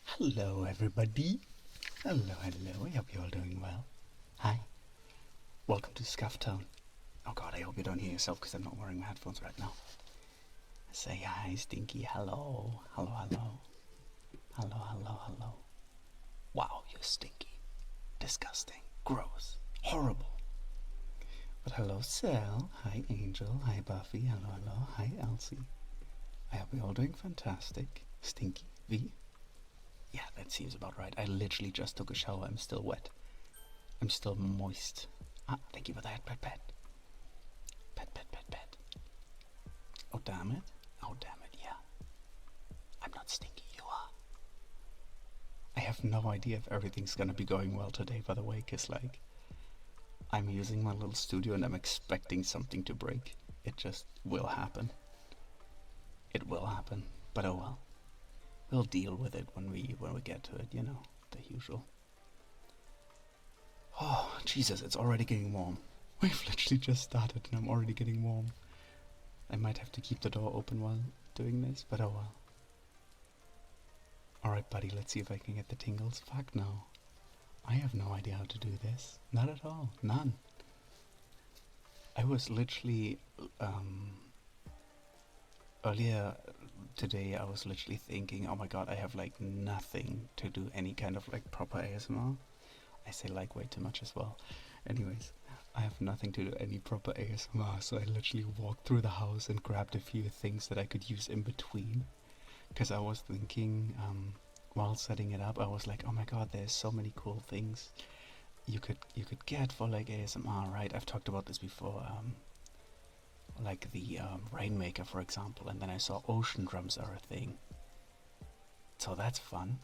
Hello everybody. Hello. I hope you're all doing well. Hi. Welcome to Scuff Town. Oh god, I hope you don't hear yourself because I'm not wearing my headphones right now. Say hi, Stinky. Hello. Hello. Wow, you're stinky. Disgusting. Gross. Horrible. But hello, Sal. Hi, Angel. Hi, Buffy. Hello. Hi, Elsie. I hope you're all doing fantastic. Stinky. V. Yeah, that seems about right. I literally just took a shower. I'm still wet. I'm still moist. Ah, thank you for that. Pet. Pet. Oh, damn it. Yeah. I'm not stinky. You are. I have no idea if everything's gonna be going well today, by the way, because, like, I'm using my little studio and I'm expecting something to break. It just will happen. It will happen. But oh well. We'll deal with it when we get to it, you know, the usual. Oh, Jesus, it's already getting warm. We've literally just started and I'm already getting warm. I might have to keep the door open while doing this, but oh well. Alright, buddy, let's see if I can get the tingles. Fuck no. I have no idea how to do this. Not at all. None. I was literally, earlier today I was literally thinking, oh my god, I have like nothing to do any kind of like proper ASMR. I say like way too much as well. Anyways, I have nothing to do any proper ASMR, so I literally walked through the house and grabbed a few things that I could use in between. Because I was thinking, while setting it up, I was like, oh my god, there's so many cool things you could get for like ASMR, right? I've talked about this before. Like the Rainmaker, for example, and then I saw ocean drums are a thing. So that's fun.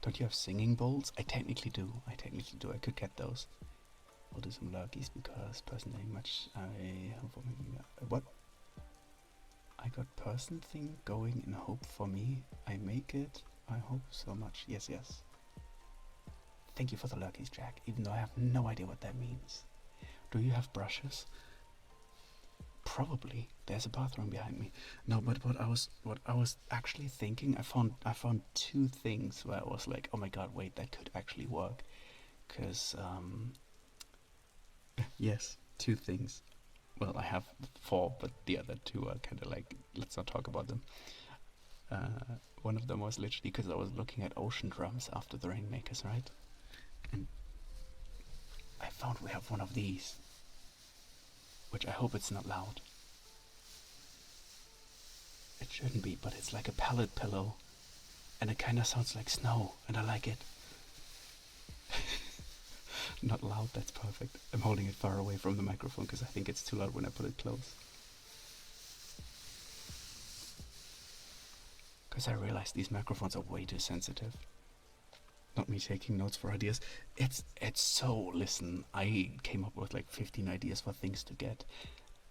Don't you have singing bowls? I technically do. I could get those. We'll do some lurkies because person ain't much. What? I got person thing going in hope for me. I make it. I hope so much. Yes. Thank you for the lurkies, Jack, even though I have no idea what that means. Do you have brushes? Probably. There's a bathroom behind me. No, but what I was actually thinking, I found two things where I was like, oh my god, wait, that could actually work. Cause yes, two things. Well, I have four, but the other two are kind of like, let's not talk about them. One of them was literally because I was looking at ocean drums after the Rainmakers, right? And I found we have one of these, which I hope it's not loud. It shouldn't be, but it's like a pallet pillow, and it kind of sounds like snow, and I like it. Not loud, that's perfect. I'm holding it far away from the microphone because I think it's too loud when I put it close. Because I realized these microphones are way too sensitive. Not me taking notes for ideas. It's so, listen, I came up with like 15 ideas for things to get.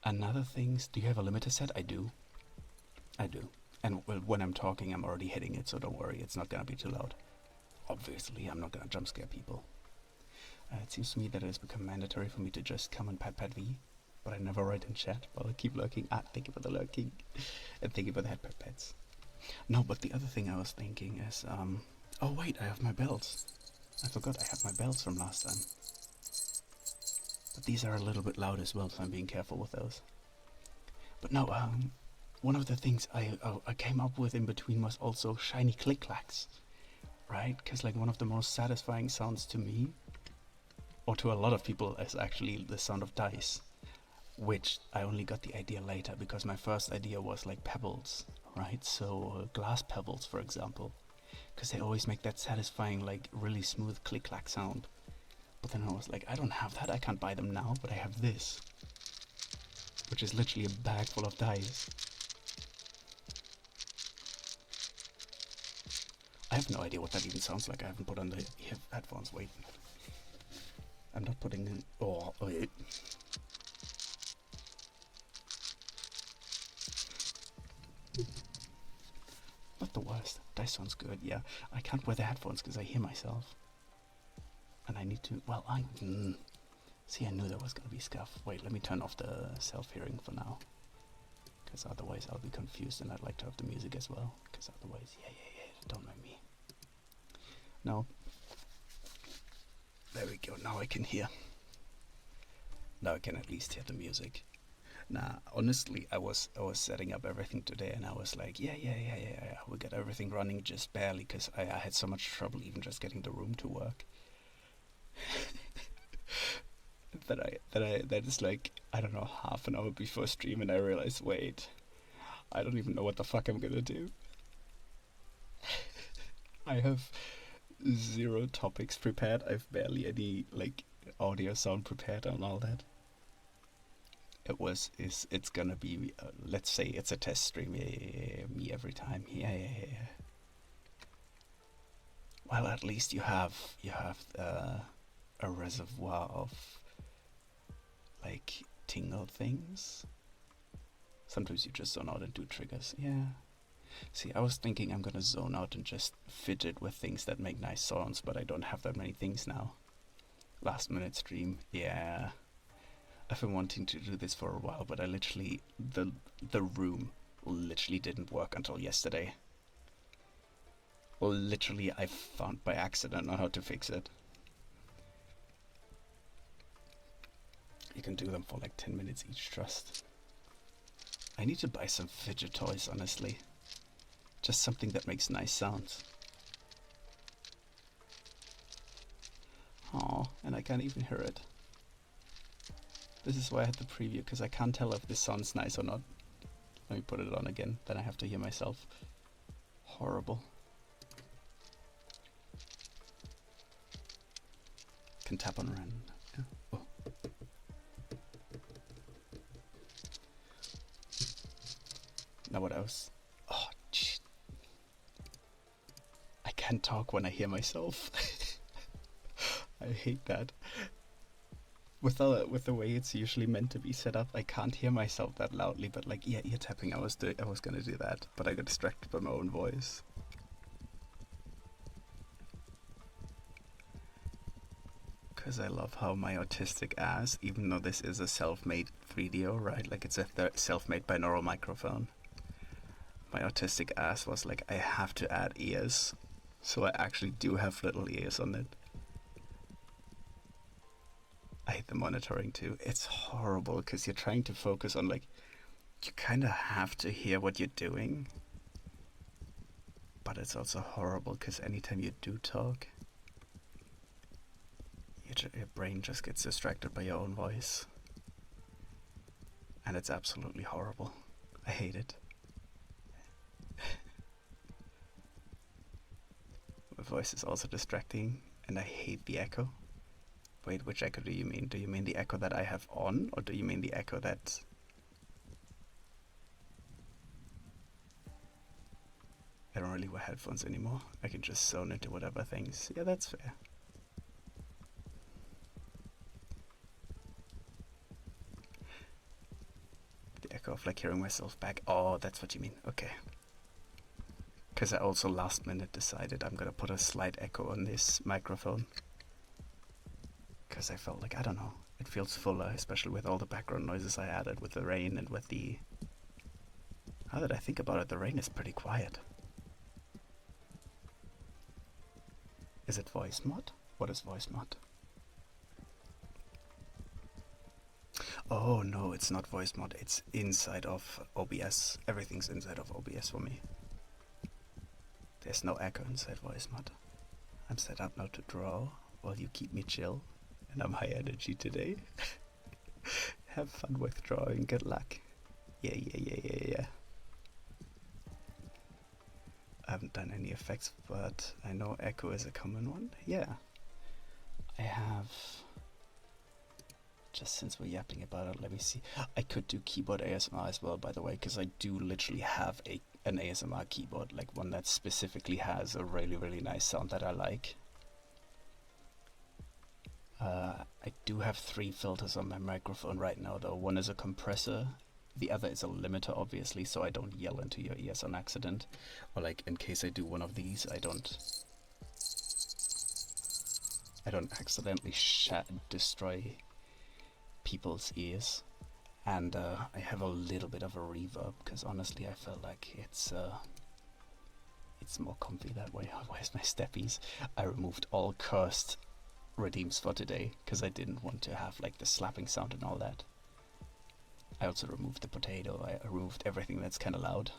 Another things, do you have a limiter set? I do. And when I'm talking, I'm already hitting it, so don't worry, it's not gonna be too loud. Obviously, I'm not gonna jump scare people. It seems to me that it has become mandatory for me to just come and pet V, but I never write in chat, but I'll keep lurking. Ah, thank you for the lurking. And thank you for the head pets. No, but the other thing I was thinking is, oh wait, I have my belts. I forgot I have my belts from last time. But these are a little bit loud as well, so I'm being careful with those. But no, one of the things I came up with in between was also shiny click-clacks, right? Because like one of the most satisfying sounds to me, or to a lot of people, is actually the sound of dice, which I only got the idea later because my first idea was like pebbles, right? So glass pebbles, for example, because they always make that satisfying, like really smooth click-clack sound. But then I was like, I don't have that, I can't buy them now, but I have this, which is literally a bag full of dice. I have no idea what that even sounds like. I haven't put on the headphones. Wait. I'm not putting in... Oh, wait. Not the worst. That sounds good, yeah. I can't wear the headphones because I hear myself. And I need to... Well, See, I knew there was going to be scuff. Wait, let me turn off the self-hearing for now. because otherwise I'll be confused, and I'd like to have the music as well, because otherwise, yeah, don't mind me. No. There we go, now I can hear. Now I can at least hear the music. Nah, honestly, I was setting up everything today, and I was like, yeah, we got everything running just barely, because I had so much trouble even just getting the room to work. that is like, I don't know, half an hour before stream, and I realized, wait, I don't even know what the fuck I'm gonna do. I have 0 topics prepared. I've barely any like audio sound prepared and all that. It's gonna be let's say it's a test stream. Yeah, me every time. Yeah. Well, at least you have a reservoir of like tingle things. Sometimes you just zone out and do triggers. Yeah. See, I was thinking I'm gonna zone out and just fidget with things that make nice sounds, but I don't have that many things now. Last minute stream, yeah. I've been wanting to do this for a while, but I literally, the room literally didn't work until yesterday. Literally, I found by accident on how to fix it. You can do them for like 10 minutes each, trust. I need to buy some fidget toys, honestly. Just something that makes nice sounds. Oh, and I can't even hear it. This is why I had the preview, because I can't tell if this sounds nice or not. Let me put it on again, then I have to hear myself. Horrible. Can tap on Ren. Yeah. Oh. Now what else? Oh, jeez. I can't talk when I hear myself. I hate that. With the way it's usually meant to be set up, I can't hear myself that loudly. But like, yeah, ear tapping, I was gonna do that, but I got distracted by my own voice. Because I love how my autistic ass, even though this is a self-made video, right? Like it's a self-made binaural microphone. My autistic ass was like, I have to add ears, so I actually do have little ears on it. I hate the monitoring too. It's horrible because you're trying to focus on like, you kind of have to hear what you're doing. But it's also horrible because anytime you do talk, your brain just gets distracted by your own voice. And it's absolutely horrible. I hate it. My voice is also distracting, and I hate the echo. Wait, which echo do you mean? Do you mean the echo that I have on, or do you mean the echo that... I don't really wear headphones anymore. I can just zone into whatever things. Yeah, that's fair. The echo of like hearing myself back. Oh, that's what you mean. Okay. Because I also last minute decided I'm gonna put a slight echo on this microphone. Because I felt like, I don't know, it feels fuller, especially with all the background noises I added with the rain and with the... Now that I think about it, the rain is pretty quiet. Is it voice mod? What is voice mod? Oh no, it's not voice mod, it's inside of OBS. Everything's inside of OBS for me. There's no echo inside voice mod. I'm set up now to draw while you keep me chill. And I'm high energy today. Have fun with drawing, good luck. Yeah. I haven't done any effects, but I know echo is a common one. Yeah. I have... Just since we're yapping about it, let me see. I could do keyboard ASMR as well, by the way, because I do literally have an ASMR keyboard, like one that specifically has a really, really nice sound that I like. I do have 3 filters on my microphone right now though. One is a compressor, the other is a limiter obviously, so I don't yell into your ears on accident. Or like in case I do one of these, I don't accidentally destroy people's ears. And I have a little bit of a reverb because honestly I felt like it's more comfy that way. Where's my steppies? I removed all cursed redeems for today because I didn't want to have like the slapping sound and all that. I also removed the potato. I removed everything that's kind of loud.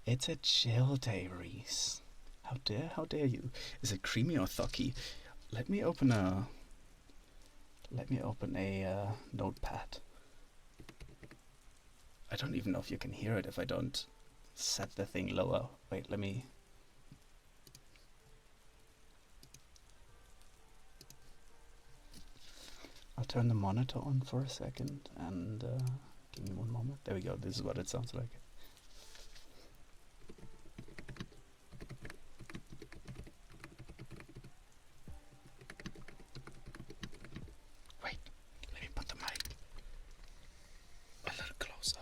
It's a chill day, Reese. How dare you? Is it creamy or thucky? Let me open a notepad. I don't even know if you can hear it if I don't set the thing lower. Wait, let me... I'll turn the monitor on for a second and give me one moment. There we go. This is what it sounds like. Wait, let me put the mic a little closer.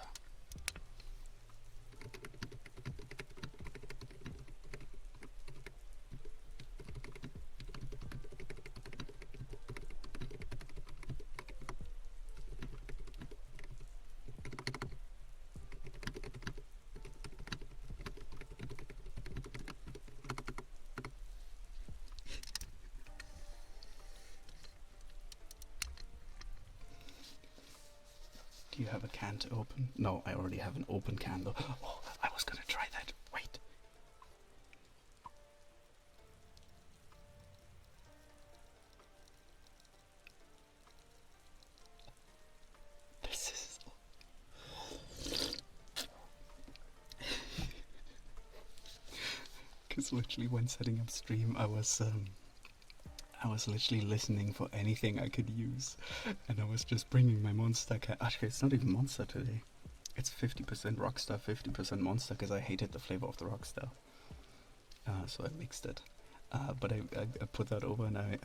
Do you have a can to open? No, I already have an open candle. Oh, I was gonna try that. Wait. This is... Because literally when setting up stream, I was literally listening for anything I could use, and I was just bringing my Monster can. Actually, it's not even Monster today. It's 50% Rockstar, 50% Monster, because I hated the flavor of the Rockstar. So I mixed it. But I put that over, and I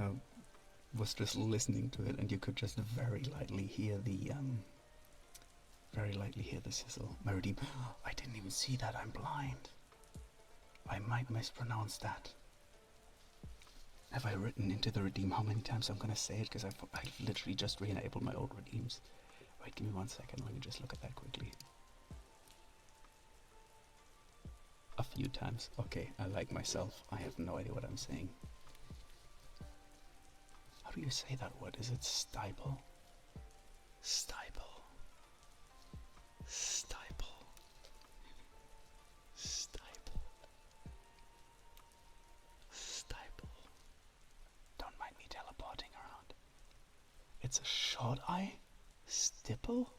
was just listening to it, and you could just very lightly hear the sizzle. My redeem. I didn't even see that. I'm blind. I might mispronounce that. Have I written into the redeem how many times I'm gonna say it? Because I've literally just re-enabled my old redeems. Wait, give me 1 second. Let me just look at that quickly. A few times. Okay, I like myself. I have no idea what I'm saying. How do you say that word? Is it stiple? Stiple. Stiple. Stiple. Stiple. Don't mind me teleporting around. It's a short eye? Stipple?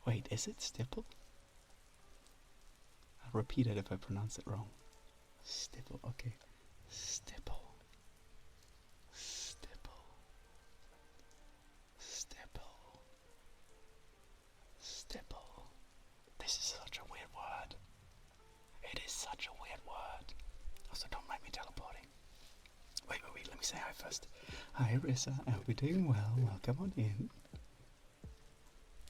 Wait, is it stipple? I'll repeat it if I pronounce it wrong. Stipple, okay. Stipple. Stipple. Stipple. Stipple. This is such a weird word. It is such a weird word. Also, don't mind me teleporting. Wait, let me say hi first. Hi, Rissa. I hope you're doing well. Welcome on in.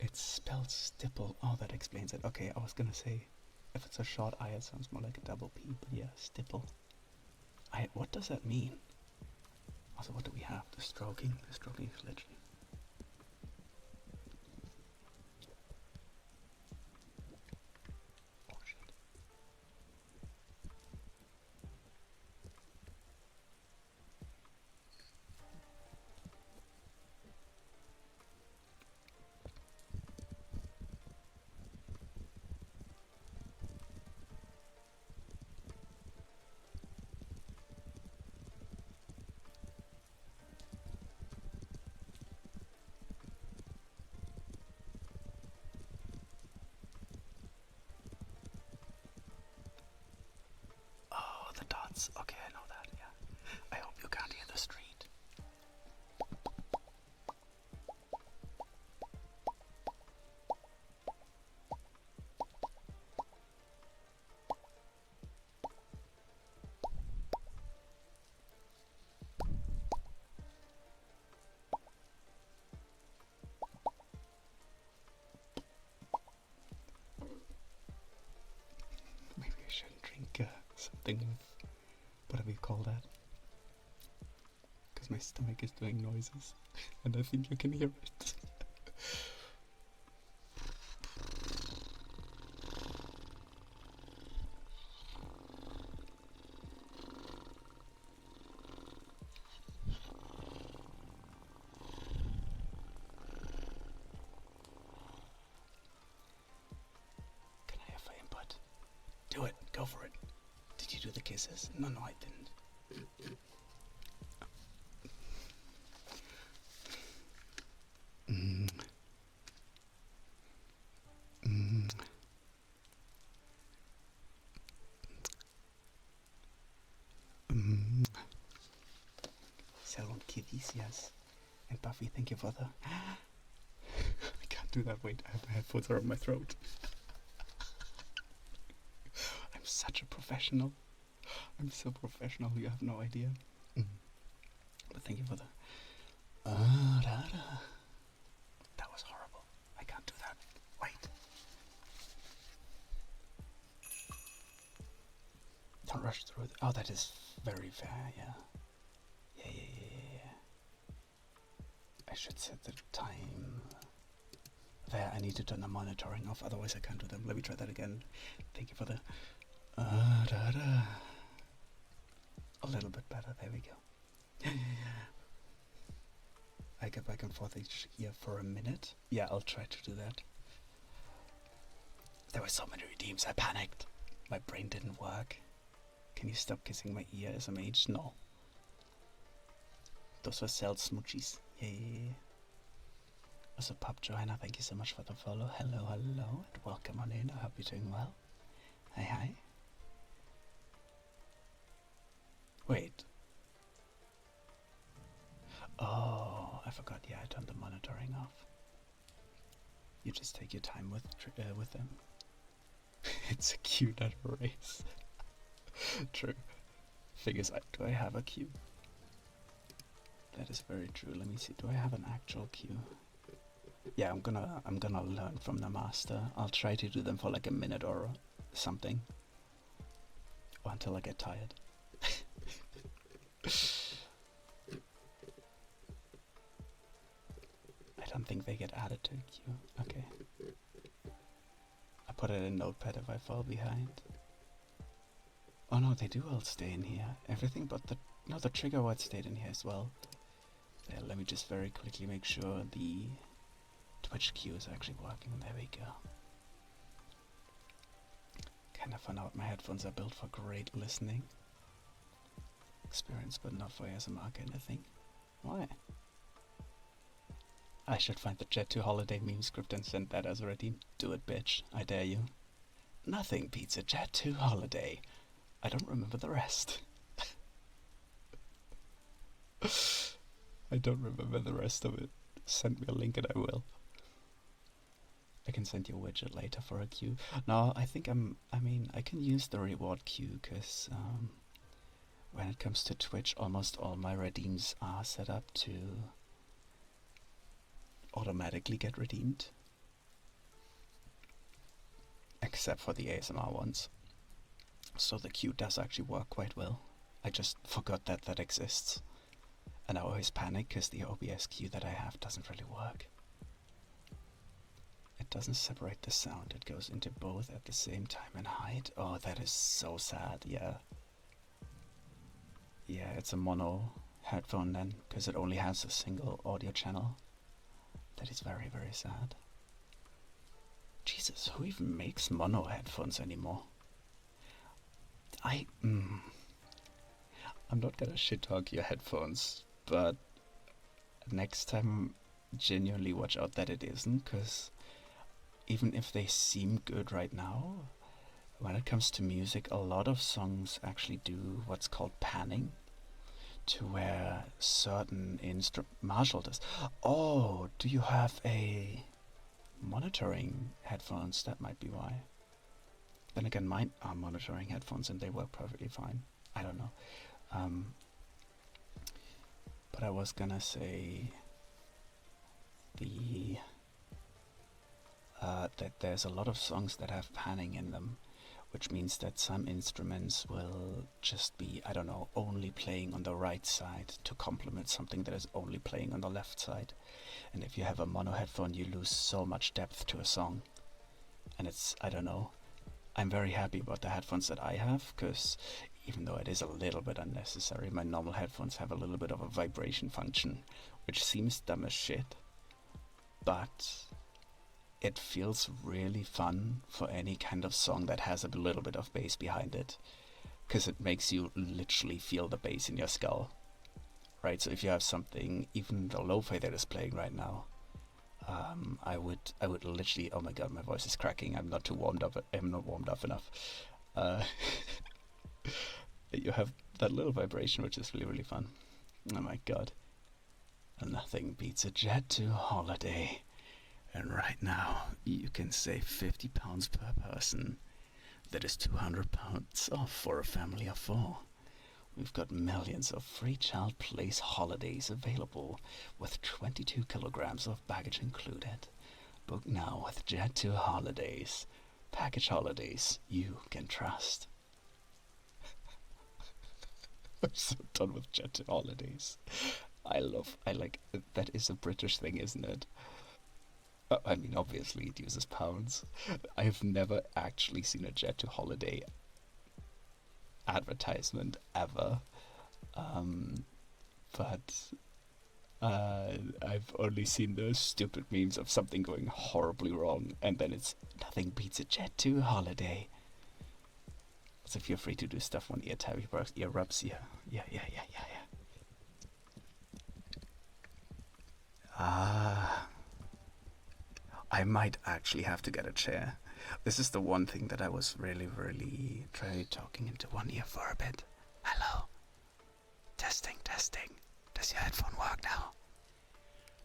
It's spelled stipple. Oh, that explains it. Okay, I was gonna say, if it's a short I, it sounds more like a double P, but yeah, stipple. What does that mean? Also, what do we have? The stroking. The stroking is literally... Oh, shit. Oh, the dots. Okay, I know that, yeah. I hope you can't hear the street. Maybe I shouldn't drink something with, whatever you call that. Because because my stomach is doing noises, and I think you can hear it. Can I have an input? Do it. Go for it. Did you do the kisses? No, I didn't. Salon kitties, yes. And Buffy, thank you for the... I can't do that, wait, I have my headphones around my throat. I'm such a professional. I'm so professional, you have no idea. But thank you for the... That was horrible. I can't do that. Wait. Don't rush through it. Oh, that is very fair, yeah. Yeah. I should set the time. There, I need to turn the monitoring off, otherwise I can't do them. Let me try that again. Thank you for the... A little bit better, there we go. I get back and forth each here for a minute. Yeah, I'll try to do that. There were so many redeems, I panicked. My brain didn't work. Can you stop kissing my ear as a mage? No. Those were cell smoochies. Yeah. Also, Pub Joanna, thank you so much for the follow. Hello, and welcome on in. I hope you're doing well. Hi. Wait. Oh, I forgot. Yeah, I turned the monitoring off. You just take your time with them. It's a queue, not a race. True. Figures, do I have a queue? That is very true. Let me see. Do I have an actual queue? Yeah, I'm gonna learn from the master. I'll try to do them for like a minute or something, or until I get tired. I don't think they get added to a queue. Okay. I put it in Notepad if I fall behind. Oh no, they do all stay in here. Everything but the trigger word stayed in here as well. There, let me just very quickly make sure the Twitch queue is actually working. There we go. Kind of found out my headphones are built for great listening experience, but not for ASMR kind of thing. Why? I should find the Jet 2 holiday meme script and send that as a redeem. Do it, bitch. I dare you. Nothing beats a Jet 2 holiday. I don't remember the rest. I don't remember the rest of it. Send me a link and I will. I can send you a widget later for a queue. No, I think I can use the reward queue because when it comes to Twitch, almost all my redeems are set up to automatically get redeemed. Except for the ASMR ones. So the queue does actually work quite well. I just forgot that exists. And I always panic because the OBS queue that I have doesn't really work. It doesn't separate the sound, it goes into both at the same time and hide. Oh, that is so sad, yeah. Yeah, it's a mono headphone then, because it only has a single audio channel. That is very, very sad. Jesus, who even makes mono headphones anymore? I'm not gonna shit talk your headphones, but next time genuinely watch out that it isn't, because even if they seem good right now, when it comes to music, a lot of songs actually do what's called panning, to where certain Marshall does. Oh, do you have a monitoring headphones? That might be why. Then again, mine are monitoring headphones and they work perfectly fine. I don't know. But I was gonna say that there's a lot of songs that have panning in them, which means that some instruments will just be, I don't know, only playing on the right side to complement something that is only playing on the left side. And if you have a mono headphone, you lose so much depth to a song. And it's, I don't know, I'm very happy about the headphones that I have, because even though it is a little bit unnecessary, my normal headphones have a little bit of a vibration function, which seems dumb as shit, but it feels really fun for any kind of song that has a little bit of bass behind it, because it makes you literally feel the bass in your skull, right? So if you have something, even the lo-fi that is playing right now, I would literally, oh my god, my voice is cracking. I'm not warmed up enough. You have that little vibration, which is really, really fun. Oh my god. Nothing beats a Jet 2 holiday. And right now, you can save £50 per person. That is £200 off for a family of 4. We've got millions of free child place holidays available, with 22 kilograms of baggage included. Book now with Jet 2 Holidays. Package holidays you can trust. I'm so done with Jet 2 Holidays. I like, that is a British thing, isn't it? I mean, obviously it uses pounds. I've never actually seen a Jet 2 Holiday advertisement ever. But I've only seen those stupid memes of something going horribly wrong, and then it's nothing beats a Jet 2 holiday. So if you're free to do stuff on ear rubs, yeah. I might actually have to get a chair. This is the one thing that I was really talking into one ear for a bit. Hello. Testing. Does your headphone work now?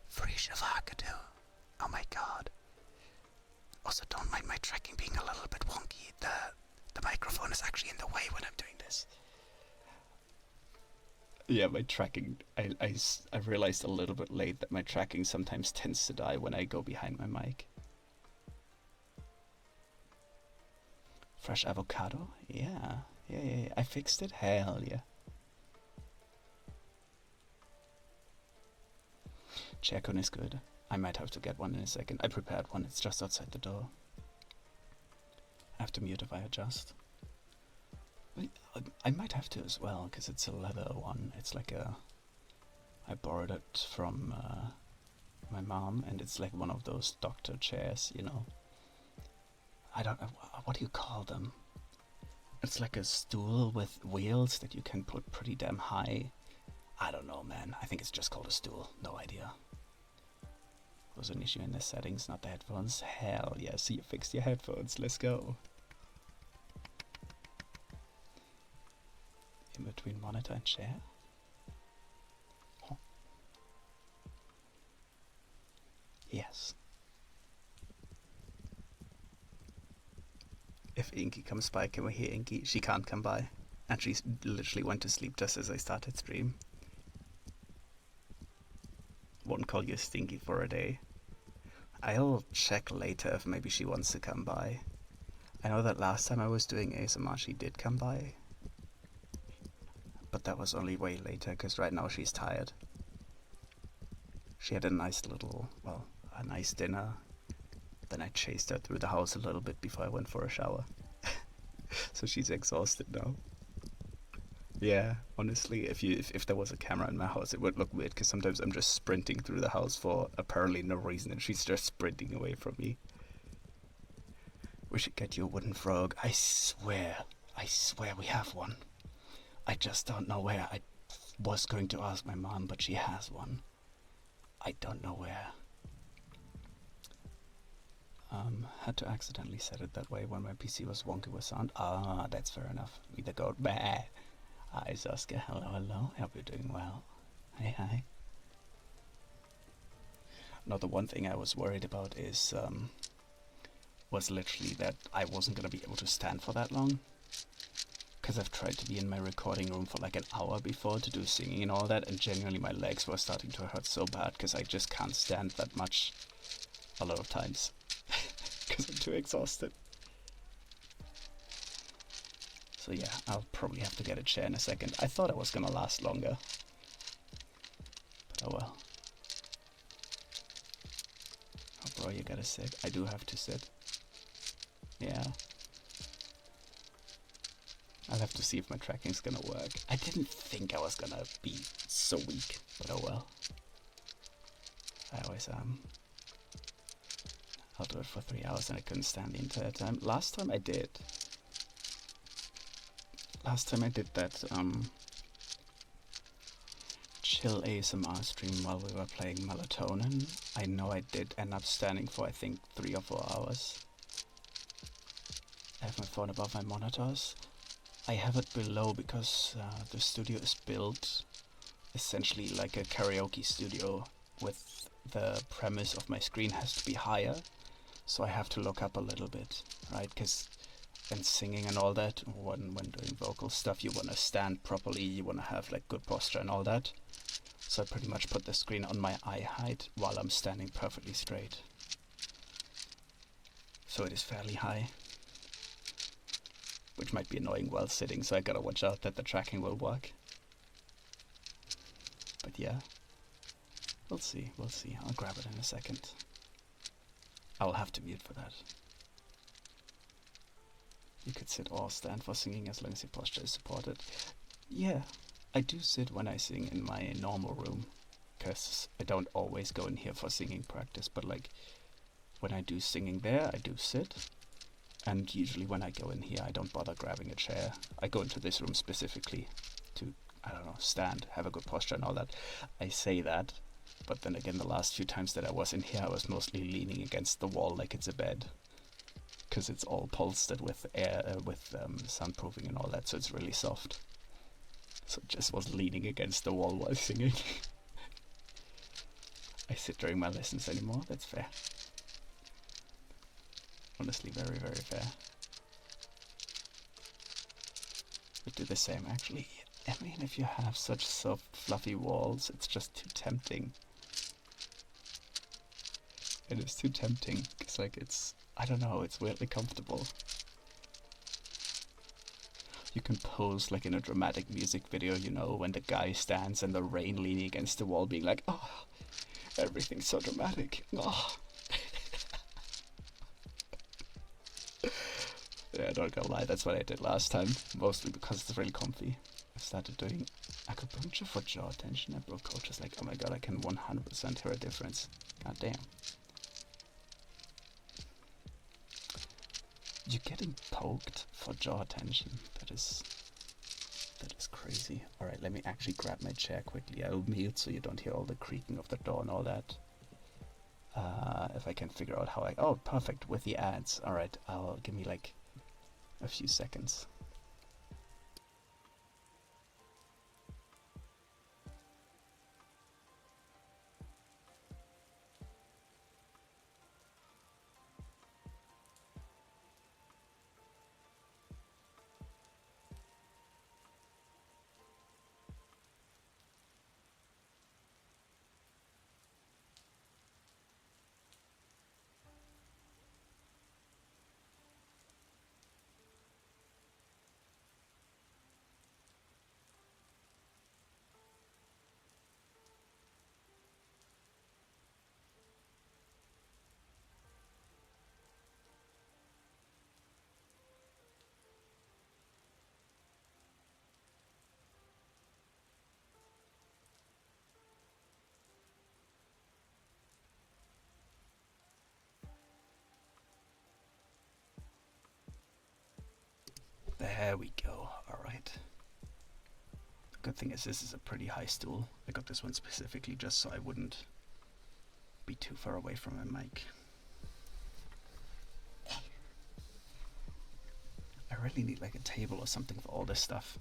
Free Shavakadu. Oh my god. Also, don't mind my tracking being a little bit wonky. The microphone is actually in the way when I'm doing this. Yeah, my tracking, I realized a little bit late that my tracking sometimes tends to die when I go behind my mic. Fresh avocado? Yeah. I fixed it? Hell yeah. Chaircone is good. I might have to get one in a second. I prepared one, it's just outside the door. I have to mute if I adjust. I might have to as well, because it's a leather one. It's like I borrowed it from my mom, and it's like one of those doctor chairs, you know. I don't know, what do you call them? It's like a stool with wheels that you can put pretty damn high. I don't know, man. I think it's just called a stool. No idea. Was an issue in the settings, not the headphones. Hell yeah, so you fixed your headphones. Let's go. In between monitor and chair? Oh. Yes. If Inky comes by, can we hear Inky? She can't come by. And she literally went to sleep just as I started stream. Won't call you stinky for a day. I'll check later if maybe she wants to come by. I know that last time I was doing ASMR she did come by. But that was only way later, because right now she's tired. She had a nice dinner. Then I chased her through the house a little bit before I went for a shower. So she's exhausted now. Yeah, honestly, if there was a camera in my house, it would look weird, because sometimes I'm just sprinting through the house for apparently no reason, and she's just sprinting away from me. We should get you a wooden frog. I swear we have one. I just don't know where. I was going to ask my mom, but she has one. I don't know where. Had to accidentally set it that way when my PC was wonky with sound. Ah, that's fair enough. Either go, bah. Hi, Saskia. Hello. Hope you're doing well. Hi. No, the one thing I was worried about is, was literally that I wasn't gonna be able to stand for that long. Because I've tried to be in my recording room for like an hour before to do singing and all that, and genuinely my legs were starting to hurt so bad because I just can't stand that much a lot of times. Because I'm too exhausted. So yeah, I'll probably have to get a chair in a second. I thought it was gonna last longer, but oh well. Oh bro, you gotta sit. I do have to sit. Yeah. I'll have to see if my tracking's gonna work. I didn't think I was gonna be so weak, but oh well. I always am. I'll do it for 3 hours and I couldn't stand the entire time. Last time I did that chill ASMR stream while we were playing Melatonin. I know I did end up standing for I think 3 or 4 hours. I have my phone above my monitors. I have it below because the studio is built essentially like a karaoke studio, with the premise of my screen has to be higher, so I have to look up a little bit, right? Because when singing and all that, when doing vocal stuff, you want to stand properly, you want to have like good posture and all that. So I pretty much put the screen on my eye height while I'm standing perfectly straight. So it is fairly high, which might be annoying while sitting, so I gotta watch out that the tracking will work. But yeah, we'll see. I'll grab it in a second. I'll have to mute for that. You could sit or stand for singing as long as your posture is supported. Yeah, I do sit when I sing in my normal room, because I don't always go in here for singing practice, but like when I do singing there, I do sit. And usually when I go in here, I don't bother grabbing a chair. I go into this room specifically to, I don't know, stand, have a good posture and all that. I say that, but then again, the last few times that I was in here, I was mostly leaning against the wall like it's a bed, because it's all bolstered with air, soundproofing and all that, so it's really soft. So it just was leaning against the wall while singing. I sit during my lessons anymore, that's fair. Honestly, very, very fair. Would do the same, actually. I mean, if you have such soft, fluffy walls, it's just too tempting. It is too tempting, because, like, it's, I don't know, it's weirdly comfortable. You can pose, like, in a dramatic music video, you know, when the guy stands in the rain leaning against the wall, being like, oh, everything's so dramatic. Oh. Yeah, don't gonna lie, that's what I did last time, mostly because it's really comfy. I started doing acupuncture for jaw tension, and both coaches like, oh my god, I can 100% hear a difference. God damn. You're getting poked for jaw tension. That is crazy. Alright, let me actually grab my chair quickly. I'll mute so you don't hear all the creaking of the door and all that. If I can figure out how oh, perfect, with the ads. Alright, I'll give me like a few seconds. There we go. Alright. The good thing is this is a pretty high stool. I got this one specifically just so I wouldn't be too far away from my mic. I really need like a table or something for all this stuff,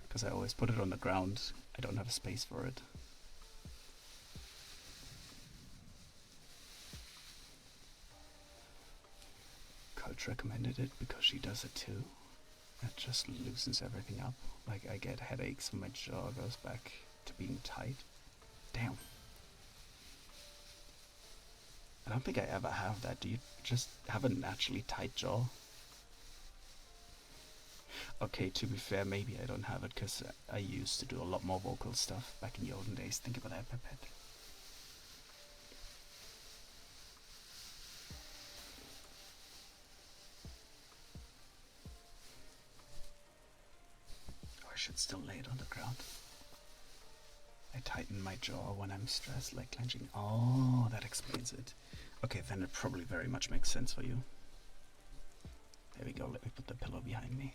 because I always put it on the ground. I don't have a space for it. Coach recommended it because she does it too. It just loosens everything up. Like, I get headaches when my jaw goes back to being tight. Damn. I don't think I ever have that. Do you just have a naturally tight jaw? Okay, to be fair, maybe I don't have it because I used to do a lot more vocal stuff back in the olden days. Think about that, Pipette. Or I should still lay it on the ground. I tighten my jaw when I'm stressed, like clenching. Oh, that explains it. Okay, then it probably very much makes sense for you. There we go, let me put the pillow behind me.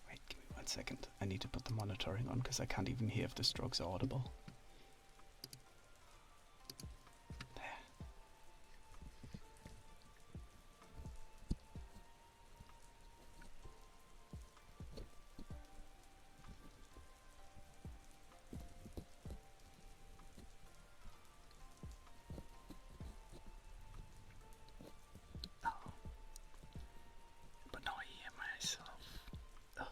Wait, give me 1 second. I need to put the monitoring on because I can't even hear if the strokes are audible. But now I hear myself. Ugh.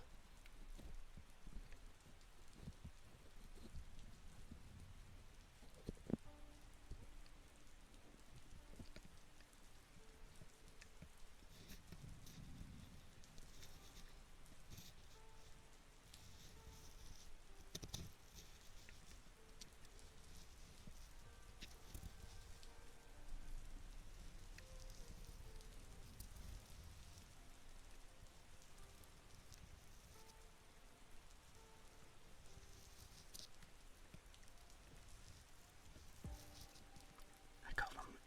I call them.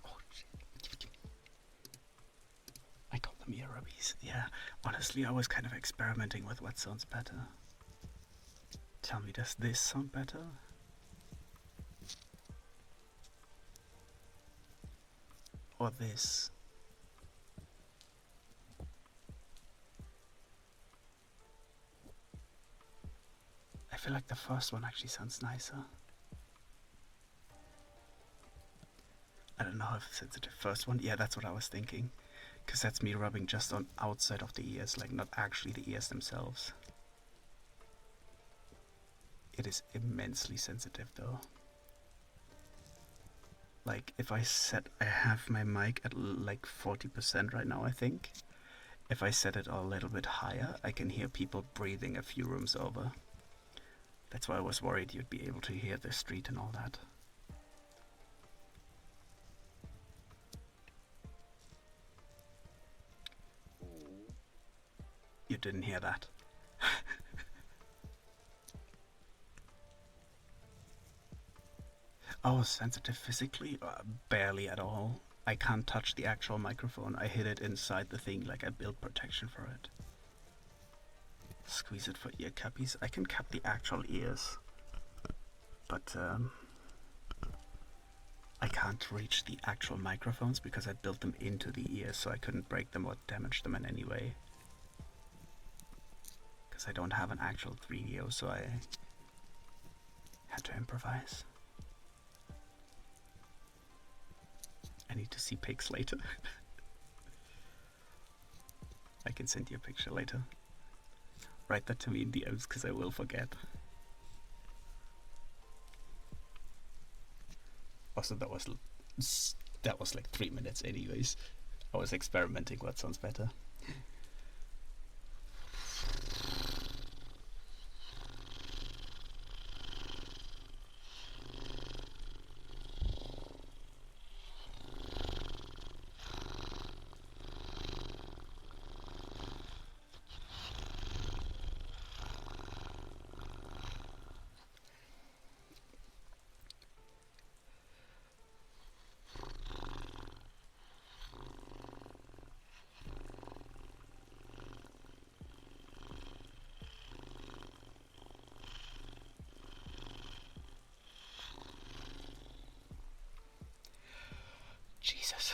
Oh shit. I call them ear rubbies. Yeah, honestly, I was kind of experimenting with what sounds better. Tell me, does this sound better? Or this? I feel like the first one actually sounds nicer. I don't know if it's the first one. Yeah, that's what I was thinking. Because that's me rubbing just on outside of the ears, like not actually the ears themselves. It is immensely sensitive though. Like if I have my mic at like 40% right now, I think. If I set it a little bit higher, I can hear people breathing a few rooms over. That's why I was worried you'd be able to hear the street and all that. You didn't hear that. Oh, sensitive physically? Barely at all. I can't touch the actual microphone. I hid it inside the thing, like I built protection for it. Squeeze it for ear cappies. I can cap the actual ears, but I can't reach the actual microphones because I built them into the ears, so I couldn't break them or damage them in any way. Because I don't have an actual 3DO, so I had to improvise. I need to see pics later. I can send you a picture later. Write that to me in DMs because I will forget. Also, that was like 3 minutes anyways. I was experimenting what sounds better. Jesus.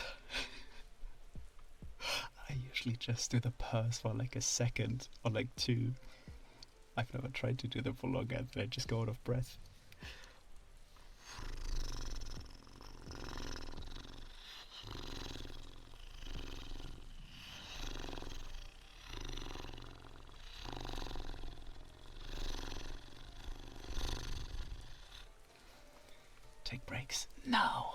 I usually just do the purrs for like a second or like 2. I've never tried to do them for longer and I just go out of breath. take breaks. No!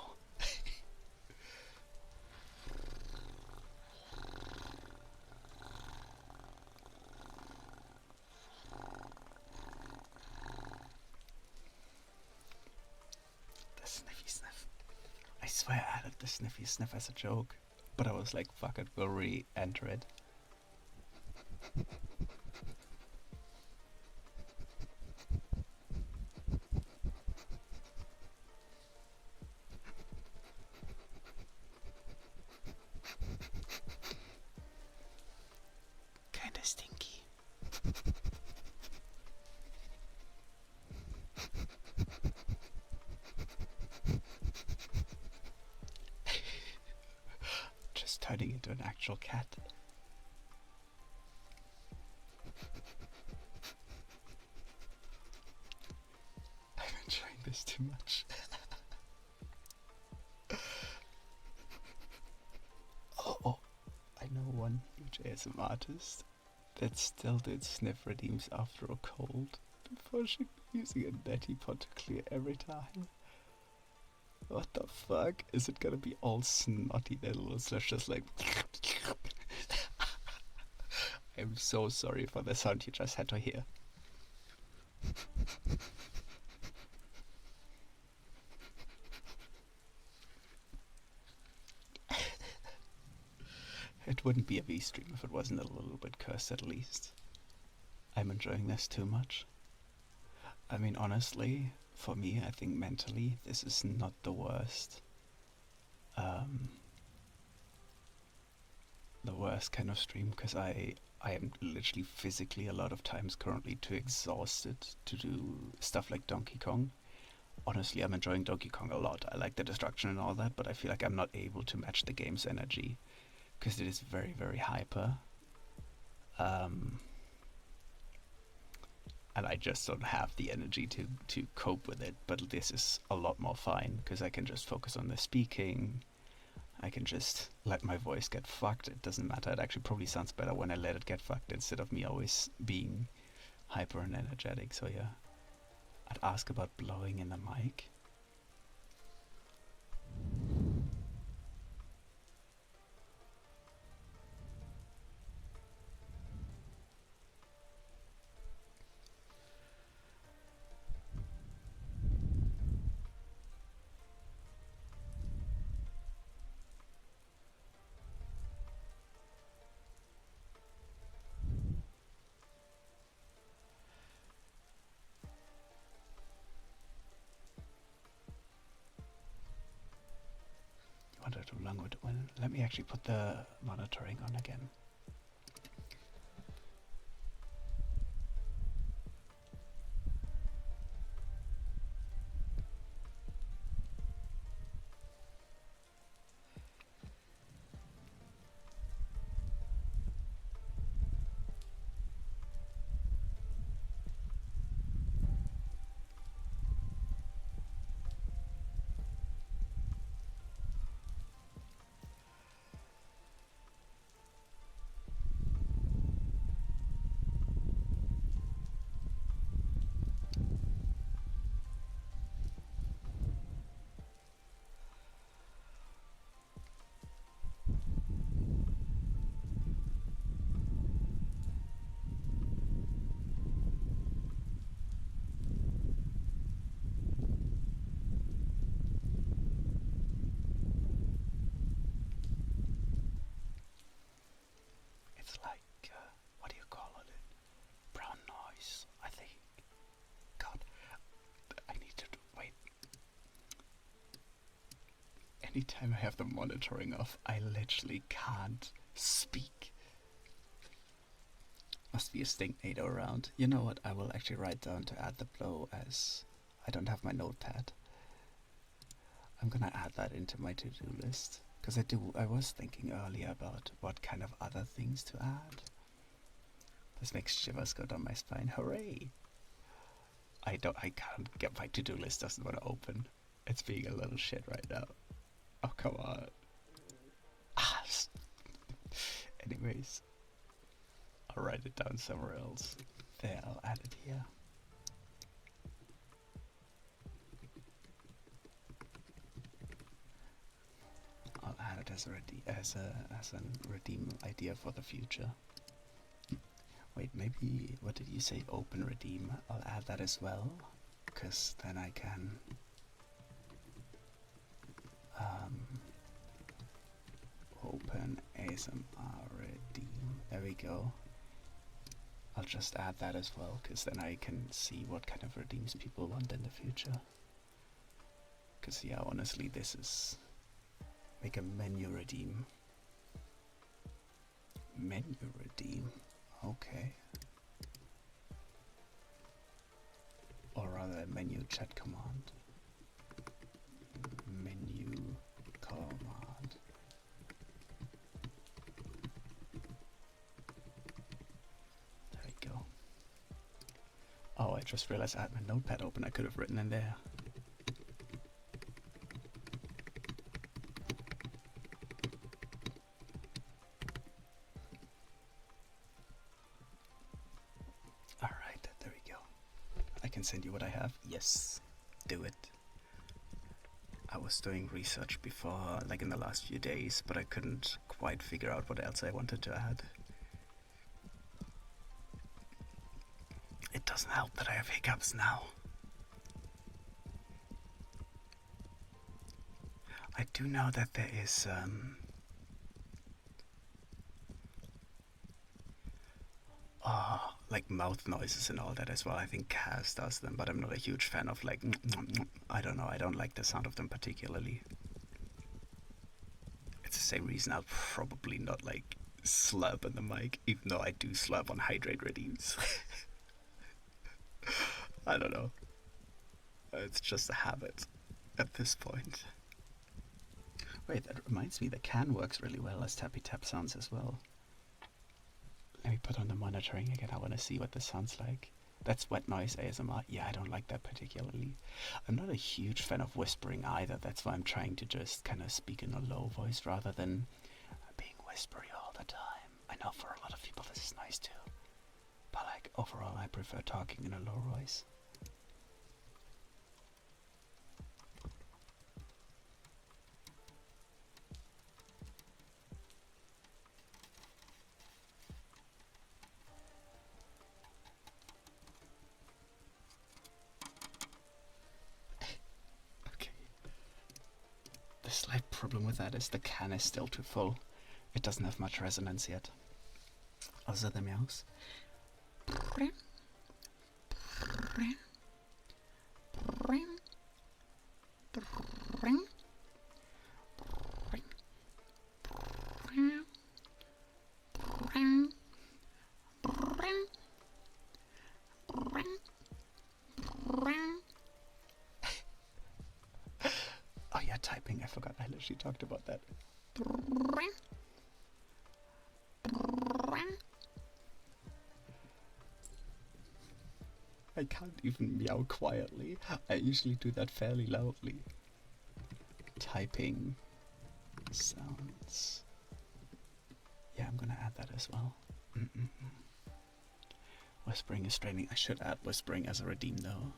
The sniffy sniff. I swear I added the sniffy sniff as a joke, but I was like, fuck it, we'll re-enter it. Kinda stinky. Just turning into an actual cat. I'm enjoying this too much. Oh, I know one huge ASM artist that still did sniff redeems after a cold before she using a neti pot to clear every time. What the fuck? Is it gonna be all snotty little slash just like I'm so sorry for the sound you just had to hear. It wouldn't be a V stream if it wasn't a little bit cursed at least. I'm enjoying this too much. I mean, honestly, for me, I think mentally, this is not the worst. The worst kind of stream, because I am literally physically a lot of times currently too exhausted to do stuff like Donkey Kong. Honestly, I'm enjoying Donkey Kong a lot. I like the destruction and all that, but I feel like I'm not able to match the game's energy, because it is very, very hyper. And I just don't have the energy to cope with it, but this is a lot more fine, because I can just focus on the speaking. I can just let my voice get fucked. It doesn't matter. It actually probably sounds better when I let it get fucked instead of me always being hyper and energetic. So yeah, I'd ask about blowing in the mic. Wonder too long would win. Let me actually put the monitoring on again. It's like, what do you call it? Brown noise, I think. God, I need to wait. Anytime I have the monitoring off, I literally can't speak. Must be a stinknado around. You know what? I will actually write down to add the blow, as I don't have my notepad. I'm gonna add that into my to-do list, because I was thinking earlier about what kind of other things to add. This makes shivers go down my spine. Hooray! I can't get my to-do list, doesn't want to open. It's being a little shit right now. Oh, come on. Anyways, I'll write it down somewhere else. There, I'll add it here. as a redeem idea for the future. Wait, maybe, what did you say? Open redeem. I'll add that as well, because then I can open ASMR redeem. There we go. I'll just add that as well, because then I can see what kind of redeems people want in the future. Because yeah, honestly, this is make a menu redeem. Menu redeem. Okay. Or rather, a menu chat command. Menu command. There we go. Oh, I just realized I had my notepad open. I could have written in there. Send you what I have. Yes, do it. I was doing research before, like in the last few days, but I couldn't quite figure out what else I wanted to add. It doesn't help that I have hiccups now. I do know that there is like mouth noises and all that as well. I think Kaz does them, but I'm not a huge fan of like, I don't know, I don't like the sound of them particularly. It's the same reason I'll probably not like slurp on the mic, even though I do slurp on hydrate redeems. I don't know. It's just a habit at this point. Wait, that reminds me, the can works really well as tappy tap sounds as well. Let me put on the monitoring again. I want to see what this sounds like. That's wet noise ASMR. Yeah, I don't like that particularly. I'm not a huge fan of whispering either. That's why I'm trying to just kind of speak in a low voice rather than being whispery all the time. I know for a lot of people this is nice too. But like overall I prefer talking in a low voice. The slight problem with that is the can is still too full. It doesn't have much resonance yet. Also the meows. Oh yeah, typing, I forgot, I literally talked about that. I can't even meow quietly. I usually do that fairly loudly. Typing sounds. Yeah, I'm gonna add that as well. Whispering is draining. I should add whispering as a redeem though.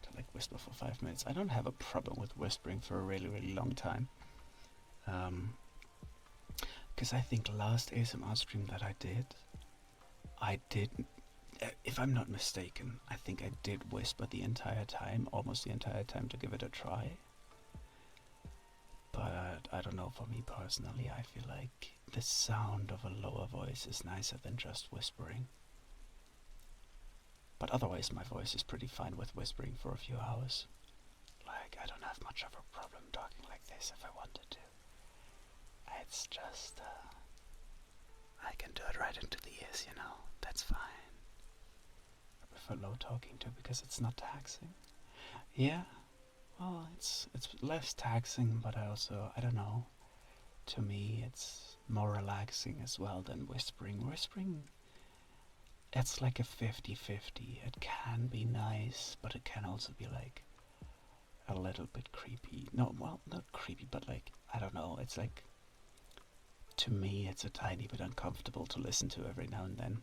To like whisper for 5 minutes. I don't have a problem with whispering for a really, really long time. Because I think last ASMR stream that I did, if I'm not mistaken, I think I did whisper the entire time, almost the entire time, to give it a try. But I don't know, for me personally, I feel like the sound of a lower voice is nicer than just whispering. But otherwise my voice is pretty fine with whispering for a few hours. Like, I don't have much of a problem talking like this if I wanted to. It's just, I can do it right into the ears, you know, that's fine. I prefer low talking too because it's not taxing. Yeah, well, it's less taxing, but I don't know, to me it's more relaxing as well than whispering. Whispering, it's like a 50-50. It can be nice, but it can also be like a little bit creepy. No, well, not creepy, but like, I don't know, it's like, to me it's a tiny bit uncomfortable to listen to every now and then.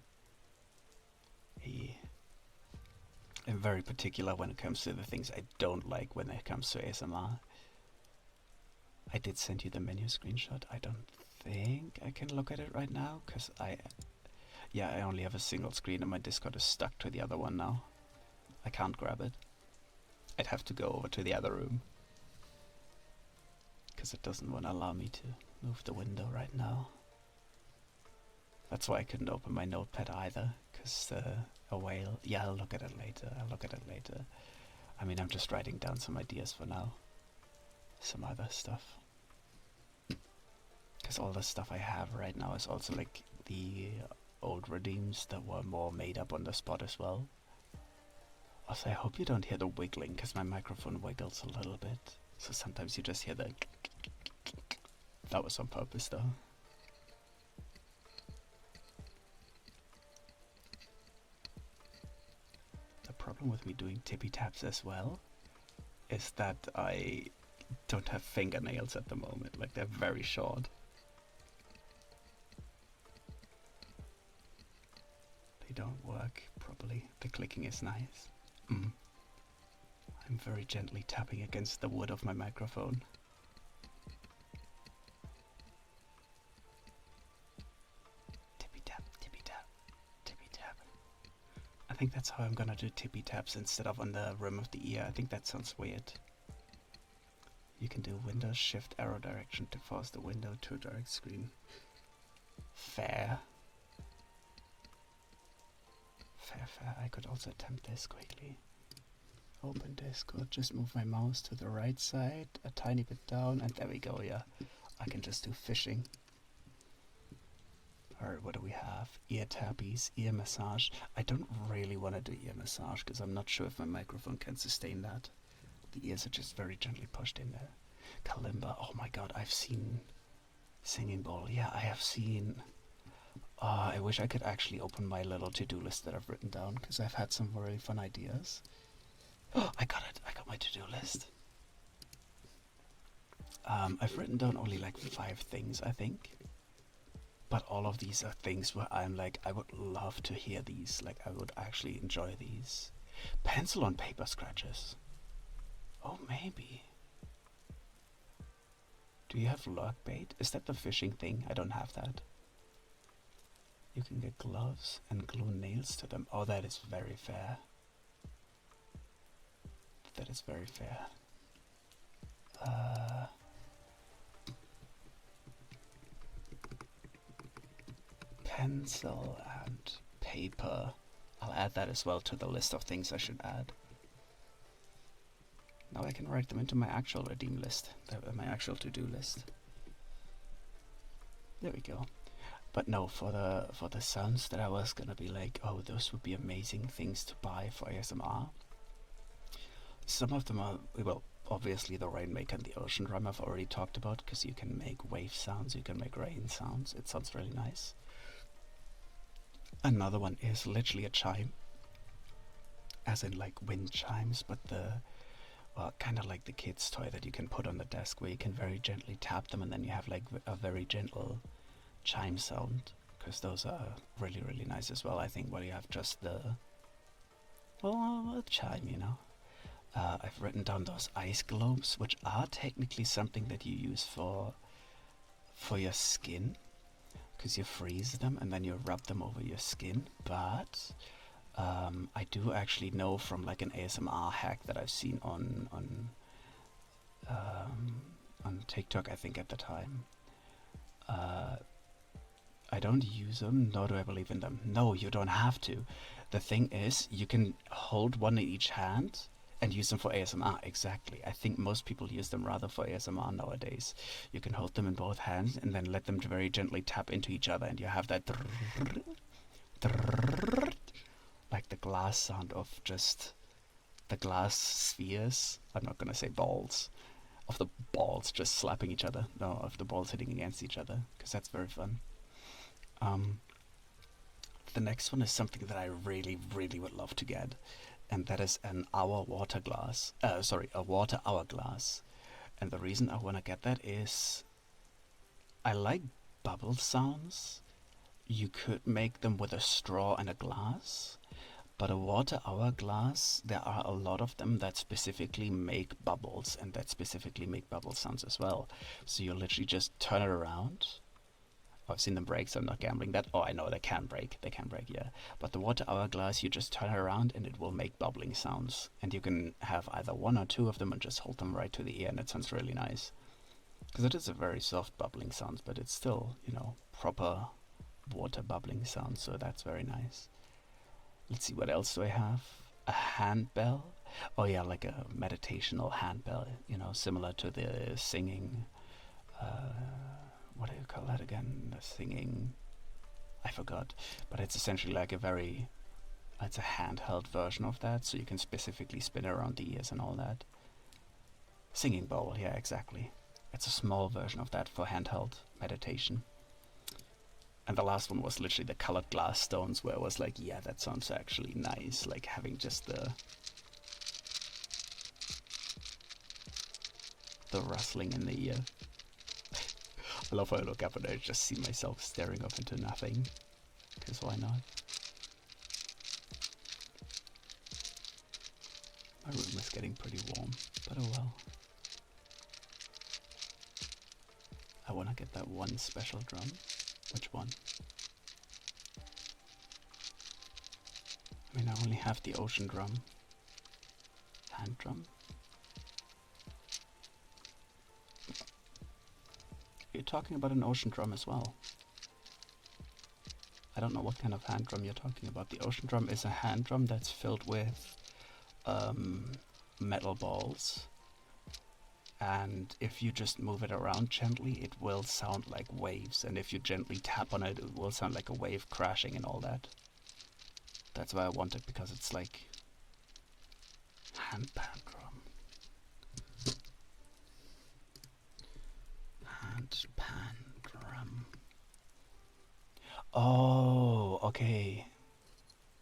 I'm very particular when it comes to the things I don't like when it comes to ASMR. I did send you the menu screenshot. I don't think I can look at it right now, because I only have a single screen and my Discord is stuck to the other one now. I can't grab it. I'd have to go over to the other room, because it doesn't want to allow me to move the window right now. That's why I couldn't open my notepad either, because a whale... Yeah, I'll look at it later. I mean, I'm just writing down some ideas for now. Some other stuff. Because all the stuff I have right now is also like the old redeems that were more made up on the spot as well. Also, I hope you don't hear the wiggling, because my microphone wiggles a little bit. So sometimes you just hear the... That was on purpose though. The problem with me doing tippy taps as well is that I don't have fingernails at the moment, like they're very short. They don't work properly. The clicking is nice. I'm very gently tapping against the wood of my microphone. Tippy tap, tippy tap, tippy tap. I think that's how I'm gonna do tippy taps instead of on the rim of the ear. I think that sounds weird. You can do Windows Shift arrow direction to force the window to a direct screen. Fair. Fair. I could also attempt this quickly. Open Discord, just move my mouse to the right side, a tiny bit down, and there we go, yeah. I can just do fishing. Alright, what do we have? Ear tappies, ear massage. I don't really want to do ear massage, because I'm not sure if my microphone can sustain that. The ears are just very gently pushed in there. Kalimba, oh my god, I've seen Singing Bowl. Yeah, I have seen... I wish I could actually open my little to-do list that I've written down, because I've had some really fun ideas. Oh, I got it. I got my to-do list. I've written down only like 5 things, I think. But all of these are things where I'm like, I would love to hear these. Like, I would actually enjoy these. Pencil on paper scratches. Oh, maybe. Do you have lurk bait? Is that the fishing thing? I don't have that. You can get gloves and glue nails to them. Oh, that is very fair. That is very fair. Pencil and paper. I'll add that as well to the list of things I should add. Now I can write them into my actual redeem list, my actual to-do list. There we go. But no, for the sounds that I was gonna be like, oh, those would be amazing things to buy for ASMR. Some of them are, well, obviously the Rainmaker and the Ocean Drum I've already talked about, because you can make wave sounds, you can make rain sounds. It sounds really nice. Another one is literally a chime, as in like wind chimes, but kind of like the kid's toy that you can put on the desk, where you can very gently tap them and then you have like a very gentle chime sound, because those are really, really nice as well, I think, where you have just the, well, a chime, you know. I've written down those ice globes, which are technically something that you use for your skin, because you freeze them and then you rub them over your skin. But I do actually know from like an ASMR hack that I've seen on TikTok, I think at the time. I don't use them, nor do I believe in them. No, you don't have to. The thing is, you can hold one in each hand and use them for ASMR. Exactly. I think most people use them rather for ASMR nowadays. You can hold them in both hands and then let them very gently tap into each other, and you have that like the glass sound of just the glass spheres. I'm not gonna say balls. Of the balls just slapping each other. No, of the balls hitting against each other, because that's very fun. The next one is something that I really, really would love to get, and that is an water hourglass. And the reason I want to get that is I like bubble sounds. You could make them with a straw and a glass, But a water hourglass, there are a lot of them that specifically make bubbles and that specifically make bubble sounds as well. So you literally just turn it around. I've seen them break, so I'm not gambling that. Oh, I know they can break. They can break, yeah. But the water hourglass, you just turn it around and it will make bubbling sounds. And you can have either one or two of them and just hold them right to the ear, and it sounds really nice. Because it is a very soft bubbling sound, but it's still, you know, proper water bubbling sound, so that's very nice. Let's see, what else do I have? A handbell? Oh yeah, like a meditational handbell, you know, similar to the singing, what do you call that again? The singing, I forgot. But it's essentially like it's a handheld version of that, so you can specifically spin it around the ears and all that. Singing bowl, yeah, exactly. It's a small version of that for handheld meditation. And the last one was literally the colored glass stones, where it was like, yeah, that sounds actually nice, like having just the rustling in the ear. I love how I look up and I just see myself staring up into nothing, because why not? My room is getting pretty warm, but oh well. I want to get that one special drum. Which one? I mean, I only have the ocean drum. Hand drum? You're talking about an ocean drum as well. I don't know what kind of hand drum you're talking about. The ocean drum is a hand drum that's filled with metal balls. And if you just move it around gently, it will sound like waves. And if you gently tap on it, it will sound like a wave crashing and all that. That's why I want it, because it's like handpan drum. Handpan drum. Oh, okay.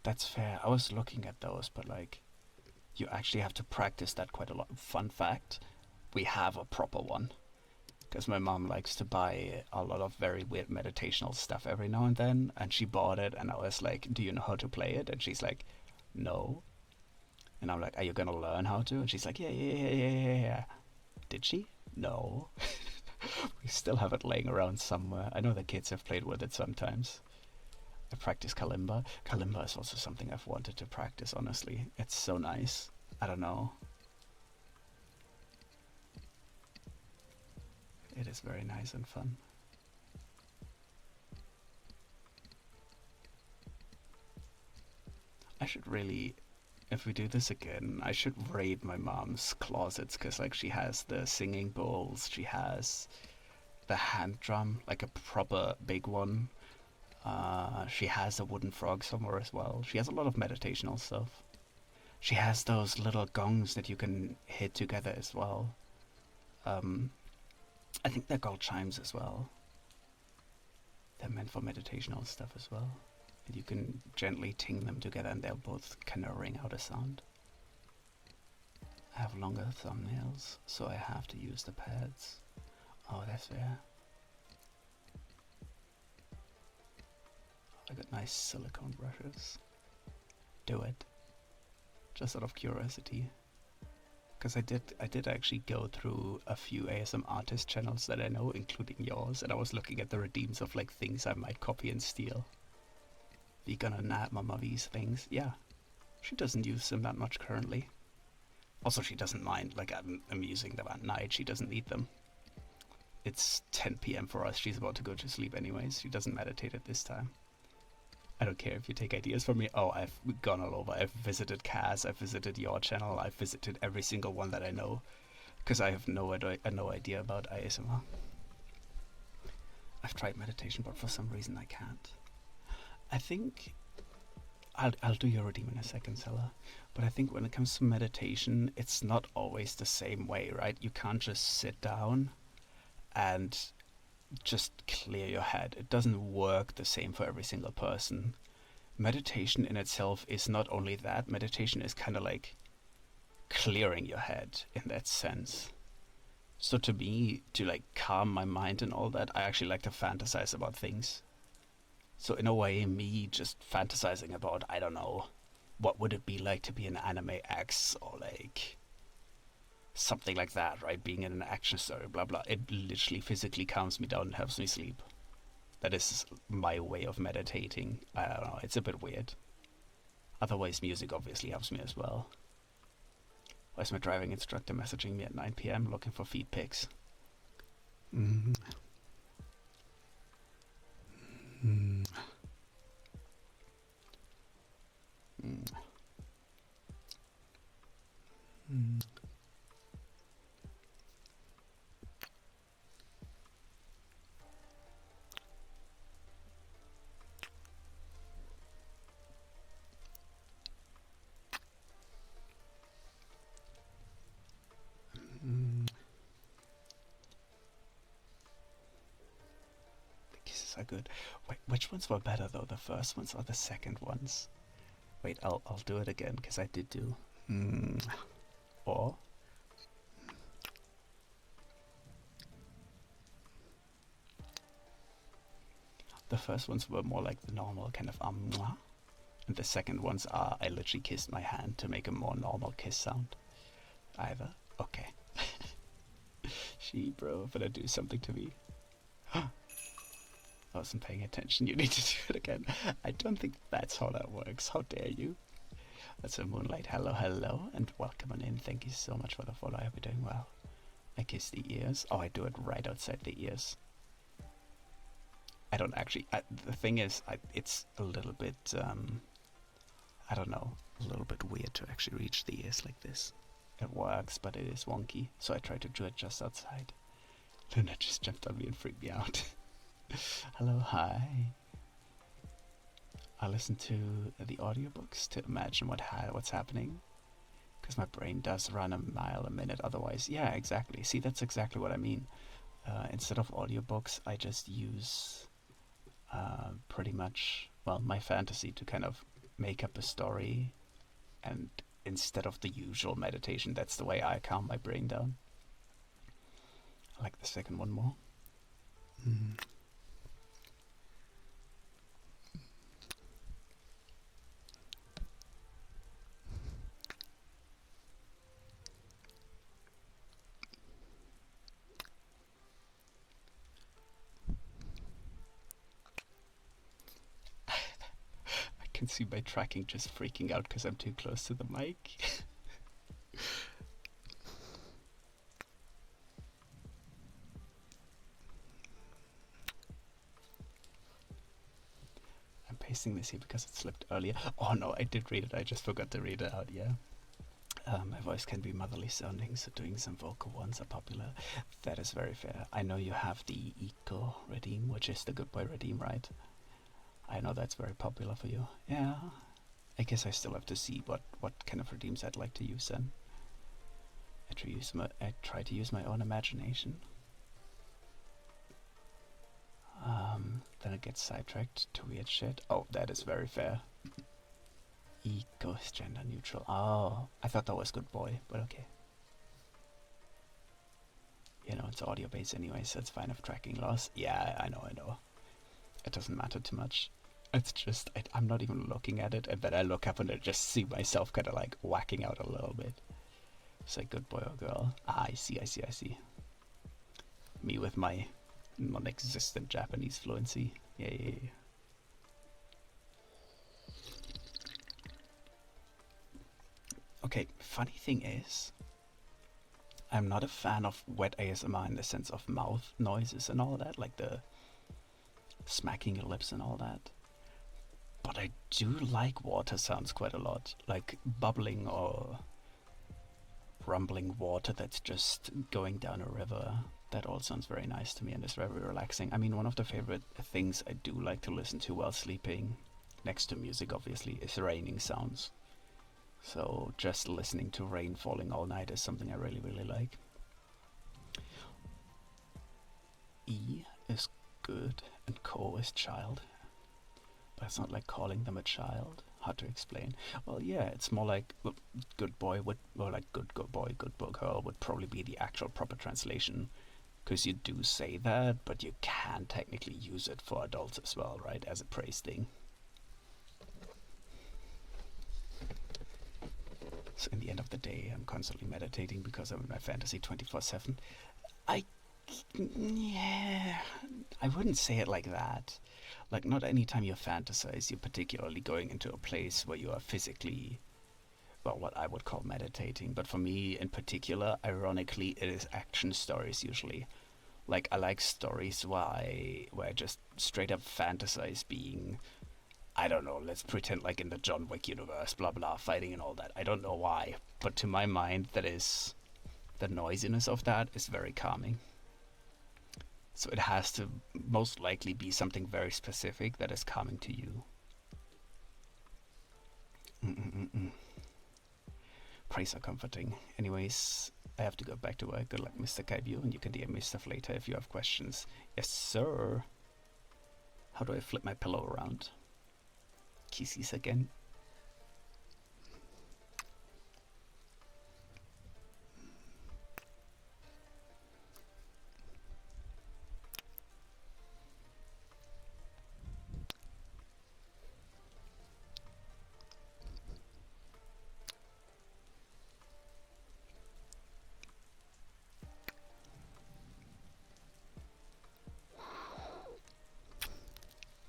That's fair. I was looking at those, but like, you actually have to practice that quite a lot. Fun fact, we have a proper one. Because my mom likes to buy a lot of very weird meditational stuff every now and then, and she bought it, and I was like, do you know how to play it? And she's like, no. And I'm like, are you gonna learn how to? And she's like, yeah. Did she? No. We still have it laying around somewhere. I know the kids have played with it sometimes. I practice kalimba. Kalimba is also something I've wanted to practice, honestly. It's so nice. I don't know. It is very nice and fun. I should really, if we do this again, I should raid my mom's closets, because like she has the singing bowls, she has the hand drum, like a proper big one. She has a wooden frog somewhere as well. She has a lot of meditational stuff. She has those little gongs that you can hit together as well. I think they're called chimes as well. They're meant for meditational stuff as well. And you can gently ting them together and they'll both kind of ring out a sound. I have longer thumbnails, so I have to use the pads. Oh, that's fair. I got nice silicone brushes. Do it. Just out of curiosity. Because I did actually go through a few ASM artist channels that I know, including yours, and I was looking at the redeems of like things I might copy and steal. We gonna nab Mama V's things? Yeah. She doesn't use them that much currently. Also, she doesn't mind, like I'm using them at night, she doesn't need them. It's 10 PM for us, she's about to go to sleep anyways, she doesn't meditate at this time. I don't care if you take ideas from me. Oh, I've gone all over. I've visited Kaz, I've visited your channel, I've visited every single one that I know. Because I have no idea about ASMR. I've tried meditation, but for some reason I can't. I think I'll do your redeem in a second, Sella. But I think when it comes to meditation, it's not always the same way, right? You can't just sit down and just clear your head. It doesn't work the same for every single person. Meditation in itself is not only that. Meditation is kind of like clearing your head in that sense. So to me, to like calm my mind and all that, I actually like to fantasize about things. So in a way, me just fantasizing about, I don't know, what would it be like to be an anime X or like something like that, right? Being in an action story, blah blah. It literally physically calms me down and helps me sleep. That is my way of meditating. I don't know, it's a bit weird. Otherwise, music obviously helps me as well. Why is my driving instructor messaging me at 9 p.m. looking for feed pics? Mm. Mm. Mm. Mm. Mm. The kisses are good. Wait, which ones were better though? The first ones or the second ones? Wait, I'll do it again because I did do. Mm. Or the first ones were more like the normal kind of mwah, and the second ones are I literally kissed my hand to make a more normal kiss sound. Either. Okay. She, bro, better do something to me. I wasn't paying attention. You need to do it again. I don't think that's how that works. How dare you? That's a Moonlight. Hello, hello, and welcome on in. Thank you so much for the follow. I hope you're doing well. I kiss the ears. Oh, I do it right outside the ears. I don't actually. The thing is, it's a little bit. I don't know. A little bit weird to actually reach the ears like this. It works, but it is wonky. So I try to do it just outside. Luna just jumped on me and freaked me out. Hello, hi. I listen to the audiobooks to imagine what's happening. Because my brain does run a mile a minute otherwise. Yeah, exactly. See, that's exactly what I mean. Instead of audiobooks, I just use pretty much, well, my fantasy to kind of make up a story. And instead of the usual meditation, that's the way I calm my brain down. I like the second one more. Mm. I can see my tracking just freaking out because I'm too close to the mic. I'm pasting this here because it slipped earlier. Oh no, I did read it. I just forgot to read it out, yeah. My voice can be motherly sounding, so doing some vocal ones are popular. That is very fair. I know you have the Eco Redeem, which is the Good Boy Redeem, right? I know that's very popular for you. Yeah. I guess I still have to see what kind of redeems I'd like to use then. I try to use my own imagination. Then it gets sidetracked to weird shit. Oh, that is very fair. Eco is gender neutral. Oh, I thought that was Good Boy, but okay. You know, it's audio based anyway, so it's fine if tracking loss. Yeah, I know. It doesn't matter too much. It's just, I'm not even looking at it, and then I look up and I just see myself kind of like whacking out a little bit. It's like good boy or girl. Ah, I see. Me with my non-existent Japanese fluency. Yeah. Okay, funny thing is, I'm not a fan of wet ASMR in the sense of mouth noises and all that, like the smacking your lips and all that. But I do like water sounds quite a lot, like bubbling or rumbling water that's just going down a river. That all sounds very nice to me and is very relaxing. I mean, one of the favorite things I do like to listen to while sleeping, next to music obviously, is raining sounds. So just listening to rain falling all night is something I really, really like. E is good and Ko is child. But it's not like calling them a child. Hard to explain. Well, yeah, it's more like good boy would, or like good boy, good girl would probably be the actual proper translation. Because you do say that, but you can technically use it for adults as well, right? As a praise thing. So in the end of the day, I'm constantly meditating because I'm in my fantasy 24/7. I, yeah, I wouldn't say it like that. Like, not anytime you fantasize, you're particularly going into a place where you are physically, well, what I would call meditating. But for me, in particular, ironically, it is action stories usually. Like, I like stories where I just straight up fantasize being, I don't know, let's pretend like in the John Wick universe, blah blah, fighting and all that. I don't know why, but to my mind, that is, the noisiness of that is very calming. So it has to most likely be something very specific that is calming to you. Mm-mm-mm-mm. Praise are comforting. Anyways, I have to go back to work. Good luck, Mr. Kaibyo, and you can DM me stuff later if you have questions. Yes, sir. How do I flip my pillow around? Kisses again.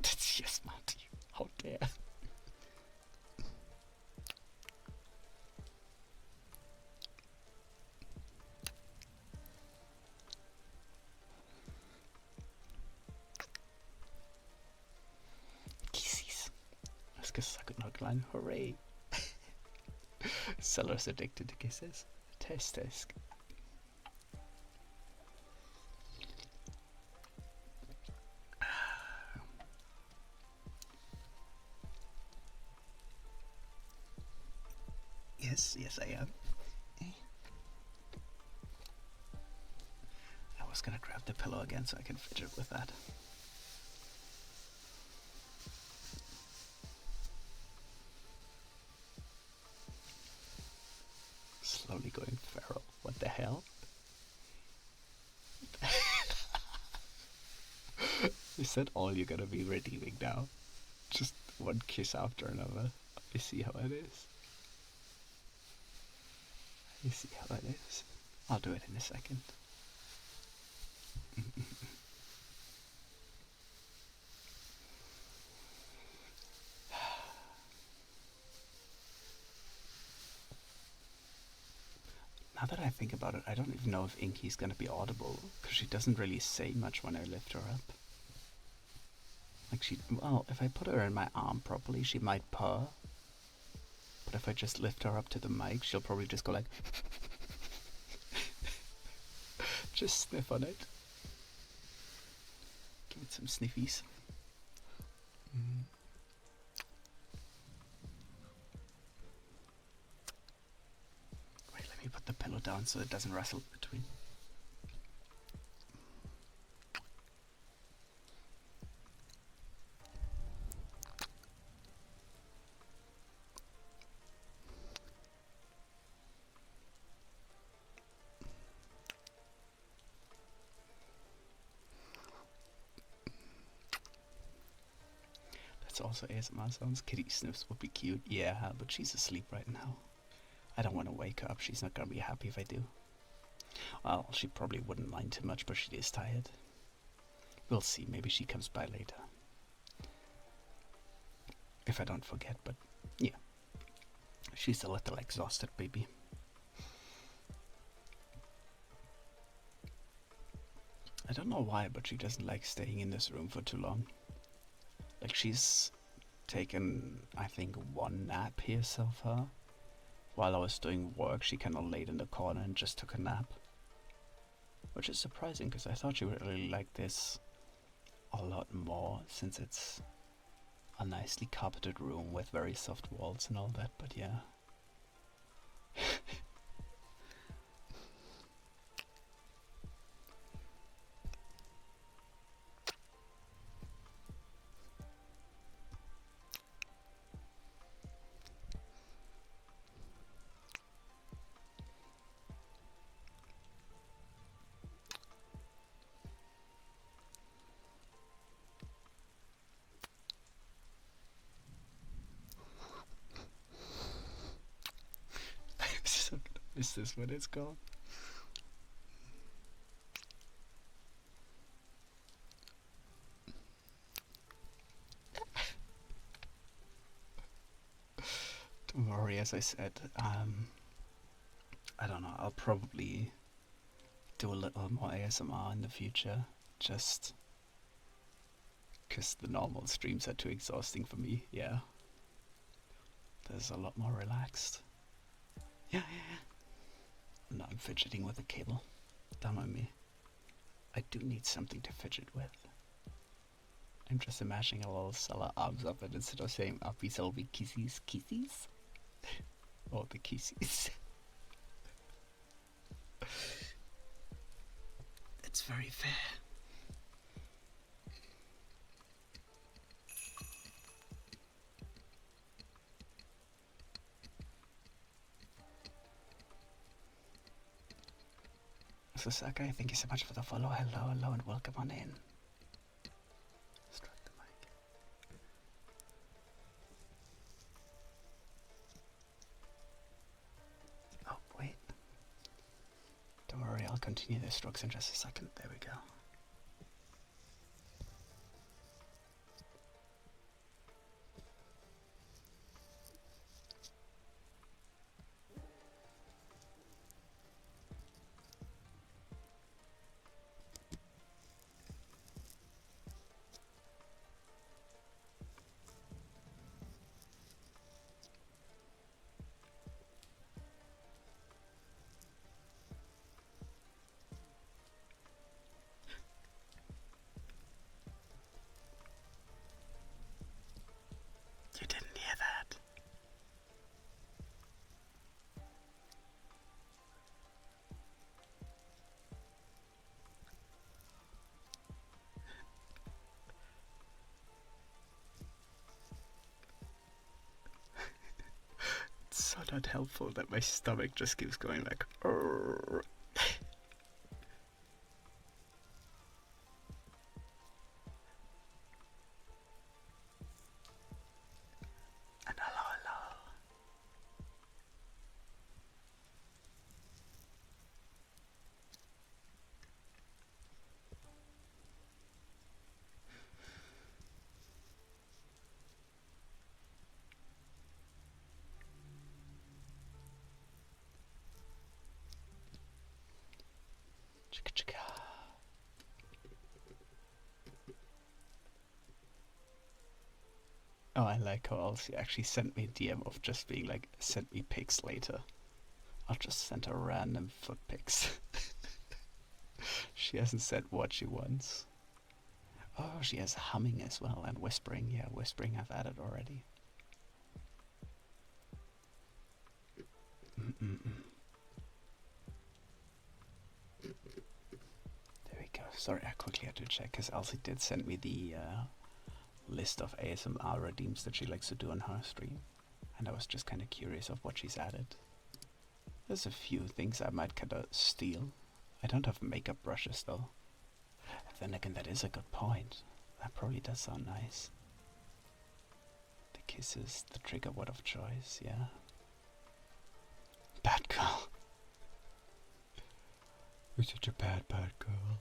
That's just Monty. How dare. Kisses. Das Kiss I could not line. Hooray. Sellers addicted to kisses. Test. Yes, I am. I was gonna grab the pillow again so I can fidget with that. Slowly going feral. What the hell? Is that all you're gonna be redeeming now? Just one kiss after another. I see how it is. I'll do it in a second. Now that I think about it, I don't even know if Inky's gonna be audible, because she doesn't really say much when I lift her up. Like well, if I put her in my arm properly, she might purr. But if I just lift her up to the mic, she'll probably just go like... just sniff on it. Give it some sniffies. Wait, let me put the pillow down so it doesn't rustle between. That's also ASMR sounds. Kitty sniffs would be cute. Yeah, but she's asleep right now. I don't want to wake her up. She's not gonna be happy if I do. Well, she probably wouldn't mind too much, but she is tired. We'll see. Maybe she comes by later. If I don't forget, but yeah. She's a little exhausted, baby. I don't know why, but she doesn't like staying in this room for too long. Like, she's taken, I think, one nap here so far. While I was doing work, she kind of laid in the corner and just took a nap. Which is surprising, because I thought she would really like this a lot more, since it's a nicely carpeted room with very soft walls and all that, but yeah. Is this what it's called? Don't worry, as I said, I don't know, I'll probably do a little more ASMR in the future, just because the normal streams are too exhausting for me, yeah. There's a lot more relaxed. Yeah. No, I'm fidgeting with the cable. Don't mind me. I do need something to fidget with. I'm just imagining a little Stella arms up and instead of saying uppies, it'll be kissies. Or the kissies. It's very fair. So Sakai, thank you so much for the follow. Hello, and welcome on in. Strike the mic. Oh, wait. Don't worry, I'll continue the strokes in just a second. There we go. You didn't hear that? It's so not helpful that my stomach just keeps going like Urgh. And hello. Chicka chicka. Oh, I like how Elsie actually sent me a DM of just being like, send me pics later. I'll just send her random foot pics. She hasn't said what she wants. Oh, she has humming as well and whispering. Yeah, whispering I've added already. There we go. Sorry, I quickly had to check because Elsie did send me the list of ASMR redeems that she likes to do on her stream, and I was just kind of curious of what she's added. There's a few things I might kind of steal. I don't have makeup brushes though. Then again, that is a good point. That probably does sound nice. The kisses, the trigger word of choice, yeah. Bad girl. You're such a bad girl.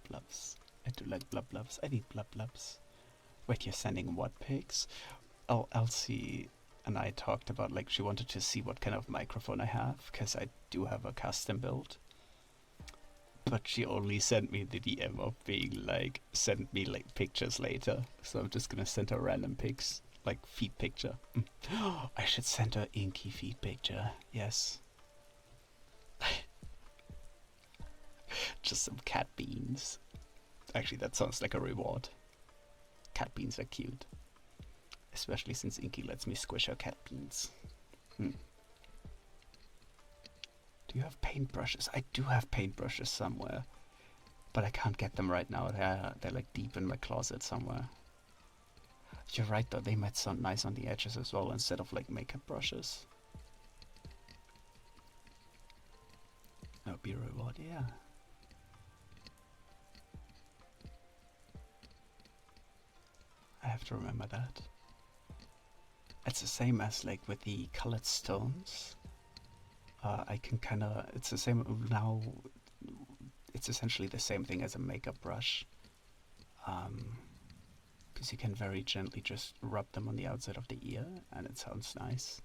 Blubs. I do like blubs. I need blubs. Wait, you're sending what pics? Oh, Elsie and I talked about, like, she wanted to see what kind of microphone I have, because I do have a custom build. But she only sent me the DM of being like, send me like pictures later. So I'm just gonna send her random pics, like feet picture. I should send her inky feet picture. Yes. Just some cat beans. Actually, that sounds like a reward. Cat beans are cute. Especially since Inky lets me squish her cat beans. Do you have paintbrushes? I do have paintbrushes somewhere. But I can't get them right now. They're like deep in my closet somewhere. You're right though, they might sound nice on the edges as well instead of like makeup brushes. That would be a reward, yeah. I have to remember that. It's the same as like with the colored stones. I can kind of, it's the same now, it's essentially the same thing as a makeup brush. Because you can very gently just rub them on the outside of the ear and it sounds nice.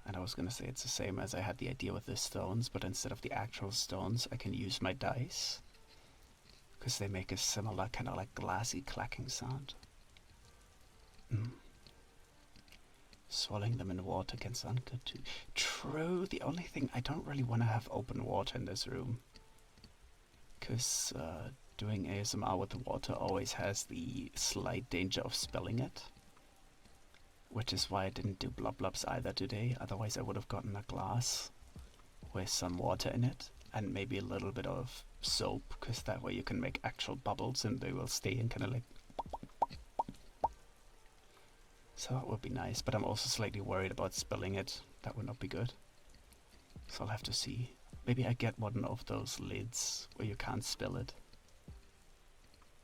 And I was gonna say it's the same as I had the idea with the stones, but instead of the actual stones, I can use my dice. Because they make a similar kind of like glassy clacking sound. Swallowing them in water can sound good too. True, the only thing, I don't really want to have open water in this room. Because doing ASMR with the water always has the slight danger of spilling it. Which is why I didn't do blub blubs either today, otherwise I would have gotten a glass with some water in it and maybe a little bit of soap, because that way you can make actual bubbles and they will stay in kind of like. So that would be nice, but I'm also slightly worried about spilling it. That would not be good. So I'll have to see. Maybe I get one of those lids where you can't spill it.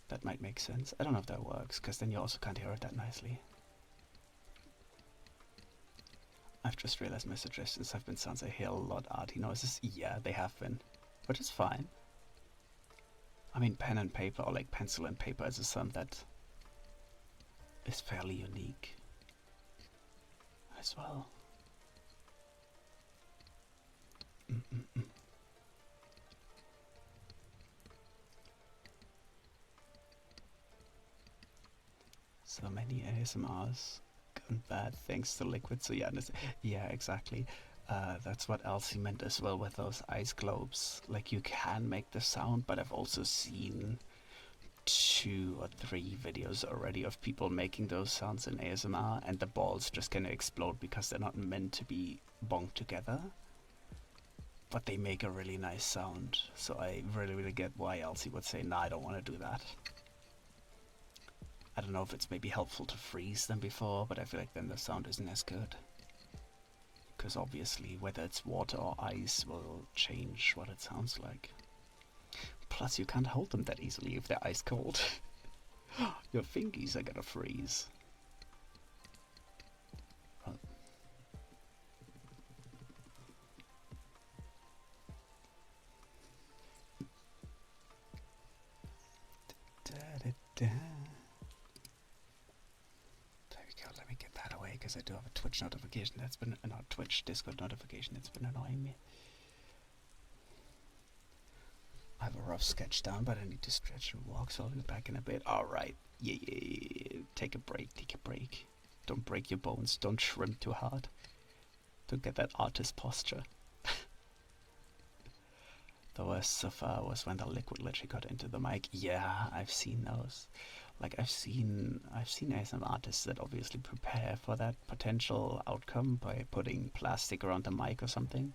That might make sense. I don't know if that works, because then you also can't hear it that nicely. I've just realized my suggestions have been sounds I hear a lot arty noises. Yeah, they have been. Which is fine. I mean, pen and paper, or like pencil and paper, is a sound that is fairly unique as well. So many ASMRs gone bad thanks to liquid. So yeah, exactly. That's what Elsie meant as well with those ice globes. Like you can make the sound, but I've also seen 2 or 3 videos already of people making those sounds in ASMR, and the balls just gonna explode because they're not meant to be bonked together. But they make a really nice sound, so I really get why Elsie would say, nah, I don't want to do that. I don't know if it's maybe helpful to freeze them before, but I feel like then the sound isn't as good. Because obviously whether it's water or ice will change what it sounds like. Plus you can't hold them that easily if they're ice cold. Your fingies are gonna freeze. Oh. There we go, let me get that away because I do have a Twitch notification that's been, not Twitch, Discord notification that's been annoying me. I have a rough sketch down, but I need to stretch and walk, so I'll be back in a bit. Alright, yeah. Take a break. Don't break your bones, don't shrimp too hard. Don't get that artist posture. The worst so far was when the liquid literally got into the mic. Yeah, I've seen those. Like I've seen ASMR artists that obviously prepare for that potential outcome by putting plastic around the mic or something.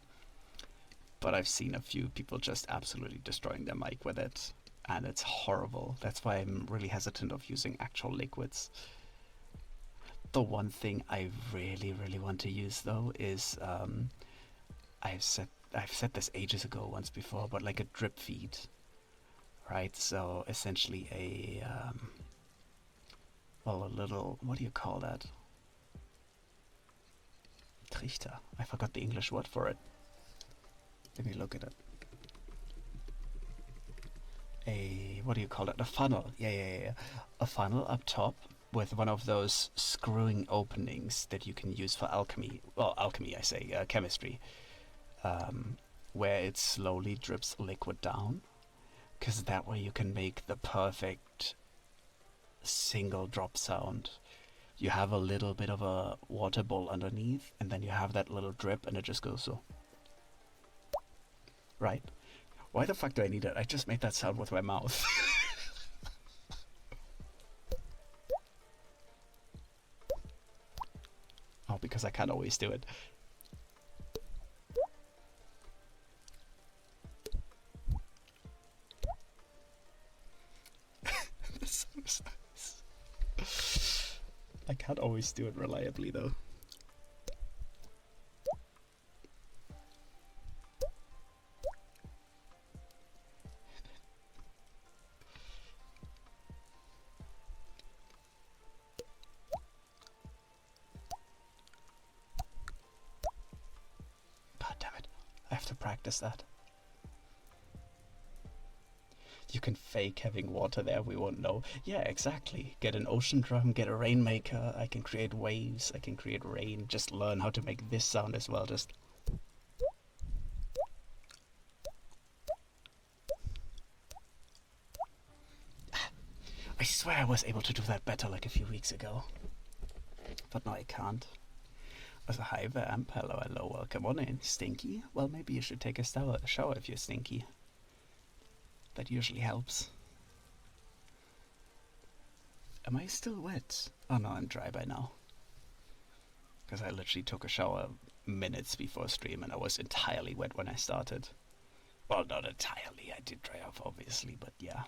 But I've seen a few people just absolutely destroying their mic with it, and it's horrible. That's why I'm really hesitant of using actual liquids. The one thing I really want to use though is I've said this ages ago once before, but like a drip feed, right? So essentially a well, a little, what do you call that? Trichter. I forgot the English word for it. Let me look at it. What do you call it? A funnel. Yeah. A funnel up top with one of those screwing openings that you can use for alchemy. Well, alchemy, I say, chemistry. Where it slowly drips liquid down. Because that way you can make the perfect single drop sound. You have a little bit of a water bowl underneath, and then you have that little drip, and it just goes so. Right? Why the fuck do I need it? I just made that sound with my mouth. Oh, because I can't always do it. This sounds nice. I can't always do it reliably though. does that? You can fake having water there, we won't know. Yeah, exactly. Get an ocean drum, get a rainmaker, I can create waves, I can create rain, just learn how to make this sound as well, just... I swear I was able to do that better like a few weeks ago. But no, I can't. Also, hi Vamp, hello, hello, welcome on in. Stinky? Well, maybe you should take a shower if you're stinky. That usually helps. Am I still wet? Oh no, I'm dry by now. Because I literally took a shower minutes before stream and I was entirely wet when I started. Well, not entirely, I did dry off obviously, but yeah.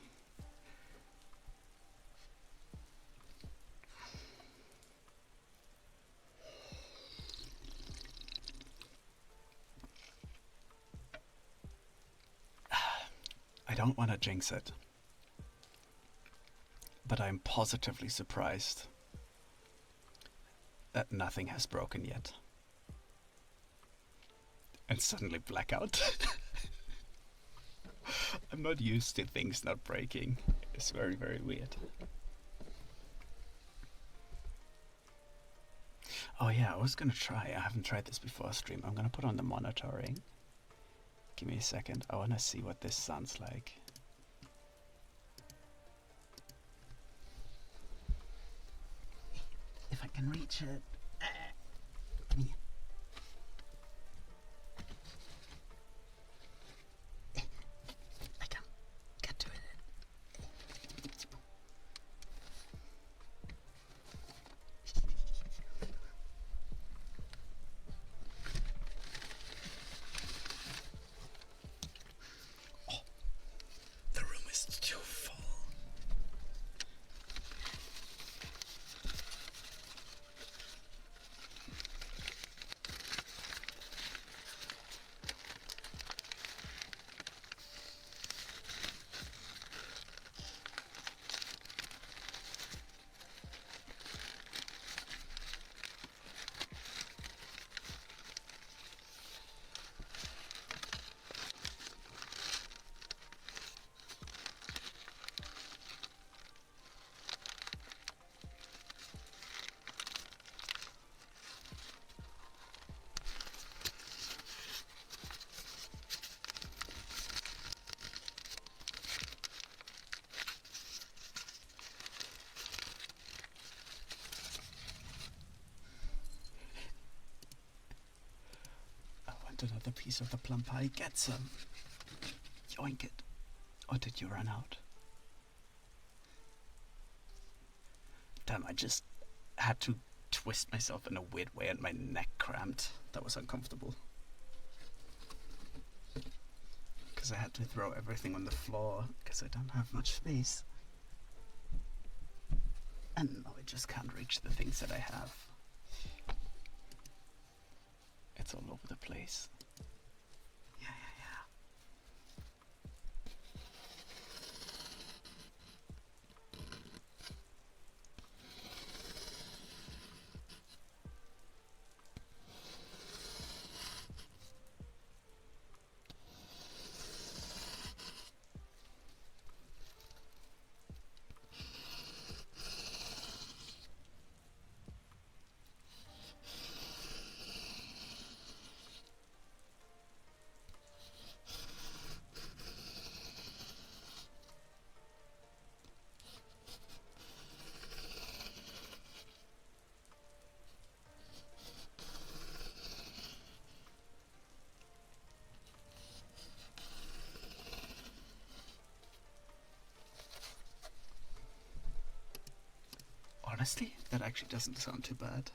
I don't want to jinx it, but I'm positively surprised that nothing has broken yet. And suddenly blackout. I'm not used to things not breaking. It's very, very weird. Oh yeah, I was gonna try. I haven't tried this before stream. I'm gonna put on the monitoring. Give me a second. I wanna see what this sounds like. If I can reach it. Come here. I can get to it. Oh, the room is too full. Another piece of the plum pie. Get some. Yoink it. Or did you run out? Damn, I just had to twist myself in a weird way and my neck cramped. That was uncomfortable. Because I had to throw everything on the floor because I don't have much space. And now I just can't reach the things that I have. It's all over the place. Yeah. Honestly, that actually doesn't sound too bad.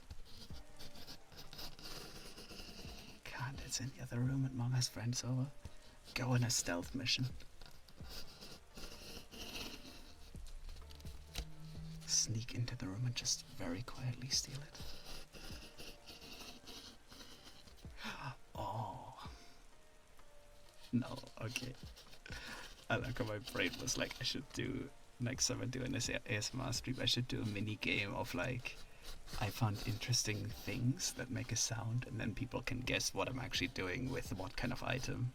God, it's in the other room and Mom has friends over. Go on a stealth mission. Sneak into the room and just very quietly steal it. Oh. No, okay. I like how my brain was like, I should do... Next time I do an ASMR stream, I should do a mini game of like, I found interesting things that make a sound, and then people can guess what I'm actually doing with what kind of item.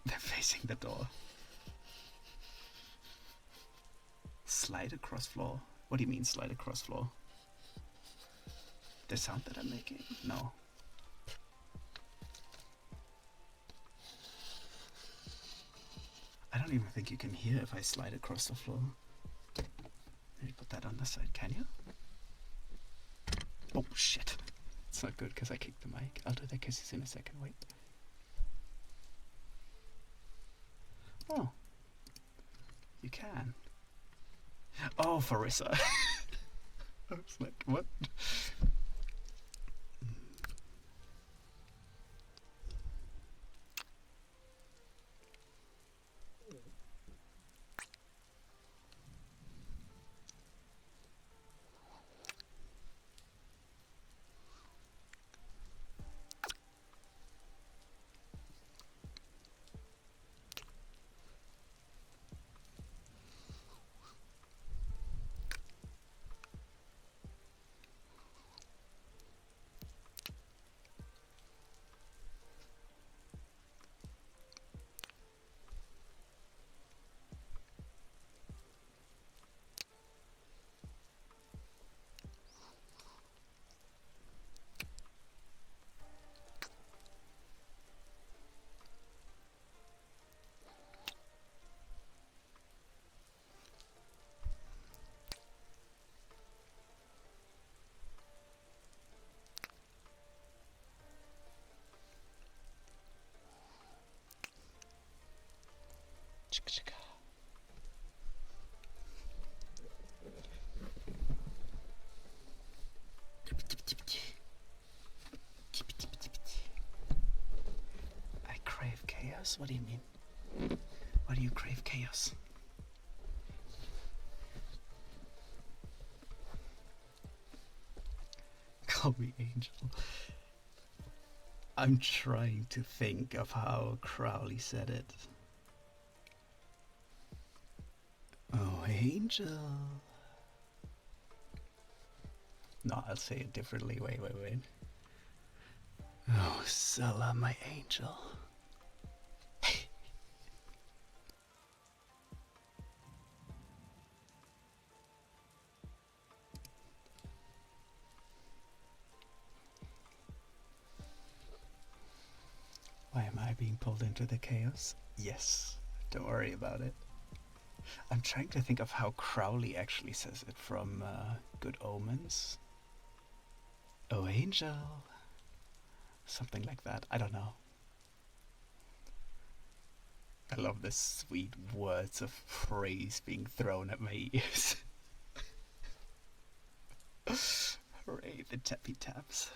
They're facing the door. Slide across floor? What do you mean slide across floor? The sound that I'm making? No. I don't even think you can hear if I slide across the floor. Let me put that on the side, can you? Oh shit. It's not good because I kicked the mic. I'll do the kisses in a second, wait. Oh. You can. Oh, Farissa. I was like, what? Chicka chicka. I crave chaos? What do you mean? Why do you crave chaos? Call me Angel. I'm trying to think of how Crowley said it. Oh, Angel. No, I'll say it differently. Wait. Oh, Sella, my angel. Why am I being pulled into the chaos? Yes, don't worry about it. I'm trying to think of how Crowley actually says it from Good Omens. Oh, Angel. Something like that. I don't know. I love the sweet words of praise being thrown at my ears. Hooray, the tappy taps.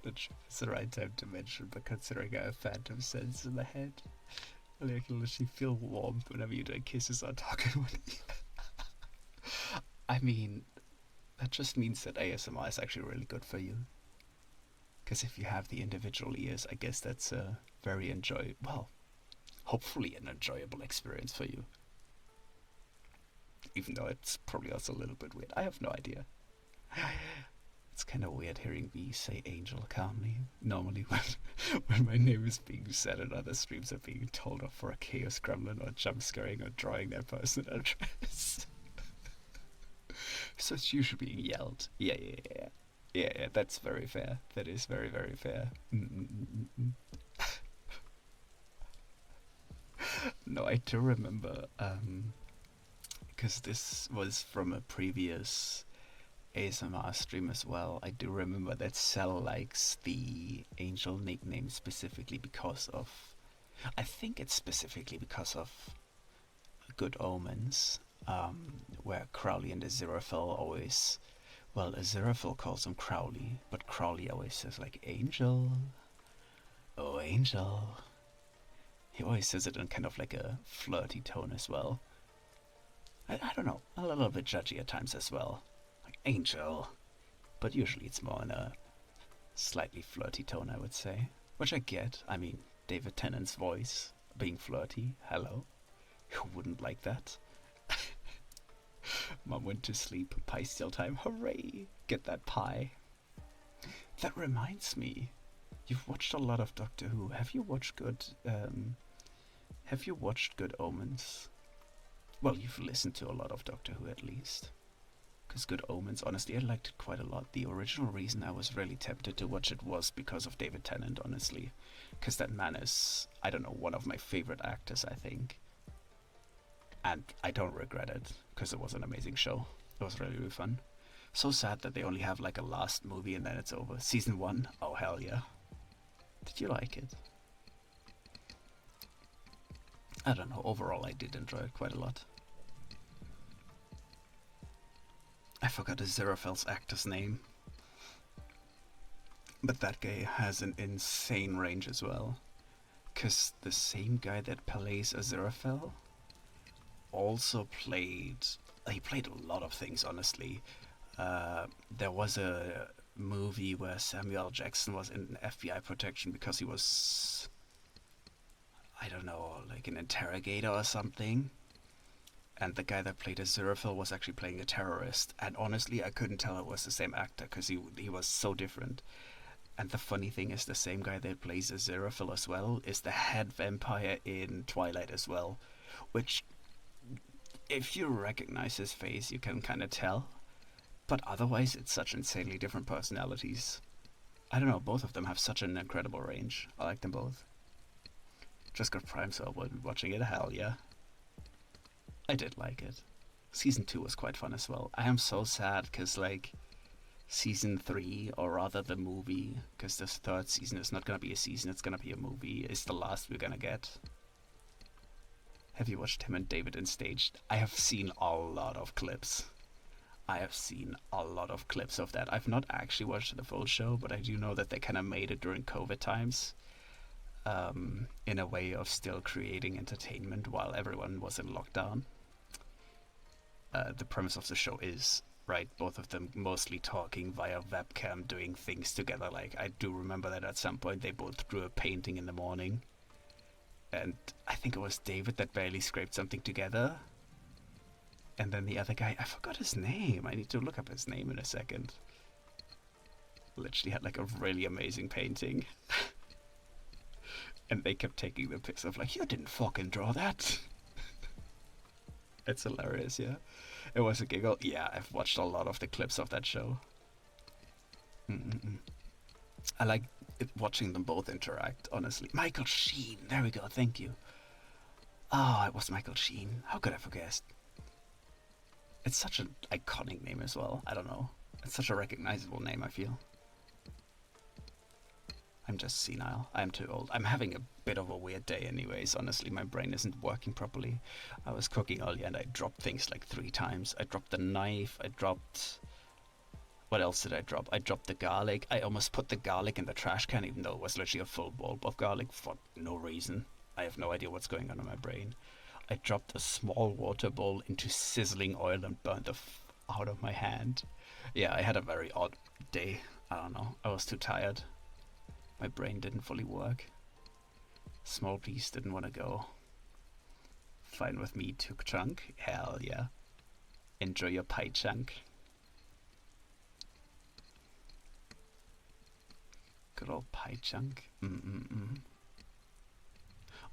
Not sure if it's the right time to mention, but considering I have phantom sense in the head, I can literally feel warmth whenever you do kisses or talking with me. I mean, that just means that ASMR is actually really good for you. Because if you have the individual ears, I guess that's a very hopefully an enjoyable experience for you. Even though it's probably also a little bit weird. I have no idea. It's kind of weird hearing me say angel calmly. Normally when my name is being said and other streams are being told off for a chaos gremlin or jump scaring or drawing their personal address. So it's usually being yelled. Yeah, that's very fair. That is very, very fair. No, I do remember, because this was from a previous ASMR stream as well. I do remember that Cell likes the angel nickname specifically because of, I think it's specifically because of Good Omens, where Crowley and Aziraphale always, well, Aziraphale calls him Crowley, but Crowley always says like, Angel, oh Angel. He always says it in kind of like a flirty tone as well. I don't know, a little bit judgy at times as well. Like, Angel. But usually it's more in a slightly flirty tone, I would say. Which I get. I mean, David Tennant's voice being flirty. Hello. Who wouldn't like that? Mom went to sleep. Pie still time. Hooray! Get that pie. That reminds me. You've watched a lot of Doctor Who. Have you watched Good Omens? Well, you've listened to a lot of Doctor Who at least. Because Good Omens, honestly, I liked it quite a lot. The original reason I was really tempted to watch it was because of David Tennant, honestly. Because that man is, I don't know, one of my favorite actors, I think. And I don't regret it, because it was an amazing show. It was really, really fun. So sad that they only have like a last movie and then it's over. Season 1, oh hell yeah. Did you like it? I don't know, overall I did enjoy it quite a lot. I forgot Aziraphale's actor's name. But that guy has an insane range as well. Because the same guy that plays Aziraphale also played... He played a lot of things, honestly. There was a movie where Samuel Jackson was in FBI protection because he was... I don't know, like an interrogator or something. And the guy that played Aziraphale was actually playing a terrorist. And honestly, I couldn't tell it was the same actor because he was so different. And the funny thing is, the same guy that plays Aziraphale as well is the head vampire in Twilight as well. Which, if you recognize his face, you can kind of tell. But otherwise, it's such insanely different personalities. I don't know, both of them have such an incredible range. I like them both. Just got Prime, so I will be watching it, hell yeah. I did like it. Season 2 was quite fun as well. I am so sad because, like, Season 3, or rather the movie, because this third season is not going to be a season, it's going to be a movie, is the last we're going to get. Have you watched Tim and David in Staged? I have seen a lot of clips. I have seen a lot of clips of that. I've not actually watched the full show, but I do know that they kind of made it during COVID times. In a way of still creating entertainment while everyone was in lockdown. The premise of the show is, right, both of them mostly talking via webcam, doing things together. Like, I do remember that at some point they both drew a painting in the morning. And I think it was David that barely scraped something together. And then the other guy, I forgot his name. I need to look up his name in a second. Literally had like a really amazing painting. And they kept taking the piss of like, you didn't fucking draw that. It's hilarious, yeah. It was a giggle. Yeah, I've watched a lot of the clips of that show. I like watching them both interact, honestly. Michael Sheen, there we go, thank you. Oh, it was Michael Sheen. How could I forget? It's such an iconic name as well. I don't know. It's such a recognizable name, I feel. I'm just senile. I'm too old. I'm having a bit of a weird day anyways. Honestly, my brain isn't working properly. I was cooking earlier and I dropped things like 3 times. I dropped the knife. I dropped What else did I drop? I dropped the garlic. I almost put the garlic in the trash can, even though it was literally a full bulb of garlic for no reason. I have no idea what's going on in my brain. I dropped a small water bowl into sizzling oil and burned the out of my hand. Yeah, I had a very odd day. I don't know. I was too tired. My brain didn't fully work. Small piece didn't want to go. Fine with me, took chunk. Hell yeah. Enjoy your pie chunk. Good old pie chunk.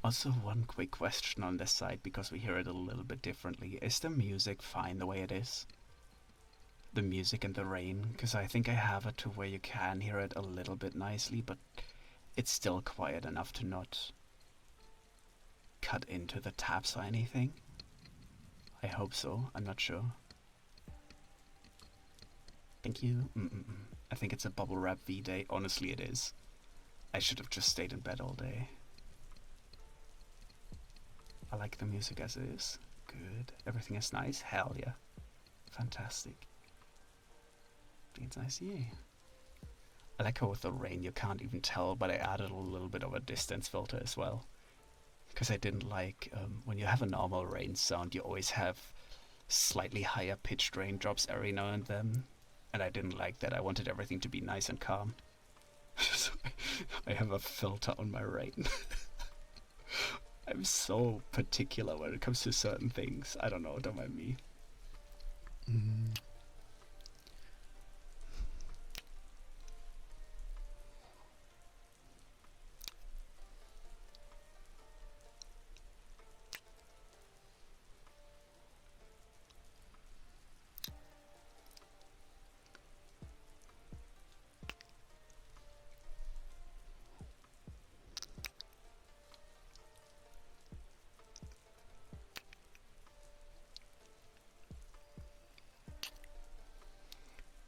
Also, one quick question on this side, because we hear it a little bit differently. Is the music fine the way it is? The music and the rain? Because I think I have it to where you can hear it a little bit nicely, but it's still quiet enough to not cut into the taps or anything. I hope so. I'm not sure. Thank you. I think it's a bubble wrap V-Day. Honestly, it is. I should have just stayed in bed all day. I like the music as it is. Good. Everything is nice. Hell yeah. Fantastic. It's nice, yay. I like how with the rain you can't even tell, but I added a little bit of a distance filter as well. Because I didn't like, when you have a normal rain sound, you always have slightly higher pitched raindrops every now and then. And I didn't like that. I wanted everything to be nice and calm. So I have a filter on my rain. I'm so particular when it comes to certain things. I don't know, don't mind me.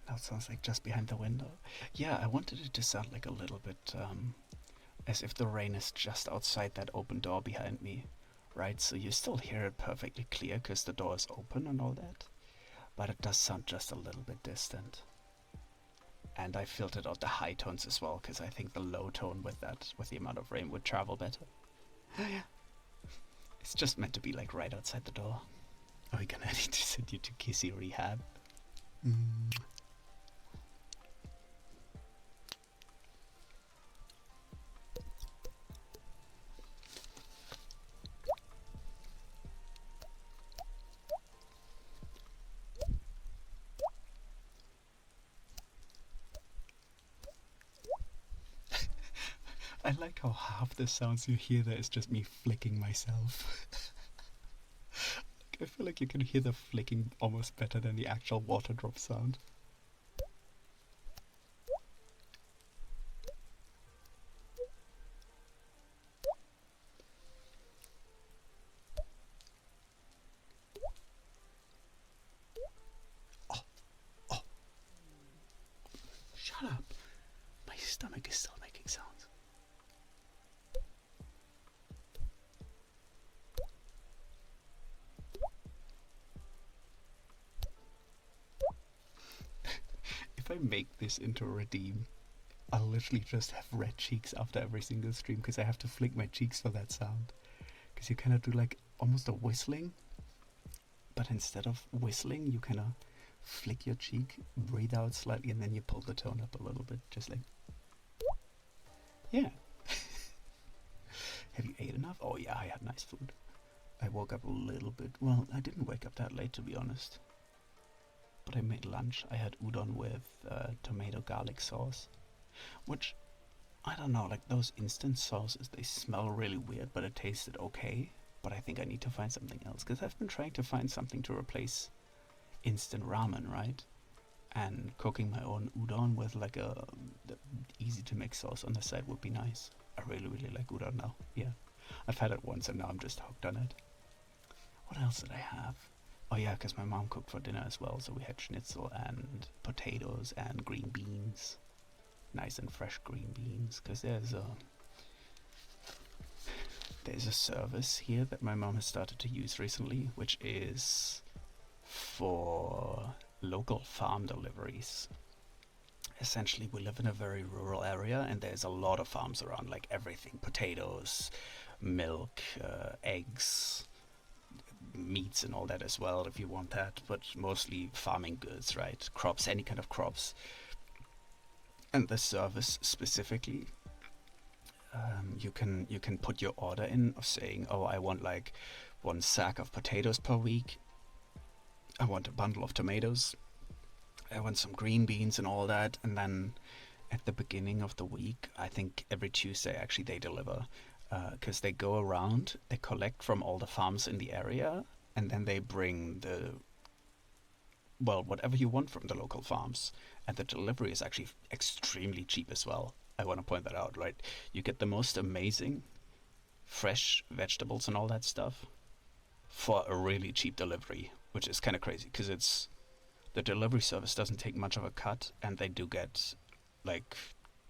That sounds like just behind the window. Yeah, I wanted it to sound like a little bit as if the rain is just outside that open door behind me, right? So you still hear it perfectly clear because the door is open and all that, but it does sound just a little bit distant. And I filtered out the high tones as well because I think the low tone with the amount of rain would travel better. Oh yeah. It's just meant to be like right outside the door. Are we gonna need to send you to kissy rehab? I like how half the sounds you hear there is just me flicking myself. I feel like you can hear the flicking almost better than the actual water drop sound. Oh. Shut up. My stomach is still making sounds. If I make this into a redeem, I'll literally just have red cheeks after every single stream because I have to flick my cheeks for that sound. Because you kind of do like almost a whistling, but instead of whistling, you kind of flick your cheek, breathe out slightly, and then you pull the tone up a little bit, just like, yeah. Have you ate enough? Oh yeah, I had nice food. I woke up a little bit, well, I didn't wake up that late to be honest. But I made lunch. I had udon with tomato garlic sauce, which, I don't know, like those instant sauces, they smell really weird, but it tasted okay. But I think I need to find something else, because I've been trying to find something to replace instant ramen, right? And cooking my own udon with like a easy to make sauce on the side would be nice. I really, really like udon now. Yeah, I've had it once and now I'm just hooked on it. What else did I have? Oh yeah, because my mom cooked for dinner as well, so we had schnitzel and potatoes and green beans. Nice and fresh green beans, because there's a service here that my mom has started to use recently, which is for local farm deliveries. essentially we live in a very rural area and there's a lot of farms around, like everything: potatoes, milk, eggs, meats and all that as well if you want that, but mostly farming goods, right? Crops, any kind of crops. And the service specifically, you can put your order in of saying, oh, I want like 1 sack of potatoes per week, I want a bundle of tomatoes, I want some green beans and all that. And then at the beginning of the week, I think every Tuesday actually they deliver, because they go around, they collect from all the farms in the area, and then they bring the, well, whatever you want from the local farms. And the delivery is actually extremely cheap as well. I want to point that out, right? You get the most amazing fresh vegetables and all that stuff for a really cheap delivery, which is kind of crazy because it's the delivery service doesn't take much of a cut, and they do get like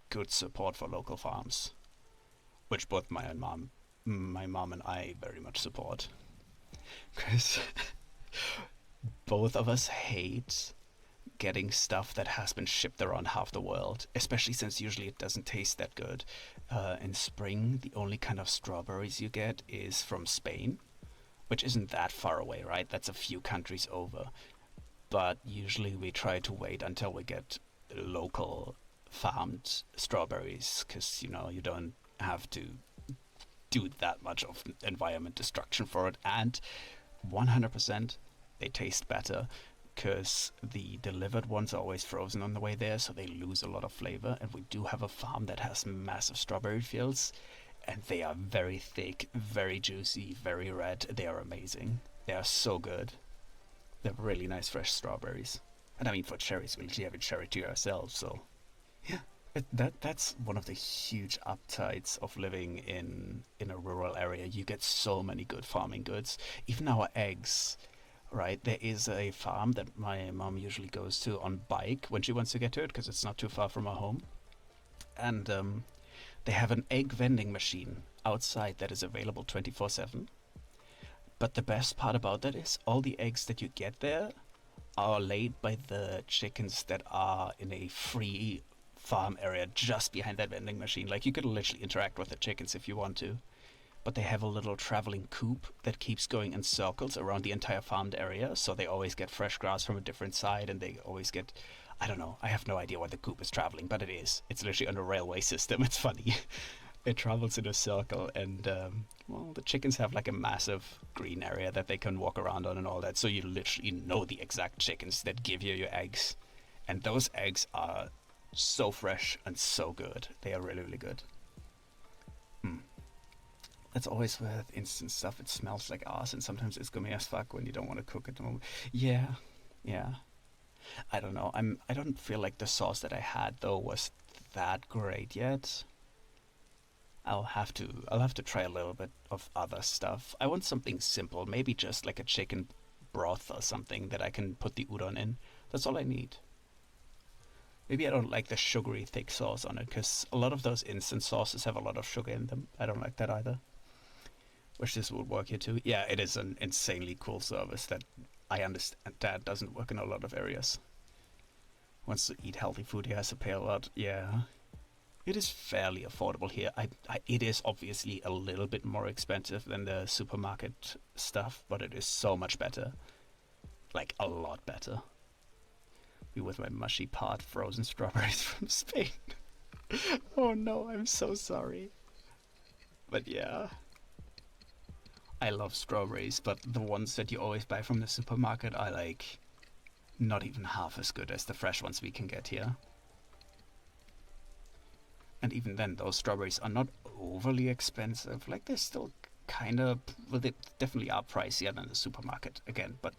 good support for local farms, which both my mom and I very much support, because both of us hate getting stuff that has been shipped around half the world, especially since usually it doesn't taste that good. In spring, the only kind of strawberries you get is from Spain, which isn't that far away, right? That's a few countries over. But usually we try to wait until we get local farmed strawberries, because, you don't have to do that much of environment destruction for it. And 100% they taste better, because the delivered ones are always frozen on the way there, so they lose a lot of flavor. And we do have a farm that has massive strawberry fields, and they are very thick, very juicy, very red. They are amazing. They are so good. They're really nice fresh strawberries. And I mean, for cherries, we literally have a cherry tree ourselves, so yeah. That's one of the huge upsides of living in a rural area. You get so many good farming goods. Even our eggs, right? There is a farm that my mom usually goes to on bike when she wants to get to it, because it's not too far from our home. And they have an egg vending machine outside that is available 24/7. But the best part about that is all the eggs that you get there are laid by the chickens that are in a free farm area just behind that vending machine. Like, you could literally interact with the chickens if you want to. But they have a little traveling coop that keeps going in circles around the entire farmed area, so they always get fresh grass from a different side, and they always get, I don't know, I have no idea why the coop is traveling, but it is. It's literally on a railway system. It's funny. It travels in a circle, and well, the chickens have like a massive green area that they can walk around on and all that, so you literally know the exact chickens that give you your eggs. And those eggs are so fresh and so good. They are really, really good. That's always with instant stuff. It smells like ass, and sometimes it's gummy as fuck when you don't want to cook it. Yeah, yeah. I don't know. I don't feel like the sauce that I had though was that great yet. I'll have to try a little bit of other stuff. I want something simple, maybe just like a chicken broth or something that I can put the udon in. That's all I need. Maybe I don't like the sugary thick sauce on it, because a lot of those instant sauces have a lot of sugar in them. I don't like that either. Wish this would work here too. Yeah, it is an insanely cool service that I understand that doesn't work in a lot of areas. Wants to eat healthy food, he has to pay a lot. Yeah. It is fairly affordable here. It is obviously a little bit more expensive than the supermarket stuff, but it is so much better. Like, a lot better. Be with my mushy pot frozen strawberries from Spain. Oh no, I'm so sorry. But yeah. I love strawberries, but the ones that you always buy from the supermarket are like not even half as good as the fresh ones we can get here. And even then, those strawberries are not overly expensive. Like, they're still kind of, well, they definitely are pricier than the supermarket again, but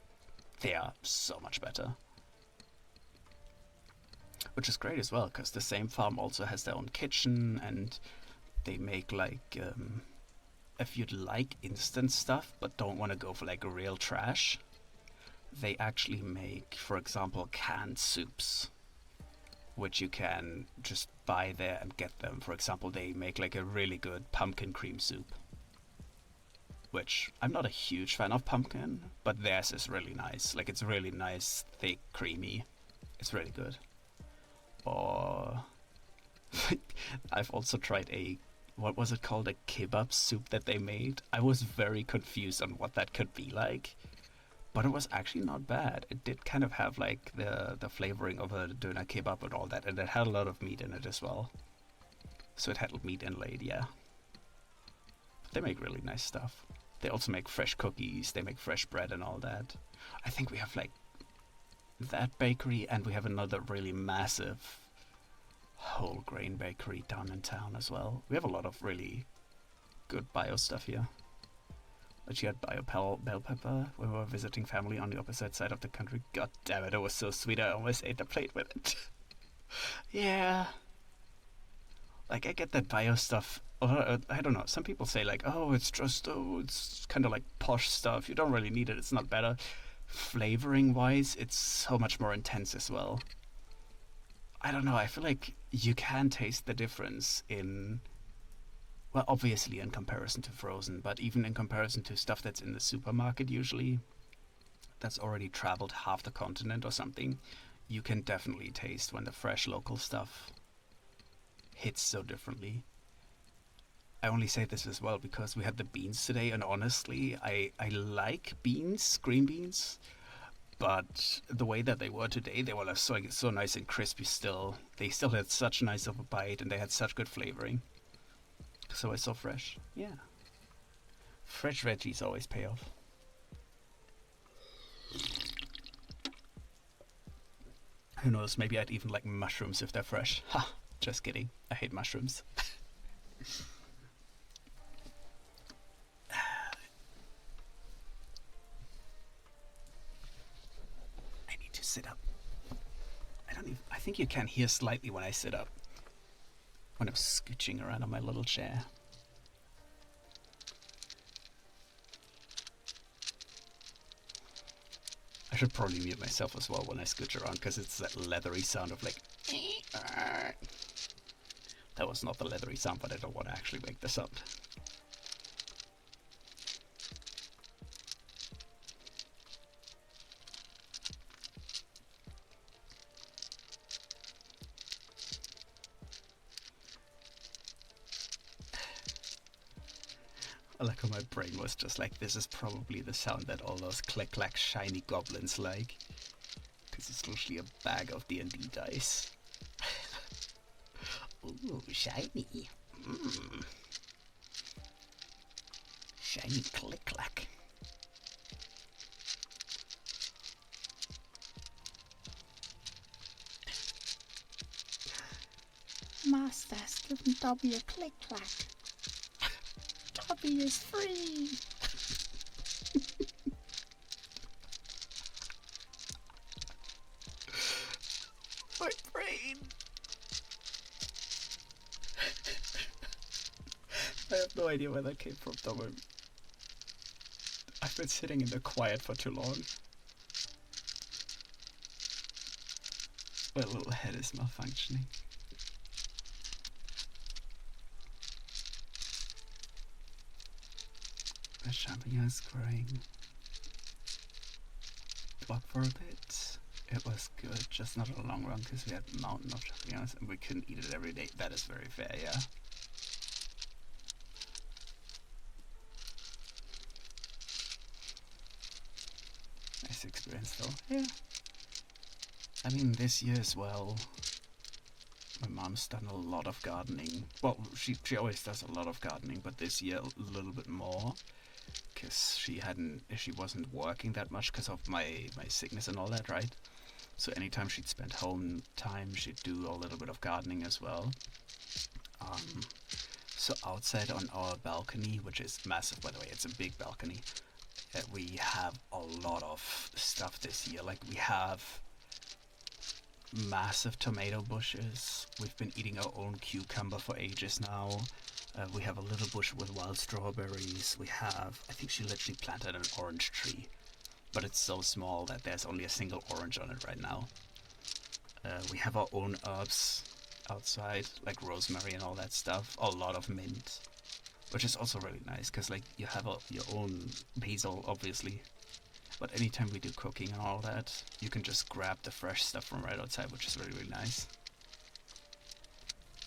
they are so much better. Which is great as well, because the same farm also has their own kitchen, and they make like, if you'd like instant stuff but don't want to go for like real trash, they actually make, for example, canned soups, which you can just buy there and get them. For example, they make like a really good pumpkin cream soup, which I'm not a huge fan of pumpkin, but theirs is really nice. Like, it's really nice, thick, creamy. It's really good. Or I've also tried what was it called, a kebab soup that they made. I was very confused on what that could be like, but it was actually not bad. It did kind of have like the flavoring of a doner kebab and all that, and it had a lot of meat in it as well. So it had meat inlaid, yeah. They make really nice stuff. They also make fresh cookies, they make fresh bread and all that. I think we have like that bakery, and we have another really massive whole grain bakery down in town as well. We have a lot of really good bio stuff here. But she had bio bell pepper when we were visiting family on the opposite side of the country. God damn it, it was so sweet, I almost ate the plate with it. Yeah. Like, I get that bio stuff. I don't know. Some people say like, oh, it's just, it's kind of like posh stuff. You don't really need it. It's not better. Flavoring wise, it's so much more intense as well. I don't know. I feel like you can taste the difference in, well, obviously in comparison to frozen, but even in comparison to stuff that's in the supermarket usually, that's already traveled half the continent or something, you can definitely taste when the fresh local stuff hits so differently. I only say this as well because we had the beans today, and honestly, I like beans, green beans, but the way that they were today, they were like so nice and crispy still. They still had such nice of a bite, and they had such good flavoring. So I saw fresh. Yeah. Fresh veggies always pay off. Who knows, maybe I'd even like mushrooms if they're fresh. Ha! Just kidding. I hate mushrooms. I need to sit up. I think you can hear slightly when I sit up. When I'm scooching around on my little chair. I should probably mute myself as well when I scooch around, because it's that leathery sound of like... That was not the leathery sound, but I don't want to actually make the sound. I like how my brain was just like, this is probably the sound that all those click-clack shiny goblins like. Because it's literally a bag of D&D dice. Ooh, shiny. Mmm. Shiny click-clack. Masters, give Dobby a click-clack. Dobby is free. My brain. I have no idea where that came from, Dobby. I've been sitting in the quiet for too long. My little head is malfunctioning. The champignons growing. Walked for a bit. It was good, just not a long run because we had a mountain of champignons and we couldn't eat it every day. That is very fair, yeah. Nice experience though. Yeah. I mean, this year as well, my mom's done a lot of gardening. Well, she always does a lot of gardening, but this year a little bit more. Because she wasn't working that much because of my sickness and all that, right? So anytime she'd spend home time, she'd do a little bit of gardening as well. So outside on our balcony, which is massive by the way, it's a big balcony, we have a lot of stuff this year. Like, we have massive tomato bushes. We've been eating our own cucumber for ages now. We have a little bush with wild strawberries. We have, I think she literally planted an orange tree, but it's so small that there's only a single orange on it right now. We have our own herbs outside, like rosemary and all that stuff. A lot of mint, which is also really nice because like you have your own basil, obviously. But anytime we do cooking and all that, you can just grab the fresh stuff from right outside, which is really, really nice.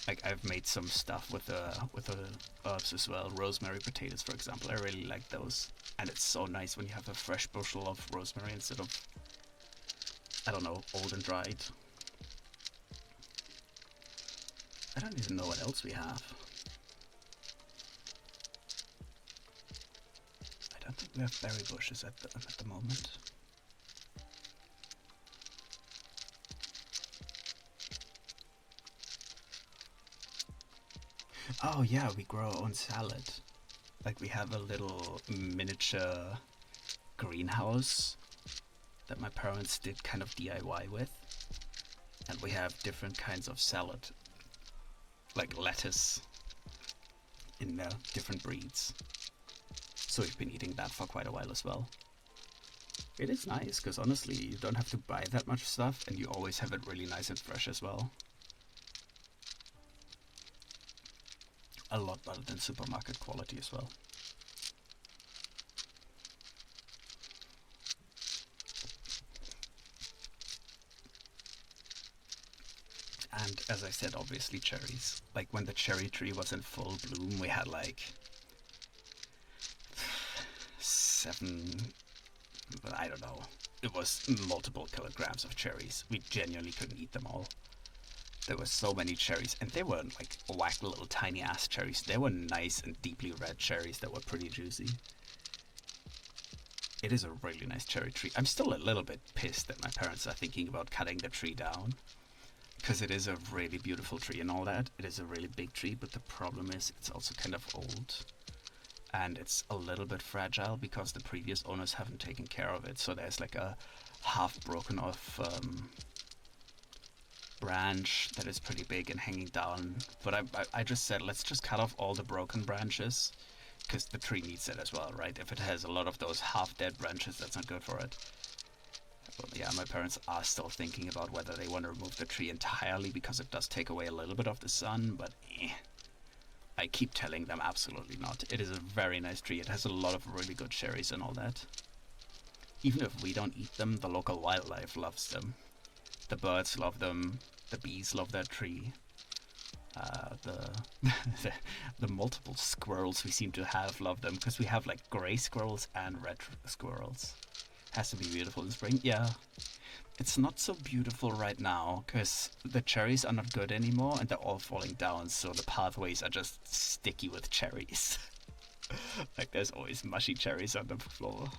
Like I've made some stuff with the herbs as well. Rosemary potatoes, for example. I really like those, and it's so nice when you have a fresh bushel of rosemary instead of, I don't know, old and dried. I don't even know what else we have. I don't think we have berry bushes at the moment. Oh yeah, we grow our own salad. Like we have a little miniature greenhouse that my parents did kind of DIY with. And we have different kinds of salad, like lettuce in different breeds. So we've been eating that for quite a while as well. It is nice because honestly you don't have to buy that much stuff and you always have it really nice and fresh as well. A lot better than supermarket quality as well. And as I said, obviously cherries. Like when the cherry tree was in full bloom, we had like 7, I don't know. It was multiple kilograms of cherries. We genuinely couldn't eat them all. There were so many cherries, and they weren't like whack little tiny ass cherries. They were nice and deeply red cherries that were pretty juicy. It is a really nice cherry tree. I'm still a little bit pissed that my parents are thinking about cutting the tree down, because it is a really beautiful tree and all that. It is a really big tree, but the problem is it's also kind of old. And it's a little bit fragile because the previous owners haven't taken care of it. So there's like a half broken off branch that is pretty big and hanging down. But I just said, let's just cut off all the broken branches because the tree needs it as well, right? If it has a lot of those half dead branches, that's not good for it. But yeah, my parents are still thinking about whether they want to remove the tree entirely because it does take away a little bit of the sun, but I keep telling them absolutely not. It is a very nice tree. It has a lot of really good cherries and all that. Even if we don't eat them, the local wildlife loves them. The birds love them. The bees love that tree. The multiple squirrels we seem to have love them because we have like gray squirrels and red squirrels. Has to be beautiful in spring. Yeah. It's not so beautiful right now because the cherries are not good anymore and they're all falling down, so the pathways are just sticky with cherries. Like there's always mushy cherries on the floor.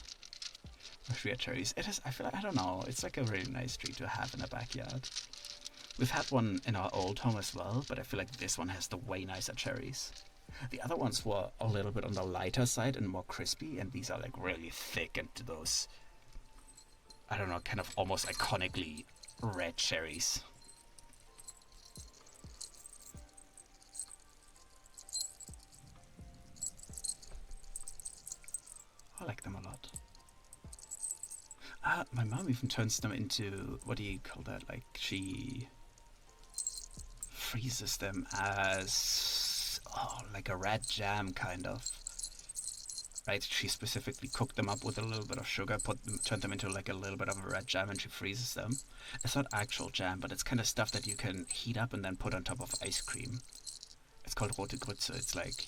Mushy cherries. It is, I feel like, I don't know, it's like a really nice tree to have in a backyard. We've had one in our old home as well, but I feel like this one has the way nicer cherries. The other ones were a little bit on the lighter side and more crispy, and these are like really thick and those, I don't know, kind of almost iconically red cherries. I like them a lot. My mom even turns them into, what do you call that? Like she freezes them as, like a red jam kind of. Right, she specifically cooked them up with a little bit of sugar, turned them into like a little bit of a red jam, and she freezes them. It's not actual jam, but it's kind of stuff that you can heat up and then put on top of ice cream. It's called rote Grütze. It's like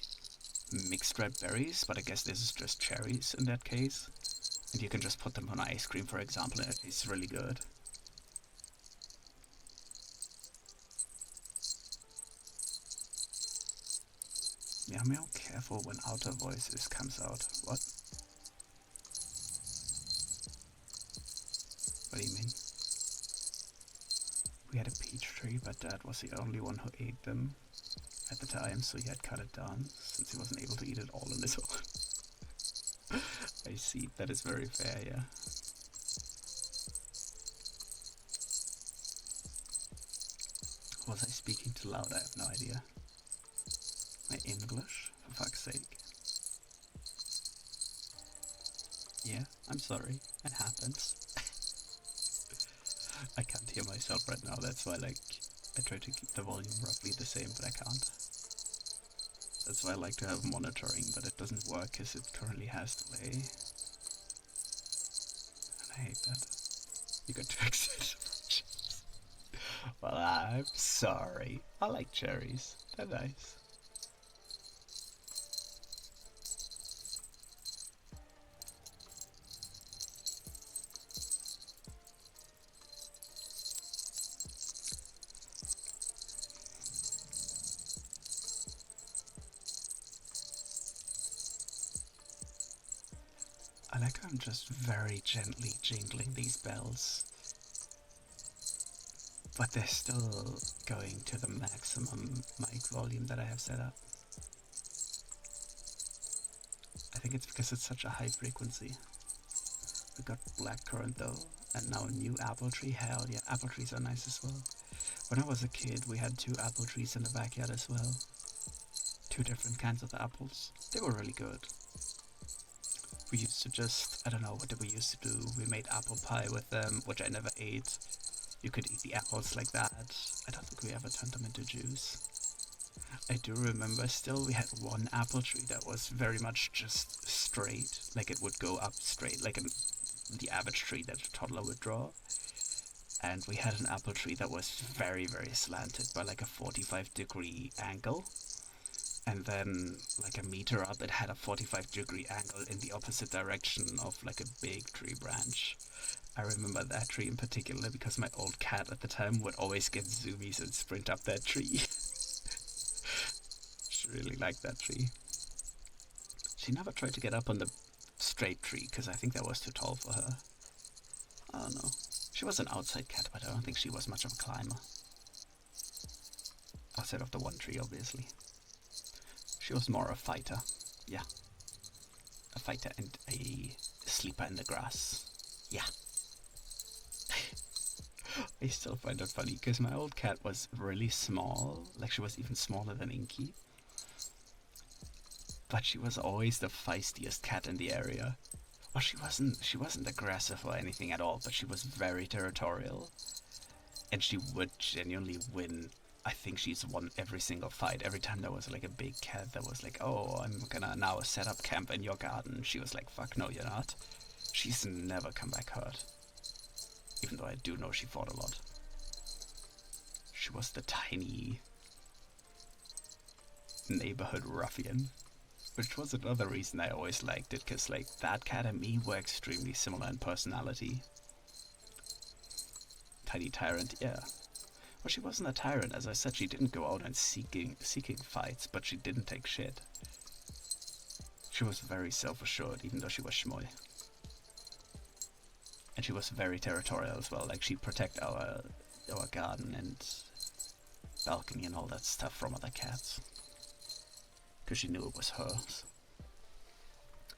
mixed red berries, but I guess this is just cherries in that case. And you can just put them on ice cream, for example, and it tastes really good. Yeah, I'm real careful when outer voices comes out. What? What do you mean? We had a peach tree, but Dad was the only one who ate them at the time, so he had cut it down since he wasn't able to eat it all on his own. I see, that is very fair, yeah. Was I speaking too loud? I have no idea. My English? For fuck's sake. Yeah, I'm sorry. It happens. I can't hear myself right now, that's why like I try to keep the volume roughly the same, but I can't. That's why I like to have monitoring, but it doesn't work because it currently has delay. And I hate that. You got to exit. Well, I'm sorry. I like cherries. They're nice. I like how I'm just very gently jingling these bells, but they're still going to the maximum mic volume that I have set up. I think it's because it's such a high frequency. We got blackcurrant though, and now a new apple tree. Hell yeah, apple trees are nice as well. When I was a kid, we had 2 apple trees in the backyard as well. 2 different kinds of apples. They were really good. We used to just, I don't know, what did we used to do? We made apple pie with them, which I never ate. You could eat the apples like that. I don't think we ever turned them into juice. I do remember still we had one apple tree that was very much just straight, like it would go up straight, like the average tree that a toddler would draw. And we had an apple tree that was very, very slanted by like a 45-degree angle. And then like a meter up, it had a 45-degree angle in the opposite direction of like a big tree branch. I remember that tree in particular because my old cat at the time would always get zoomies and sprint up that tree. She really liked that tree. She never tried to get up on the straight tree because I think that was too tall for her. I don't know. She was an outside cat, but I don't think she was much of a climber. Outside of the one tree, obviously. She was more a fighter. Yeah. A fighter and a sleeper in the grass. Yeah. I still find it funny because my old cat was really small. Like she was even smaller than Inky. But she was always the feistiest cat in the area. Well, she wasn't aggressive or anything at all, but she was very territorial. And she would genuinely win. I think she's won every single fight. Every time there was like a big cat that was like, oh, I'm gonna now set up camp in your garden. She was like, fuck no, you're not. She's never come back hurt. Even though I do know she fought a lot. She was the tiny neighborhood ruffian. Which was another reason I always liked it, because like that cat and me were extremely similar in personality. Tiny tyrant, yeah. Well, she wasn't a tyrant, as I said. She didn't go out and seeking fights, but she didn't take shit. She was very self-assured, even though she was schmoy. And she was very territorial as well. Like she'd protect our garden and balcony and all that stuff from other cats. Because she knew it was hers.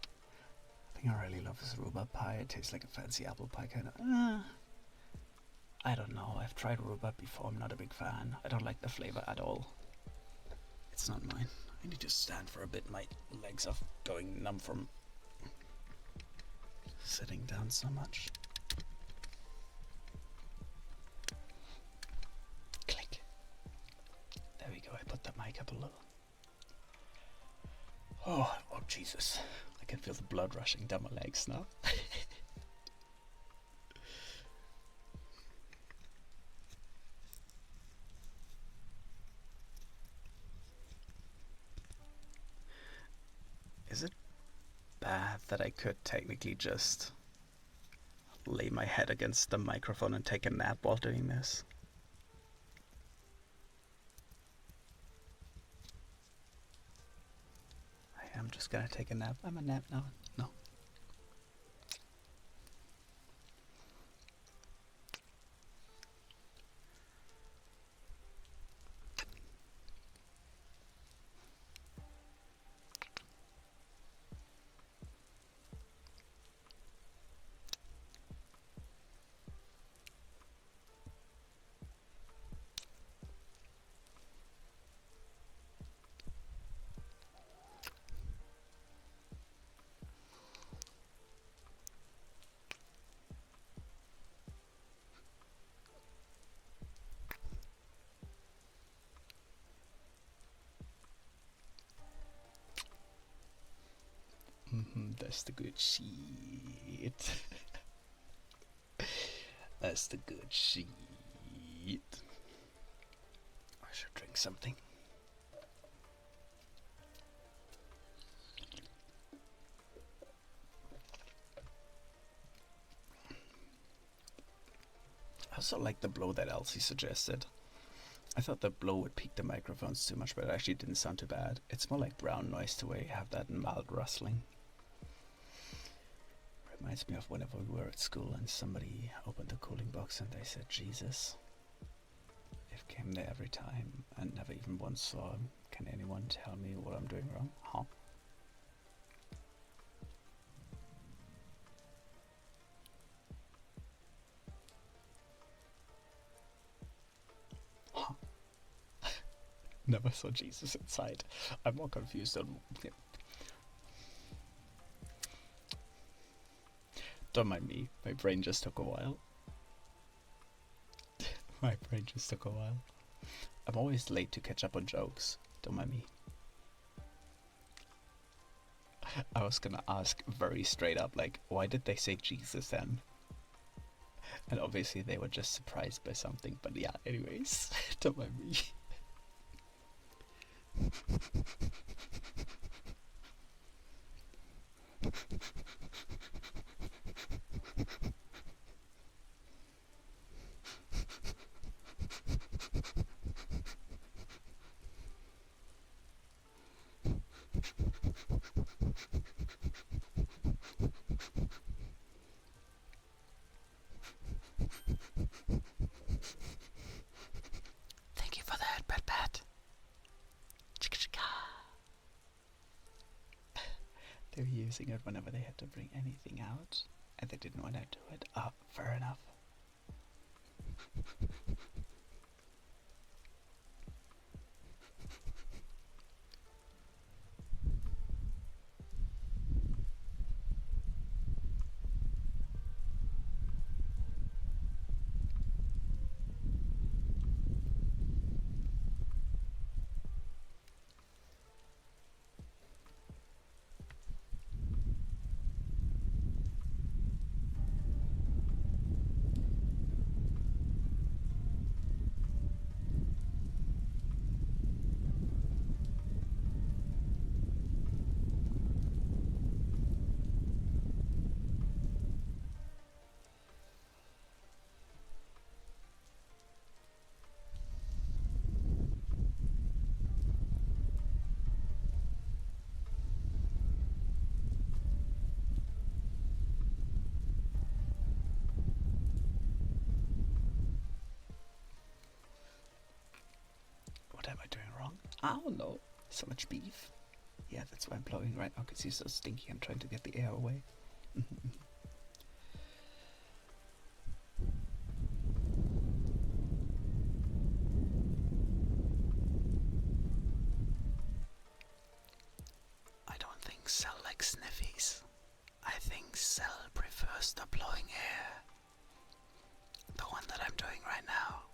I think I really love this rhubarb pie. It tastes like a fancy apple pie kind of. I don't know. I've tried rhubarb before. I'm not a big fan. I don't like the flavor at all. It's not mine. I need to stand for a bit. My legs are going numb from sitting down so much. Click. There we go. I put the mic up a little. Oh Jesus. I can feel the blood rushing down my legs now. Is it bad that I could technically just lay my head against the microphone and take a nap while doing this? I'm just gonna take a nap. I'm a nap now. No. That's the good shit. That's the good shit. I should drink something. I also like the blow that Elsie suggested. I thought the blow would peak the microphones too much, but it actually didn't sound too bad. It's more like brown noise to where you have that mild rustling. Reminds me of whenever we were at school and somebody opened the cooling box and they said Jesus. It came there every time and never even once saw him. Can anyone tell me what I'm doing wrong? Huh? Huh? Never saw Jesus inside. I'm more confused on... Don't mind me, my brain just took a while. My brain just took a while. I'm always late to catch up on jokes. Don't mind me. I was gonna ask very straight up, like, why did they say Jesus then? And obviously they were just surprised by something, but yeah, anyways, don't mind me. Thank you for that, Pat. They were using it whenever they had to bring anything out, and they didn't want to do it. Oh, fair enough. What am I doing wrong? I don't know. So much beef. Yeah, that's why I'm blowing right now, because he's so stinky. I'm trying to get the air away. I don't think Cell likes sniffies. I think Cell prefers the blowing air. The one that I'm doing right now.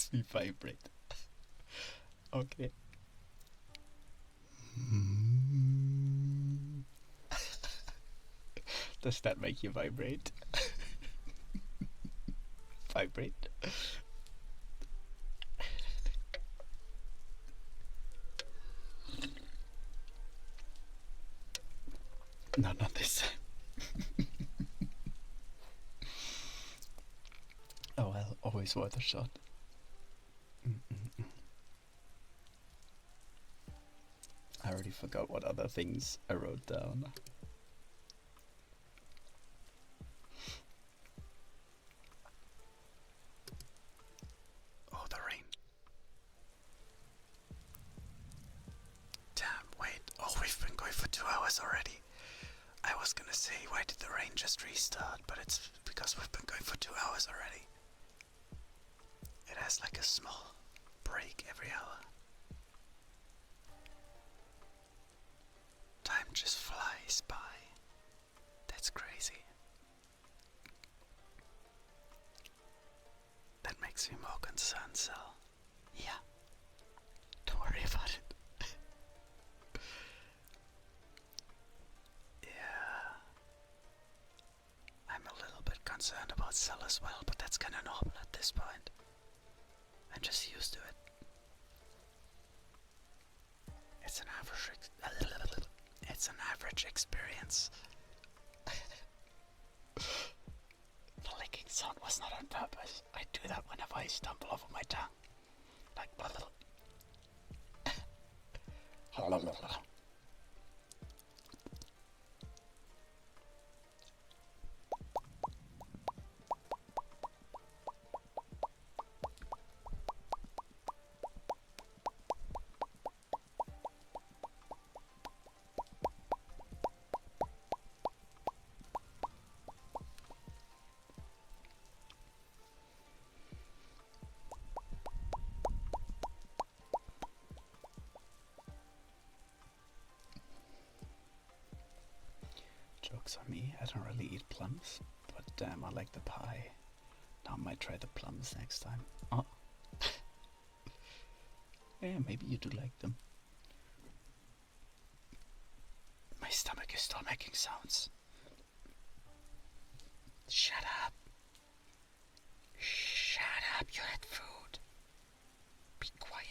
Makes me vibrate. Okay. Does that make you vibrate? Vibrate? No, not this time. Oh well, always worth a shot. I already forgot what other things I wrote down. Oh, the rain. Damn, wait. Oh, we've been going for 2 hours already. I was gonna say, why did the rain just restart? But it's because we've been going for 2 hours already. It has like a small break every hour. time just flies by. That's crazy. That makes me more concerned, so yeah, don't worry about it. Yeah, I'm a little bit concerned about Cell as well, but that's kinda normal at this point. I'm just used to it. It's an average experience. The licking sound was not on purpose. I do that whenever I stumble over my tongue. Like blah blah. Joke's on me, I don't really eat plums, but damn, I like the pie. Now I might try the plums next time. Oh. Yeah, maybe you do like them. My stomach is still making sounds. Shut up. Shut up, you had food. Be quiet.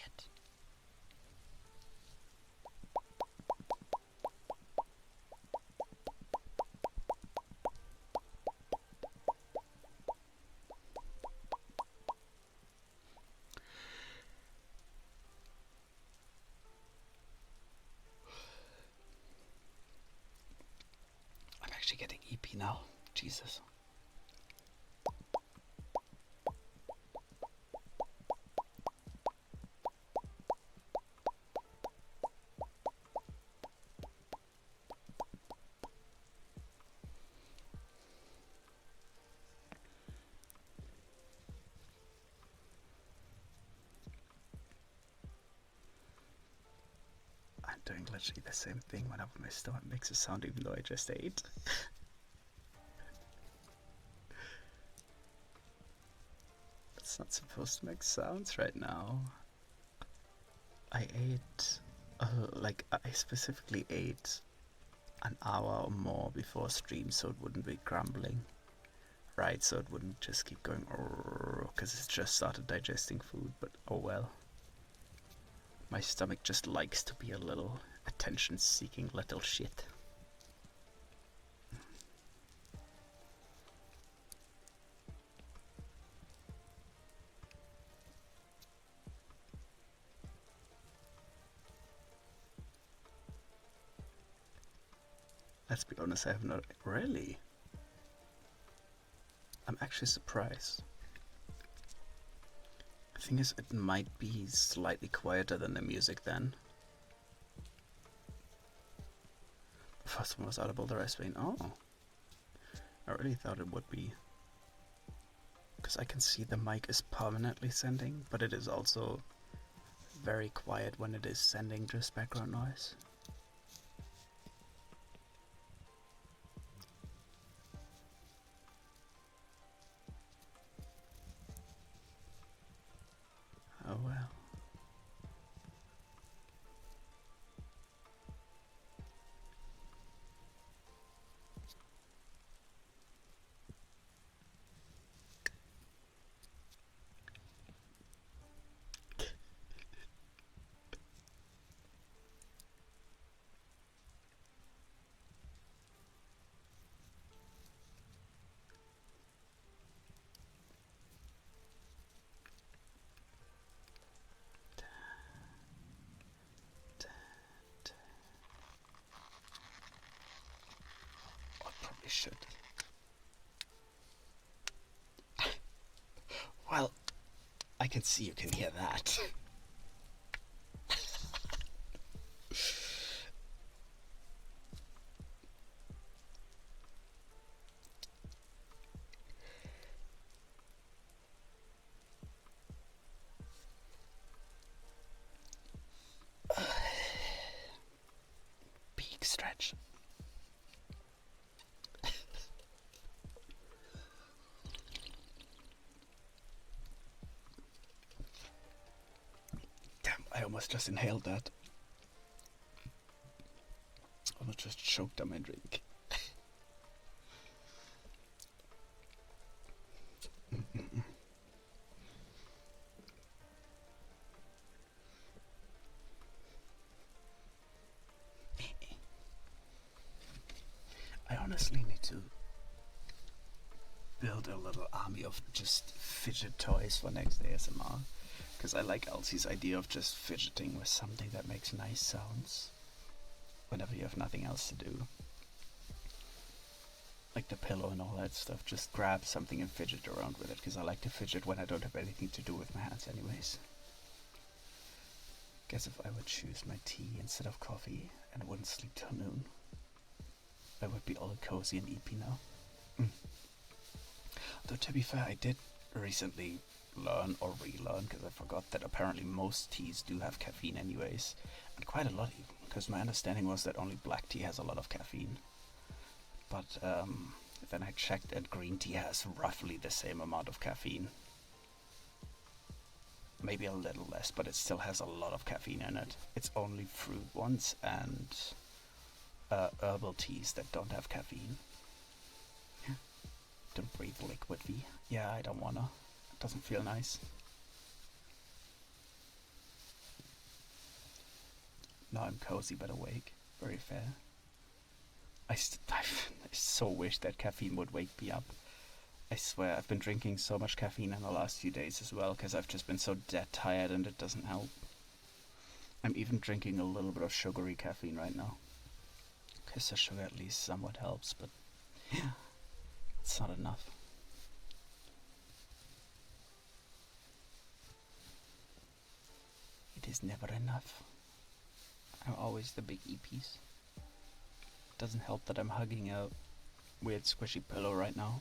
I'm actually getting EP now. Jesus. I'm doing literally the same thing whenever my stomach makes a sound, even though I just ate. It's not supposed to make sounds right now. I ate, I specifically ate an hour or more before stream so it wouldn't be grumbling. Right, so it wouldn't just keep going, because it's just started digesting food, but oh well. My stomach just likes to be a little attention-seeking little shit. Let's be honest, I have not really. I'm actually surprised. The thing is, it might be slightly quieter than the music then. The first one was audible, the rest being, oh. I really thought it would be. Because I can see the mic is permanently sending, but it is also very quiet when it is sending just background noise. Oh well. Should. Well, I can see you can hear that. Peak stretch. almost just inhaled that. Almost just choked on my drink. I honestly need to build a little army of just fidget toys for next ASMR, because I like Elsie's idea of just fidgeting with something that makes nice sounds whenever you have nothing else to do. Like the pillow and all that stuff, just grab something and fidget around with it, because I like to fidget when I don't have anything to do with my hands anyways. Guess if I would choose my tea instead of coffee and wouldn't sleep till noon, I would be all cozy and eepy now. Though to be fair, I did recently learn or relearn, because I forgot that apparently most teas do have caffeine anyways, and quite a lot even, because my understanding was that only black tea has a lot of caffeine. But then I checked and green tea has roughly the same amount of caffeine. Maybe a little less, but it still has a lot of caffeine in it. It's only fruit ones and herbal teas that don't have caffeine. Don't breathe liquid V. Yeah, I don't wanna. It doesn't feel nice. Now I'm cozy but awake. Very fair. I so wish that caffeine would wake me up. I swear, I've been drinking so much caffeine in the last few days as well, because I've just been so dead tired and it doesn't help. I'm even drinking a little bit of sugary caffeine right now, because the sugar at least somewhat helps, but yeah, it's not enough. It is never enough. I'm always the big EPs. Doesn't help that I'm hugging a weird squishy pillow right now.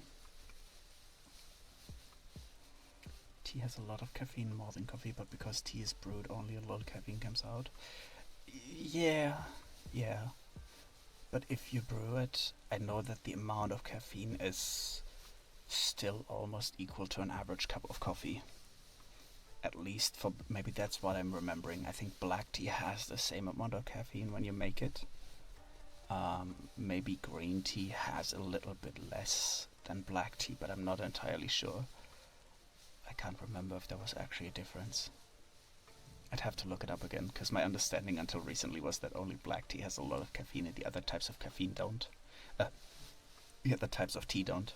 Tea has a lot of caffeine, more than coffee, but because tea is brewed, only a lot of caffeine comes out. Yeah. But if you brew it, I know that the amount of caffeine is still almost equal to an average cup of coffee. At least for, maybe that's what I'm remembering. I think black tea has the same amount of caffeine when you make it. Maybe green tea has a little bit less than black tea, but I'm not entirely sure. I can't remember if there was actually a difference. I'd have to look it up again, because my understanding until recently was that only black tea has a lot of caffeine and the other types of caffeine don't. The other types of tea don't.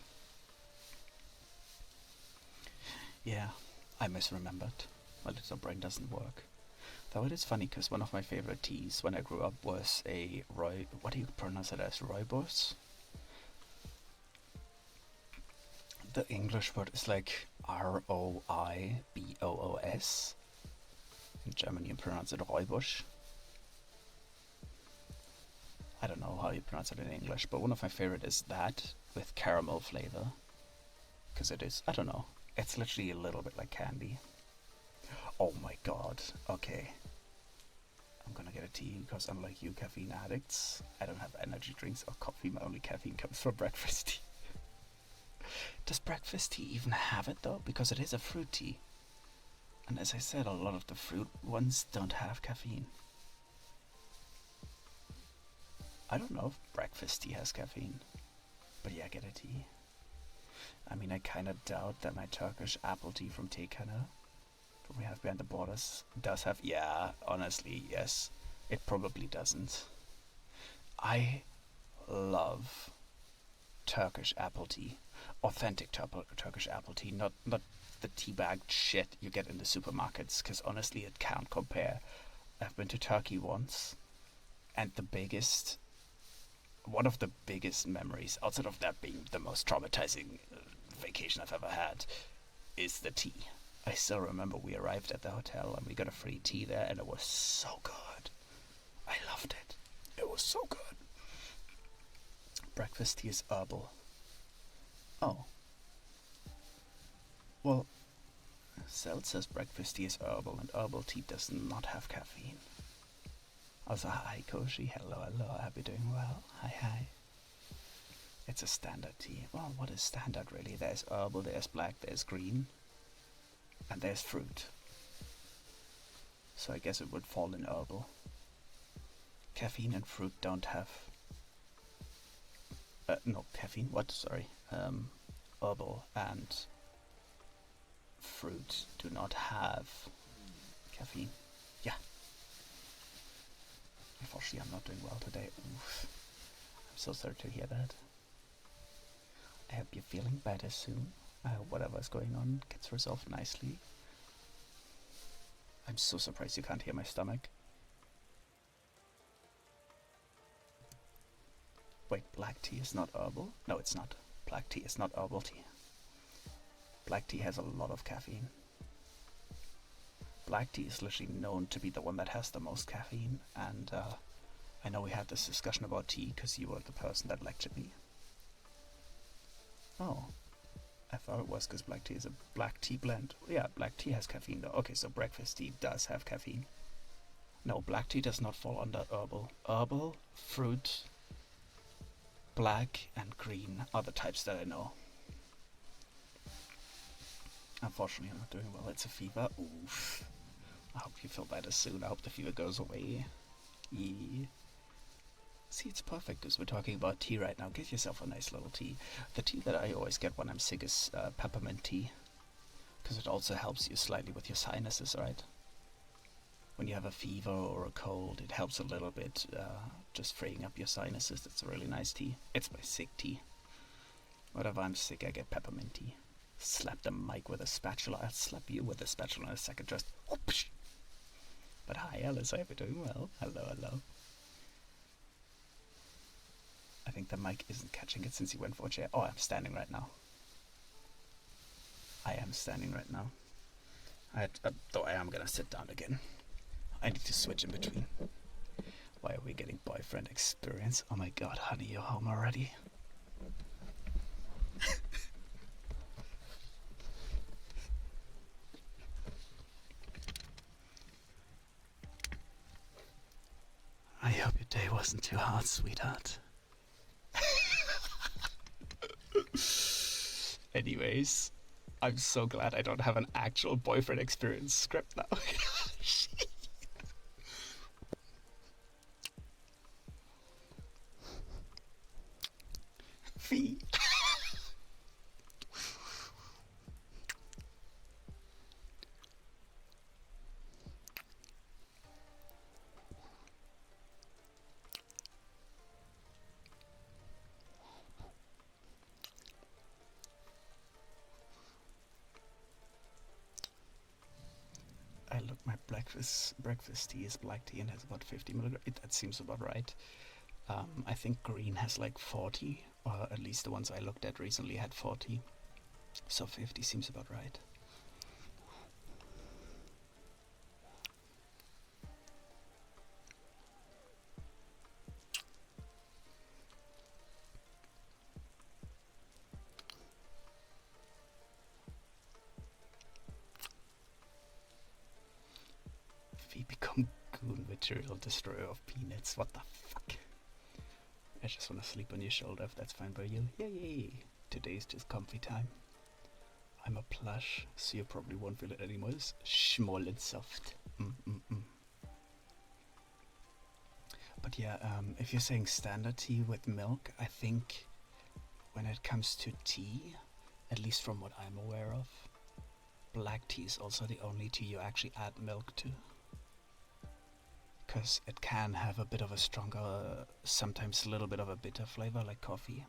Yeah, I misremembered. My little brain doesn't work. Though it is funny, because one of my favorite teas when I grew up was a what do you pronounce it as? Rooibos? The English word is like Roibos. In German you pronounce it Rooibos. I don't know how you pronounce it in English, but one of my favorite is that with caramel flavor. Because it is, I don't know, it's literally a little bit like candy. Oh my god, okay. I'm gonna get a tea, because unlike you caffeine addicts, I don't have energy drinks or coffee, my only caffeine comes from breakfast tea. Does breakfast tea even have it though? Because it is a fruit tea. And as I said, a lot of the fruit ones don't have caffeine. I don't know if breakfast tea has caffeine. But yeah, get a tea. I mean, I kinda doubt that my Turkish apple tea from Tekanı we have behind the borders does have, yeah, honestly, yes. It probably doesn't. I love Turkish apple tea. Authentic Turkish apple tea, not the tea-bagged shit you get in the supermarkets, because honestly it can't compare. I've been to Turkey once, and one of the biggest memories, outside of that being the most traumatizing vacation I've ever had, is the tea. I still remember we arrived at the hotel and we got a free tea there, and it was so good. I loved it. It was so good. Breakfast tea is herbal. Oh. Well, Cell says breakfast tea is herbal, and herbal tea does not have caffeine. Also, hi Koshi, hello, I hope you're doing well. Hi. It's a standard tea. Well, what is standard really? There's herbal, there's black, there's green, and there's fruit. so I guess it would fall in herbal. Caffeine and fruit don't have... no, caffeine, what? Sorry. Herbal and fruit do not have caffeine. Yeah. Unfortunately, I'm not doing well today. Oof. I'm so sorry to hear that. I hope you're feeling better soon. I hope whatever's going on gets resolved nicely. I'm so surprised you can't hear my stomach. Wait, black tea is not herbal? No, it's not. Black tea is not herbal tea. Black tea has a lot of caffeine. Black tea is literally known to be the one that has the most caffeine, and I know we had this discussion about tea because you were the person that lectured me. Oh, I thought it was because black tea is a black tea blend. Yeah, black tea has caffeine though. Okay, so breakfast tea does have caffeine. No, black tea does not fall under herbal. Herbal, fruit, black and green are the types that I know. Unfortunately, I'm not doing well. It's a fever. Oof. I hope you feel better soon. I hope the fever goes away. Yeah. See, it's perfect because we're talking about tea right now. Get yourself a nice little tea. The tea that I always get when I'm sick is peppermint tea, because it also helps you slightly with your sinuses, right? When you have a fever or a cold, it helps a little bit, just freeing up your sinuses. It's a really nice tea. It's my sick tea. Whenever I'm sick, I get peppermint tea. Slap the mic with a spatula. I'll slap you with a spatula in a second. Just whoosh. But hi, Alice. I hope you're doing well. Hello, hello. I think the mic isn't catching it since you went for a chair. Oh, I'm standing right now. I am standing right now. Though I am gonna sit down again. I need to switch in between. Why are we getting boyfriend experience? Oh my god, honey, you're home already? I hope your day wasn't too hard, sweetheart. Anyways, I'm so glad I don't have an actual boyfriend experience script now. Fee. I look, my breakfast tea is black tea and has about 50 milligrams. That seems about right. I think green has like 40, or at least the ones I looked at recently had 40. So 50 seems about right. We become goon material destroyer of peanuts. What the fuck? I just want to sleep on your shoulder if that's fine by you. Yay! Today's just comfy time. I'm a plush, so you probably won't feel it anymore. It's small and soft. But yeah, if you're saying standard tea with milk, I think when it comes to tea, at least from what I'm aware of, black tea is also the only tea you actually add milk to. Because it can have a bit of a stronger, sometimes a little bit of a bitter flavor like coffee.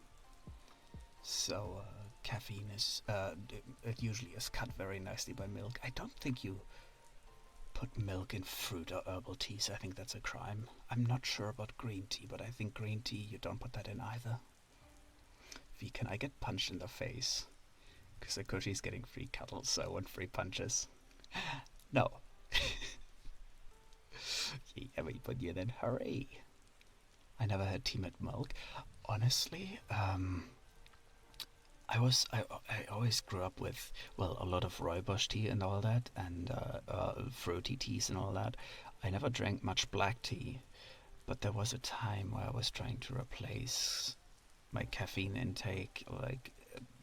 So caffeine is, it usually is cut very nicely by milk. I don't think you put milk in fruit or herbal teas. I think that's a crime. I'm not sure about green tea, but I think green tea, you don't put that in either. V, can I get punched in the face? Because Sakoshi's getting free cuddles, so I want free punches. No. Yeah, but yeah, then hooray. I never had tea with milk. Honestly, I always grew up with, well, a lot of rooibos tea and all that, and fruity teas and all that. I never drank much black tea, but there was a time where I was trying to replace my caffeine intake, like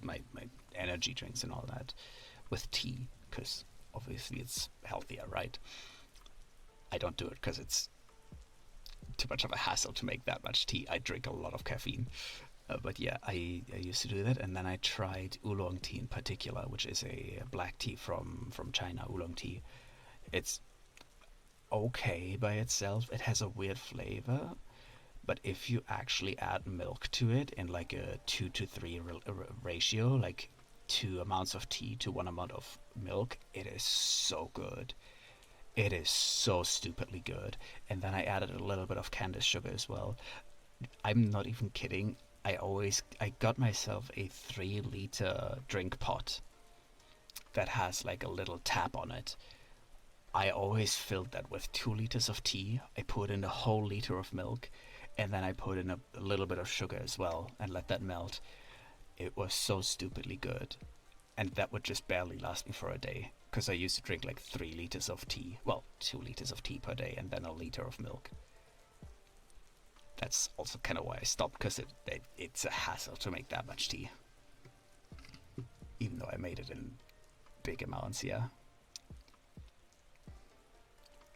my energy drinks and all that, with tea, because obviously it's healthier, right? I don't do it because it's too much of a hassle to make that much tea. I drink a lot of caffeine. But yeah, I used to do that, and then I tried oolong tea in particular, which is a black tea from China, oolong tea. It's okay by itself. It has a weird flavor, but if you actually add milk to it in like a 2 to 3 ratio, like 2 amounts of tea to 1 amount of milk, it is so good. It is so stupidly good. And then I added a little bit of Candice sugar as well. I'm not even kidding. I got myself a 3 liter drink pot that has like a little tap on it. I always filled that with 2 liters of tea. I put in a whole liter of milk, and then I put in a little bit of sugar as well and let that melt. It was so stupidly good. And that would just barely last me for a day because I used to drink like 3 liters of tea. Well, 2 liters of tea per day and then a liter of milk. That's also kind of why I stopped, because it's a hassle to make that much tea. Even though I made it in big amounts, yeah.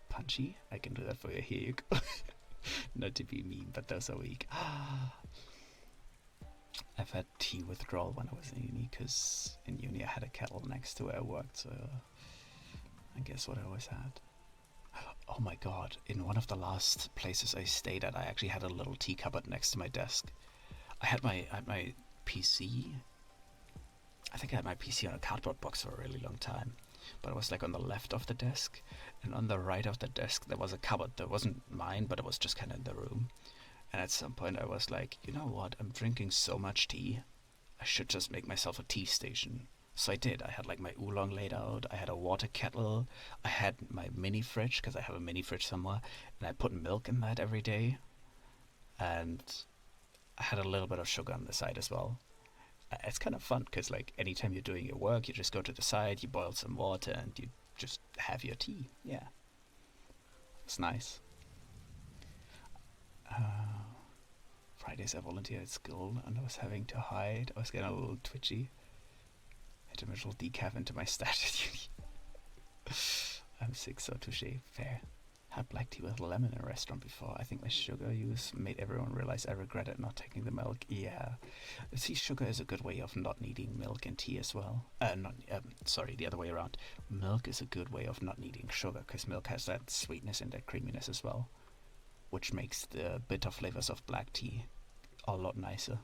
Punchy? I can do that for you. Here you go. Not to be mean, but those are weak. I've had tea withdrawal when I was in uni, because in uni I had a kettle next to where I worked, so I guess what I always had. Oh my god, in one of the last places I stayed at, I actually had a little tea cupboard next to my desk. I had my PC. I think I had my PC on a cardboard box for a really long time. But it was like on the left of the desk, and on the right of the desk there was a cupboard that wasn't mine, but it was just kind of in the room. And at some point I was like, you know what, I'm drinking so much tea, I should just make myself a tea station. So I did. I had like my oolong laid out, I had a water kettle, I had my mini fridge, because I have a mini fridge somewhere, and I put milk in that every day. And I had a little bit of sugar on the side as well. It's kind of fun, because like anytime you're doing your work, you just go to the side, you boil some water, and you just have your tea. Yeah. It's nice. Fridays I volunteered at school, and I was having to hide. I was getting a little twitchy. I had a little decaf into my stash at uni. I'm sick, so touche. Fair. Had black tea with lemon in a restaurant before. I think my sugar use made everyone realize I regretted not taking the milk. Yeah. See, sugar is a good way of not needing milk in tea as well. Sorry, the other way around. Milk is a good way of not needing sugar, because milk has that sweetness and that creaminess as well, which makes the bitter flavors of black tea a lot nicer.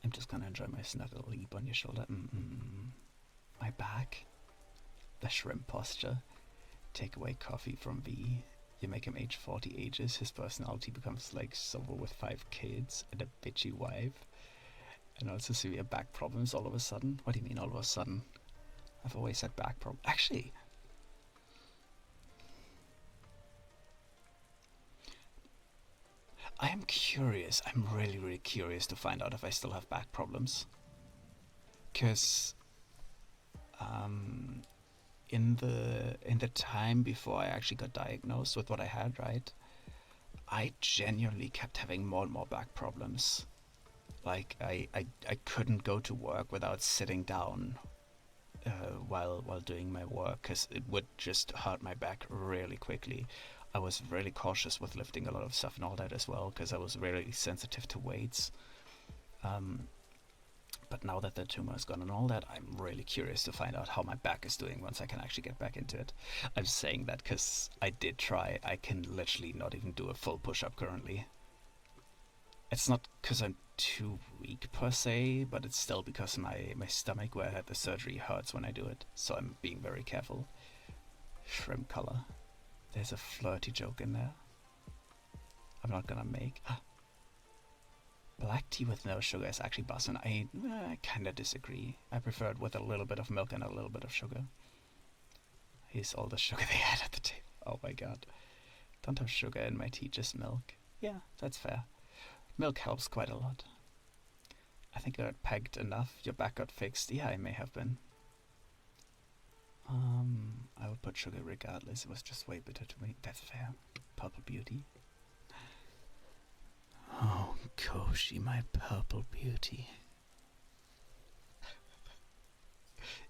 I'm just gonna enjoy my snuggle leap on your shoulder. My back. The shrimp posture. Take away coffee from V. You make him age 40 ages. His personality becomes like someone with 5 kids and a bitchy wife. And also severe back problems all of a sudden. What do you mean all of a sudden? I've always had back problems. Actually, I am curious. I'm really, really curious to find out if I still have back problems. Because in the time before I actually got diagnosed with what I had, right, I genuinely kept having more and more back problems. Like I couldn't go to work without sitting down while doing my work, because it would just hurt my back really quickly. I was really cautious with lifting a lot of stuff and all that as well, because I was really sensitive to weights. But now that the tumor is gone and all that, I'm really curious to find out how my back is doing once I can actually get back into it. I'm saying that because I did try. I can literally not even do a full push-up currently. It's not because I'm too weak per se, but it's still because my stomach where I had the surgery hurts when I do it. So I'm being very careful. Shrimp color. There's a flirty joke in there I'm not gonna make. Black tea with no sugar is actually bussin'. I kinda disagree. I prefer it with a little bit of milk and a little bit of sugar. Here's all the sugar they had at the table. Oh my god. Don't have sugar in my tea, just milk. Yeah, that's fair. Milk helps quite a lot. I think I got pegged enough. Your back got fixed. Yeah, I may have been. I would put sugar regardless. It was just way bitter to me. That's fair. Purple beauty. Oh, Koshi, my purple beauty.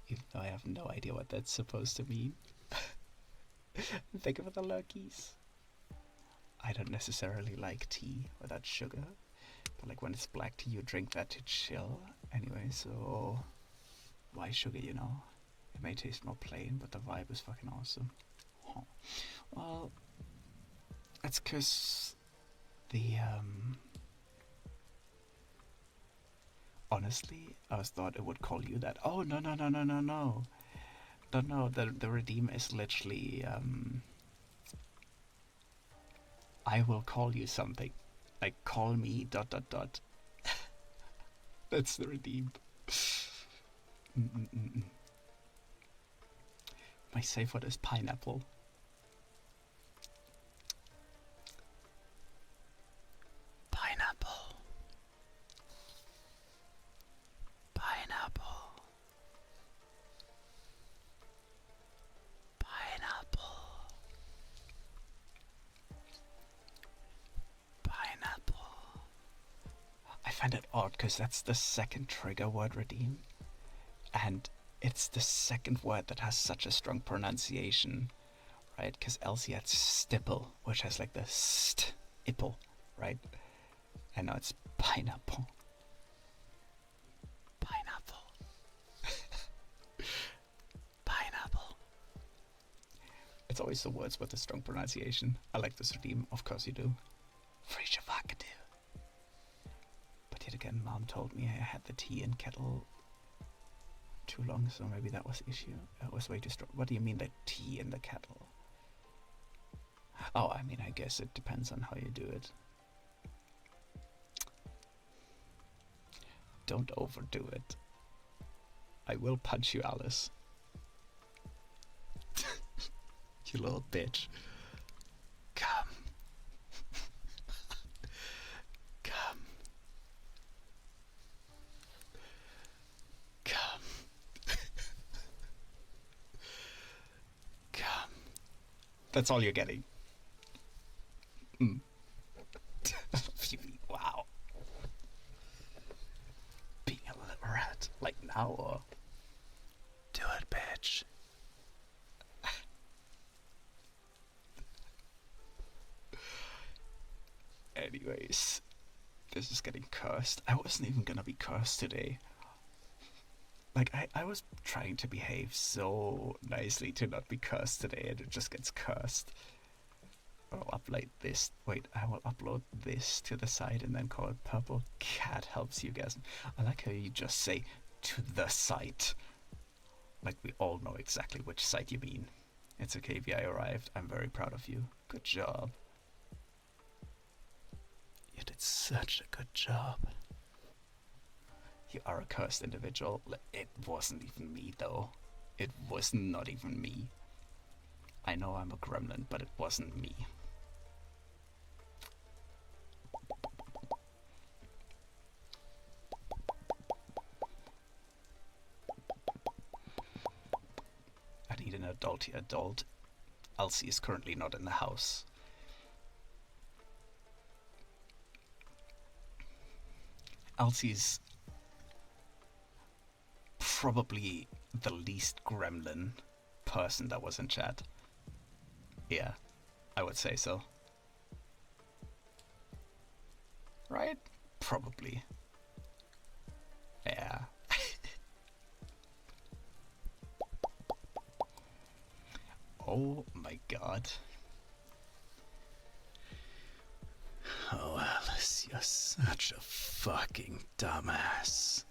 Even though I have no idea what that's supposed to mean. Thank you for the lurkies. I don't necessarily like tea without sugar, but like when it's black tea, you drink that to chill. Anyway, so why sugar, you know? It may taste more plain, but the vibe is fucking awesome. Huh. Well, that's because the, honestly, I thought it would call you that. Oh, no, no, no, no, no, no. No, the redeem is literally, I will call you something. Like, call me dot dot dot. That's the redeem. My safe word is pineapple. Pineapple. Pineapple. Pineapple. Pineapple. I find it odd because that's the second trigger word redeem. And it's the second word that has such a strong pronunciation, right? Because Elsie had stipple, which has like the st-ipple, right? And now it's pineapple. Pineapple. Pineapple. It's always the words with a strong pronunciation. I like this redeem, of course you do. Free But yet again, Mom told me I had the tea in kettle too long, so maybe that was the issue. It was way too strong. What do you mean the tea in the kettle? Oh, I mean, I guess it depends on how you do it. Don't overdo it. I will punch you, Alice. You little bitch. Come. Come. Come. Come. That's all you're getting. Wow. Being a little rat. Like now or? Do it, bitch. Anyways, this is getting cursed. I wasn't even gonna be cursed today. Like, I was trying to behave so nicely to not be cursed today, and it just gets cursed. I'll upload this. Wait, I will upload this to the site and then call it Purple Cat Helps You Guys. I like how you just say to the site. Like we all know exactly which site you mean. It's okay, VI arrived. I'm very proud of you. Good job. You did such a good job. You are a cursed individual. It wasn't even me, though. It was not even me. I know I'm a gremlin, but it wasn't me. I need an adult. Elsie is currently not in the house. Elsie's probably the least gremlin person that was in chat. Yeah, I would say so. Right? Probably. Yeah. Oh my god. Oh, Alice, you're such a fucking dumbass.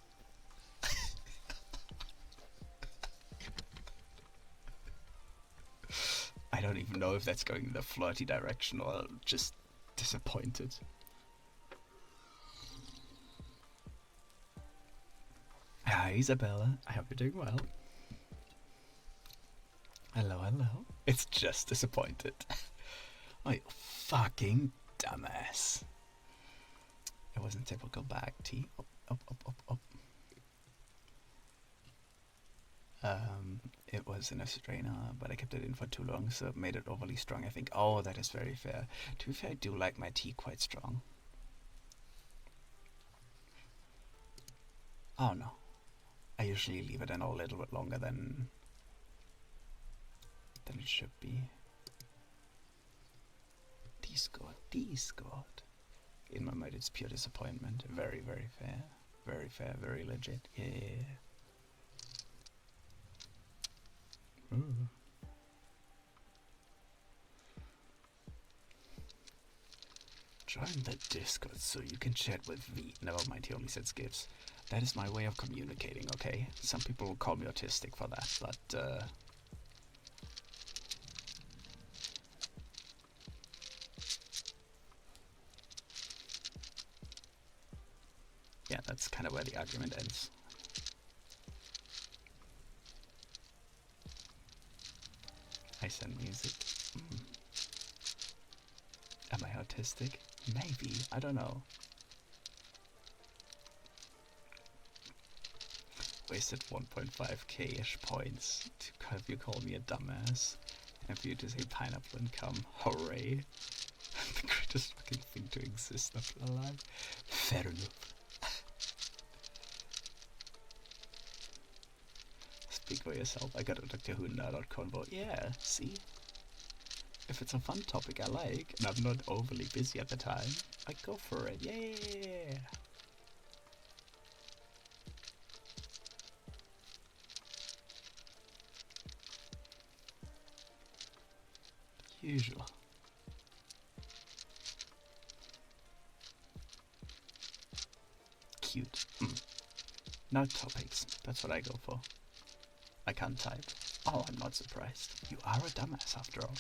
I don't even know if that's going in the flirty direction or just disappointed. Hi, Isabella. I hope you're doing well. Hello, hello. It's just disappointed. Oh, you fucking dumbass. It wasn't typical back tea. Up. It was an strainer, but I kept it in for too long, so it made it overly strong, I think. Oh, that is very fair. To be fair, I do like my tea quite strong. Oh no. I usually leave it in a little bit longer than it should be. D scored. In my mind, it's pure disappointment. Very, very fair. Very fair, very legit. Yeah. Ooh. Join the Discord so you can chat with V. Never mind, he only said skips. That is my way of communicating, okay? Some people will call me autistic for that, but yeah, that's kind of where the argument ends. I send music. Am I autistic? Maybe. I don't know. Wasted 1.5k-ish points to have you call me a dumbass. And for you to say pineapple and cum. Hooray. The greatest fucking thing to exist after alive. Fair enough. Speak for yourself. I got a Doctor Who nerd convo. Yeah, see? If it's a fun topic I like, and I'm not overly busy at the time, I go for it. Yeah. Usual. Cute. Nerd topics. That's what I go for. I can't type. Oh, I'm not surprised. You are a dumbass after all.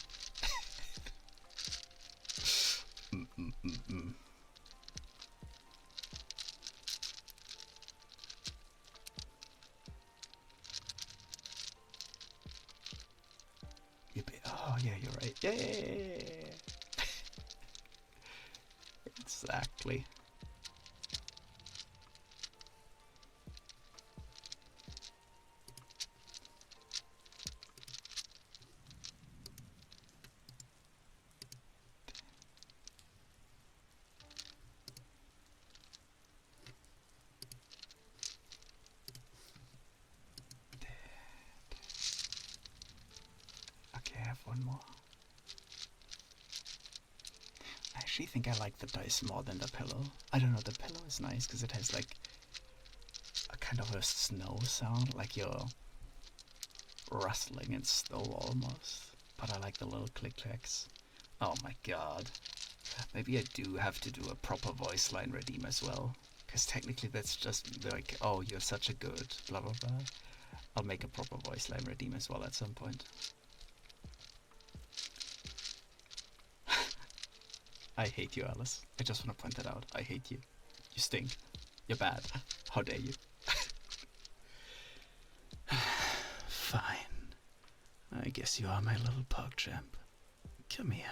Oh yeah, you're right. Yeah. Exactly. Okay, I have one more. I actually think I like the dice more than the pillow. I don't know, the pillow is nice because it has like a kind of a snow sound, like you're rustling in snow almost. But I like the little click-clacks. Oh my god. Maybe I do have to do a proper voice line redeem as well. Because technically that's just like, oh, you're such a good blah blah blah. I'll make a proper voice line redeem as well at some point. I hate you, Alice. I just want to point that out. I hate you. You stink. You're bad. How dare you? Fine. I guess you are my little pug champ. Come here.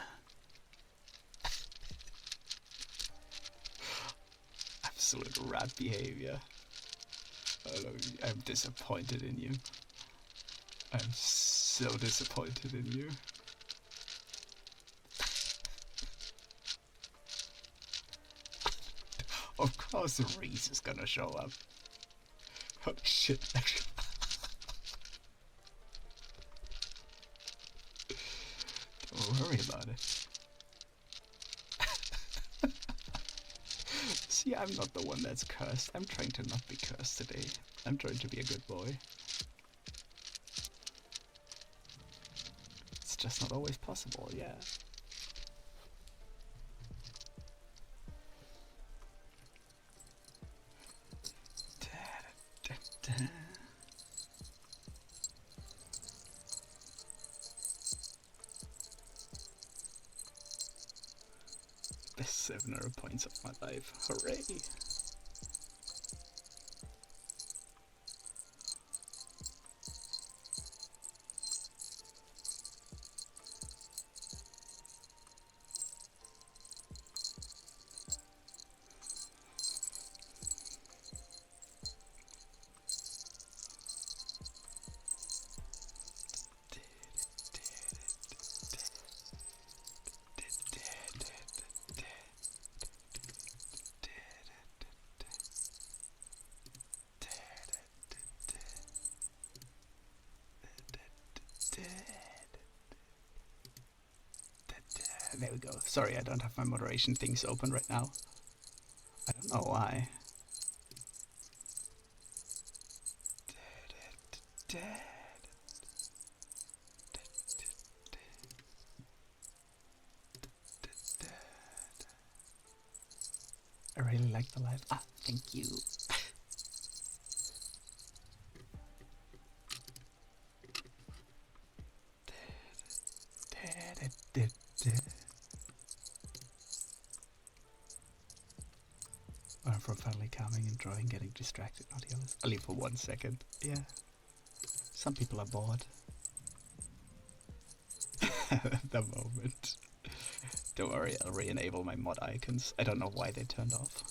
Absolute rat behavior. I'm disappointed in you. I'm so disappointed in you. Of course Reese is gonna show up. Holy shit, actually. Don't worry about it. See, I'm not the one that's cursed. I'm trying to not be cursed today. I'm trying to be a good boy. It's just not always possible, yeah. Best 700 points of my life. Hooray! There we go. Sorry, I don't have my moderation things open right now. I don't know why. I really like the live. Ah, thank you. I'm from finally calming, enjoying, getting distracted, not yelling. I'll leave for 1 second. Yeah. Some people are bored. The moment. Don't worry, I'll re-enable my mod icons. I don't know why they turned off.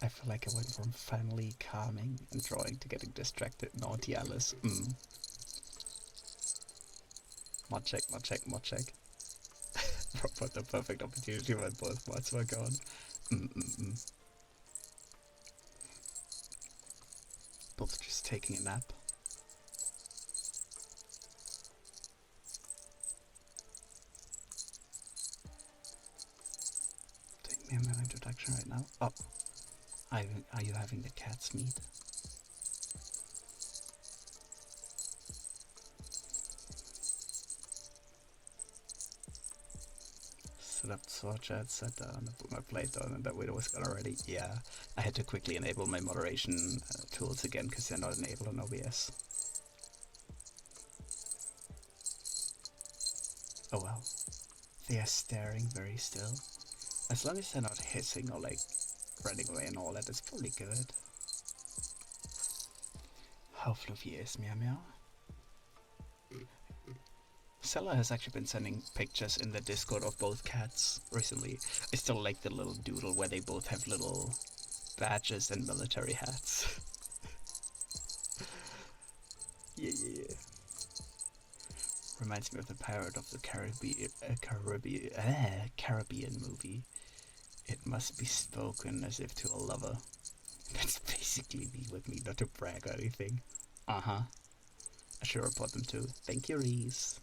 I feel like I went from finally calming and drawing to getting distracted. Naughty Alice. Mod check, mod check, mod check. What the perfect opportunity when both mods were gone. Both just taking a nap. Take me a minute introduction right now. Oh, are you having the cat's meat? Set up the sword chat, sat down, and put my plate down, and that window was gone already. Yeah, I had to quickly enable my moderation tools again because they're not enabled on OBS. Oh well. They are staring very still. As long as they're not hissing or like running away and all that, it's probably good. How fluffy is Meow Meow? Sella has actually been sending pictures in the Discord of both cats recently. I still like the little doodle where they both have little badges and military hats. Yeah. Reminds me of the Pirate of the Caribbean movie. It must be spoken as if to a lover. That's basically me with me, not to brag or anything. I should report them too. Thank you, Reese.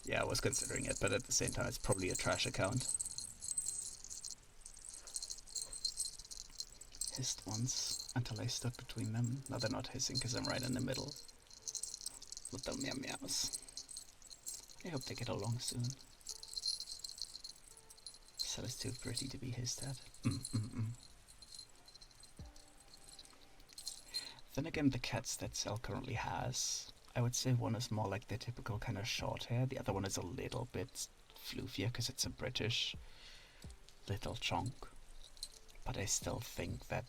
Yeah, I was considering it, but at the same time, it's probably a trash account. Hissed once until I stood between them. Now they're not hissing because I'm right in the middle. Little meow meows. I hope they get along soon. Sella's too pretty to be hissed at. Then again, the cats that Cell currently has, I would say one is more like the typical kind of short hair. The other one is a little bit floofier because it's a British little chunk. But I still think that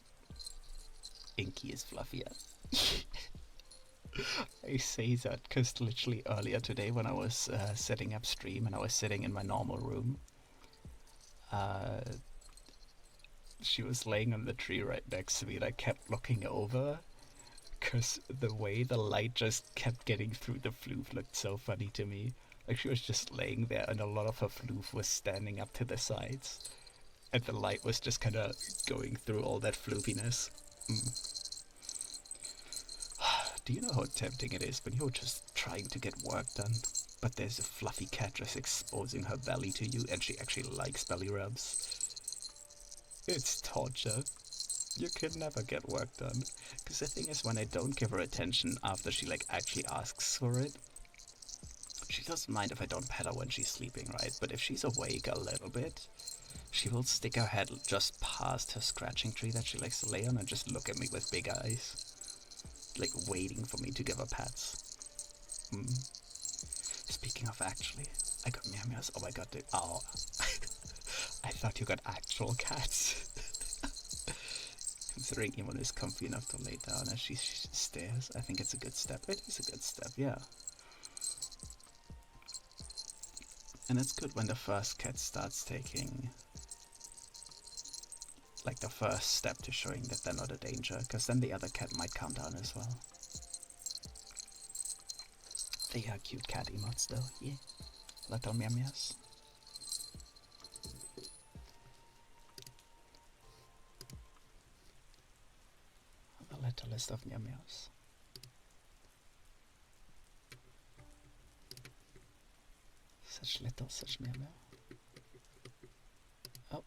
Inky is fluffier. I say that because literally earlier today when I was setting up stream and I was sitting in my normal room, she was laying on the tree right next to me and I kept looking over because the way the light just kept getting through the floof looked so funny to me. Like she was just laying there and a lot of her floof was standing up to the sides and the light was just kind of going through all that floofiness. Do you know how tempting it is when you're just trying to get work done, but there's a fluffy cat just exposing her belly to you and she actually likes belly rubs? It's torture. You can never get work done. Because the thing is, when I don't give her attention after she like actually asks for it, she doesn't mind if I don't pet her when she's sleeping, right? But if she's awake a little bit, she will stick her head just past her scratching tree that she likes to lay on and just look at me with big eyes. Like waiting for me to give her pats. Speaking of actually, I got meow meows. Oh my god, dude. Oh. I thought you got actual cats. Considering Emon is comfy enough to lay down as she stares, I think it's a good step. It is a good step, yeah. And it's good when the first cat starts taking like the first step to showing that they're not a danger, because then the other cat might calm down as well. They are cute cat emotes though, yeah. Little meow meows. little list of meow meows. Such little, such meow meow. Oh.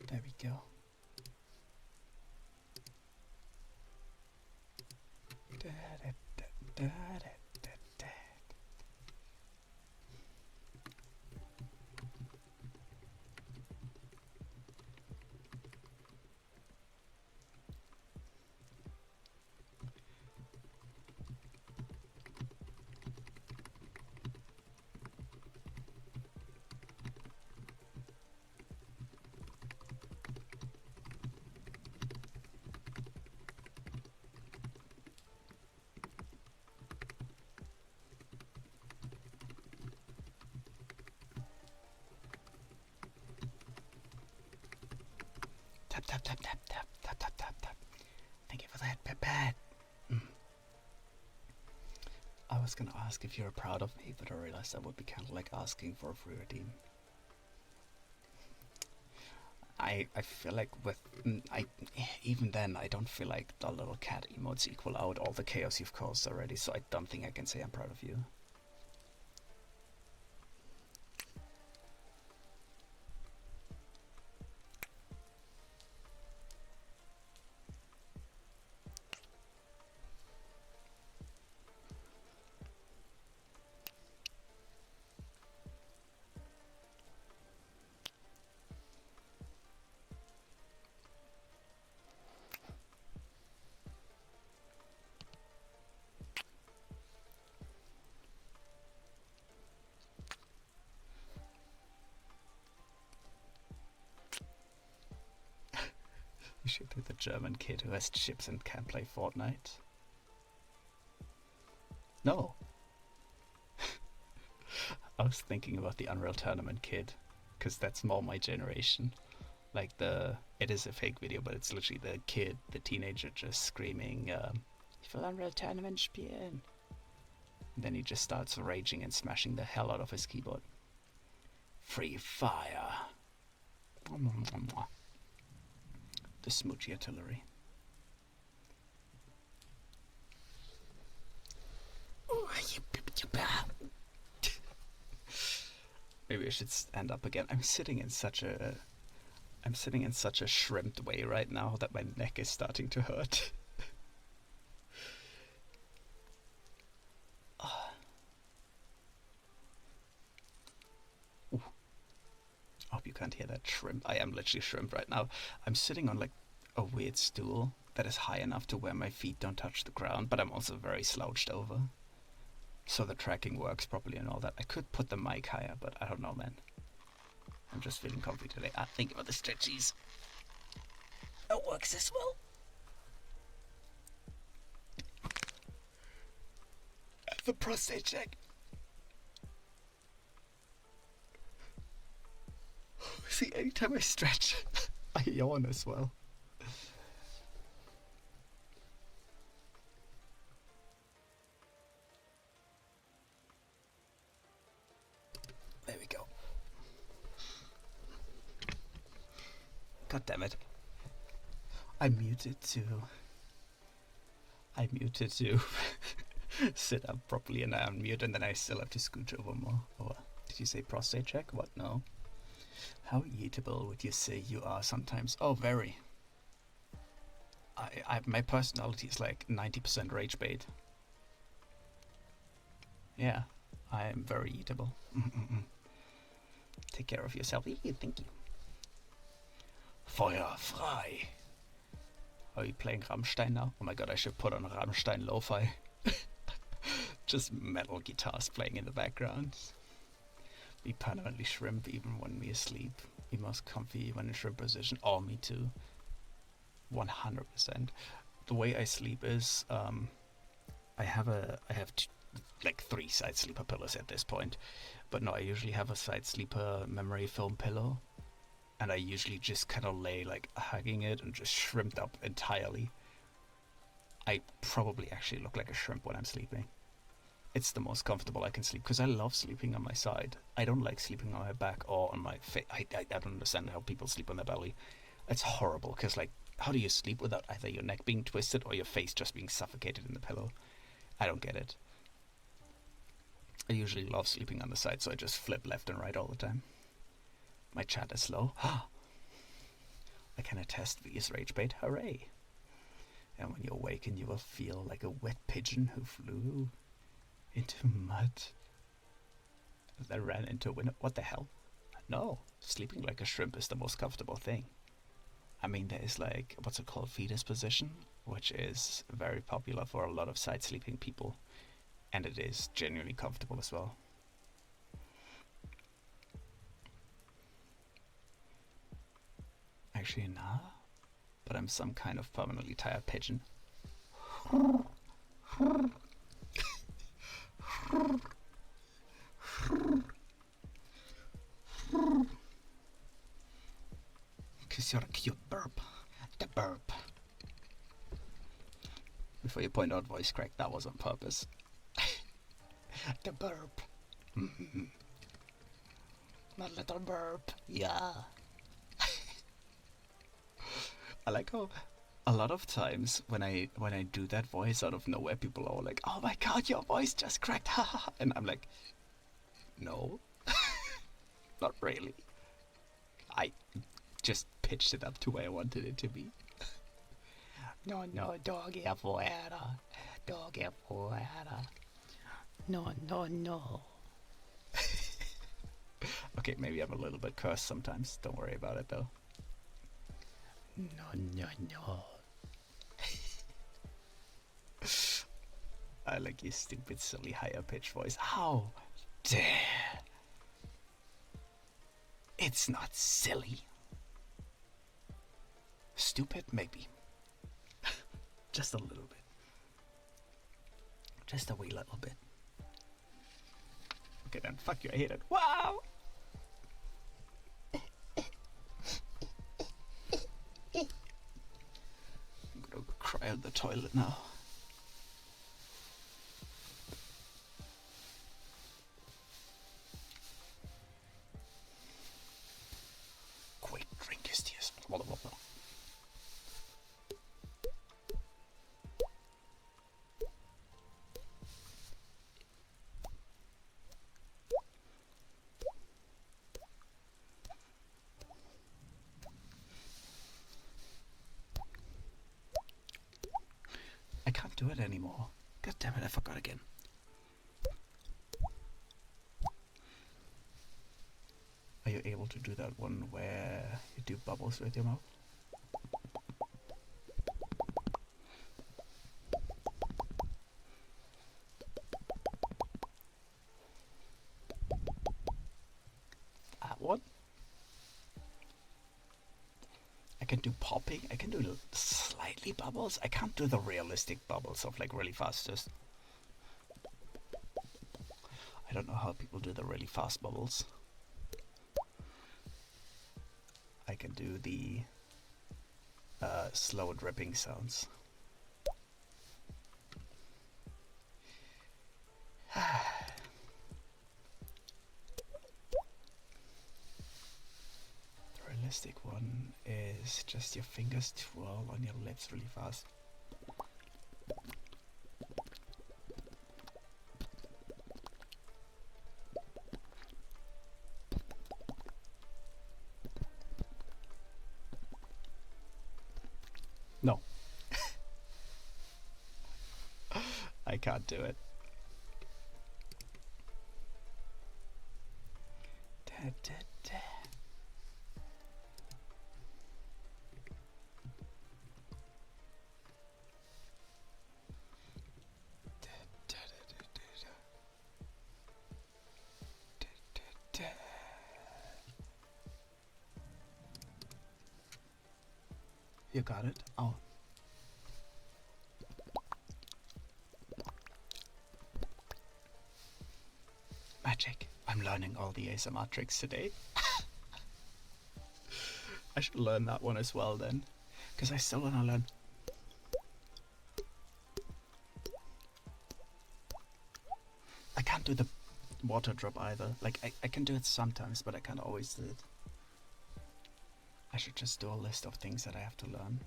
There we go. Tap, tap, tap, tap, tap, tap, tap, tap, tap. Thank you for that, Pipette. I was gonna ask if you're proud of me, but I realized that would be kind of like asking for a free redeem. I feel like with even then I don't feel like the little cat emotes equal out all the chaos you've caused already, so I don't think I can say I'm proud of you. You should be the German kid who has chips and can't play Fortnite. No. I was thinking about the Unreal Tournament kid, because that's more my generation. Like it is a fake video, but it's literally the kid, the teenager just screaming, ich will Unreal Tournament spielen. And then he just starts raging and smashing the hell out of his keyboard. Free fire. The smoochy artillery. Maybe I should stand up again. I'm sitting in such a shrimped way right now that my neck is starting to hurt. I hope you can't hear that shrimp. I am literally shrimp right now. I'm sitting on like a weird stool that is high enough to where my feet don't touch the ground, but I'm also very slouched over. So the tracking works properly and all that. I could put the mic higher, but I don't know, man. I'm just feeling comfy today. Think about the stretchies. It works as well. The prostate check. See, anytime I stretch, I yawn as well. There we go. God damn it. I muted to sit up properly and I unmute and then I still have to scooch over more. Oh, did you say prostate check? What? No. How eatable would you say you are sometimes? Oh, very. My personality is like 90% rage bait. Yeah, I am very eatable. Take care of yourself. Thank you. Feuer frei. Are you playing Rammstein now? Oh my god, I should put on Rammstein lo-fi. Just metal guitars playing in the background. Be permanently shrimp even when we asleep. Be most comfy when in shrimp position. Oh, me too. 100%. The way I sleep is, I have like 3 side sleeper pillows at this point. But no, I usually have a side sleeper memory foam pillow. And I usually just kind of lay like hugging it and just shrimped up entirely. I probably actually look like a shrimp when I'm sleeping. It's the most comfortable I can sleep because I love sleeping on my side. I don't like sleeping on my back or on my face. I don't understand how people sleep on their belly. It's horrible because, like, how do you sleep without either your neck being twisted or your face just being suffocated in the pillow? I don't get it. I usually love sleeping on the side, so I just flip left and right all the time. My chat is slow. I can attest vs Rage Bait. Hooray! And when you awaken, you will feel like a wet pigeon who flew into mud and then ran into a window. What the hell? No, sleeping like a shrimp is the most comfortable thing. I mean, there is like, what's it called, fetus position, which is very popular for a lot of side sleeping people, and it is genuinely comfortable as well. Actually, nah, but I'm some kind of permanently tired pigeon. Because you're a cute burp. The burp. Before you point out voice crack, that was on purpose. The burp. Mm-hmm. My little burp. Yeah. I like how a lot of times when I do that voice out of nowhere, people are like, "Oh my god, your voice just cracked!" And I'm like, "No, not really. I just pitched it up to where I wanted it to be." No, doggy afuera, doggy afuera. No. Okay, maybe I'm a little bit cursed sometimes. Don't worry about it though. No. I like your stupid, silly, higher pitch voice. How dare! It's not silly. Stupid, maybe. Just a little bit. Just a wee little bit. Okay then, fuck you, I hate it. Wow! I'm gonna go cry on the toilet now. Quick, drink his tears. I can't do it anymore. God damn it, I forgot again. Are you able to do that one where you do bubbles with your mouth? That one? I can do popping, I can do slightly bubbles. I can't do the realistic bubbles of like really fast, just... I don't know how people do the really fast bubbles. I can do the slow dripping sounds. The realistic one is just your fingers twirl on your lips really fast. No. I can't do it. You got it? Oh. Magic. I'm learning all the ASMR tricks today. I should learn that one as well then. Because I still want to learn. can't do the water drop either. Like, I can do it sometimes, but I can't always do it. I should just do a list of things that I have to learn.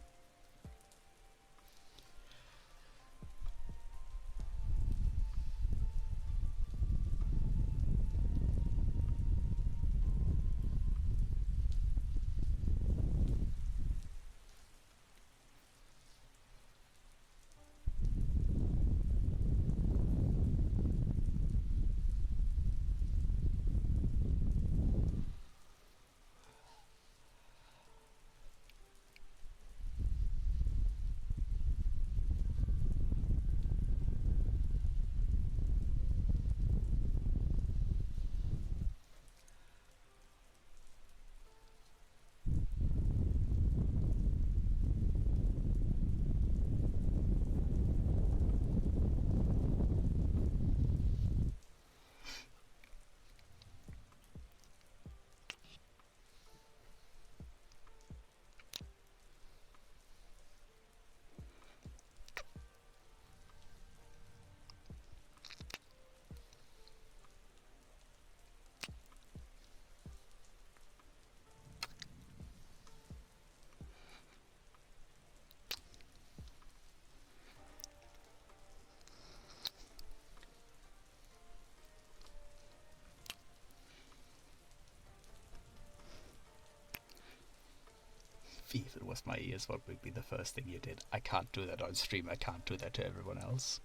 If it was my ears, what would be the first thing you did? I can't do that on stream. I can't do that to everyone else.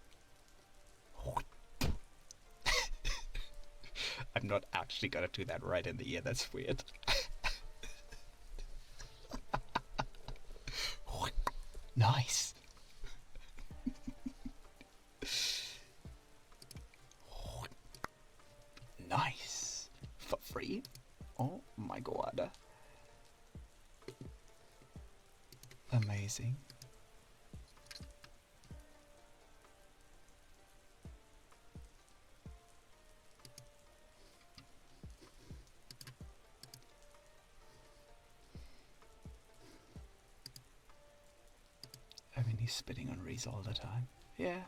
I'm not actually gonna do that right in the ear. That's weird. Nice. Nice. For free? Oh my god. Amazing. I mean, he's spitting on Reese all the time. Yeah.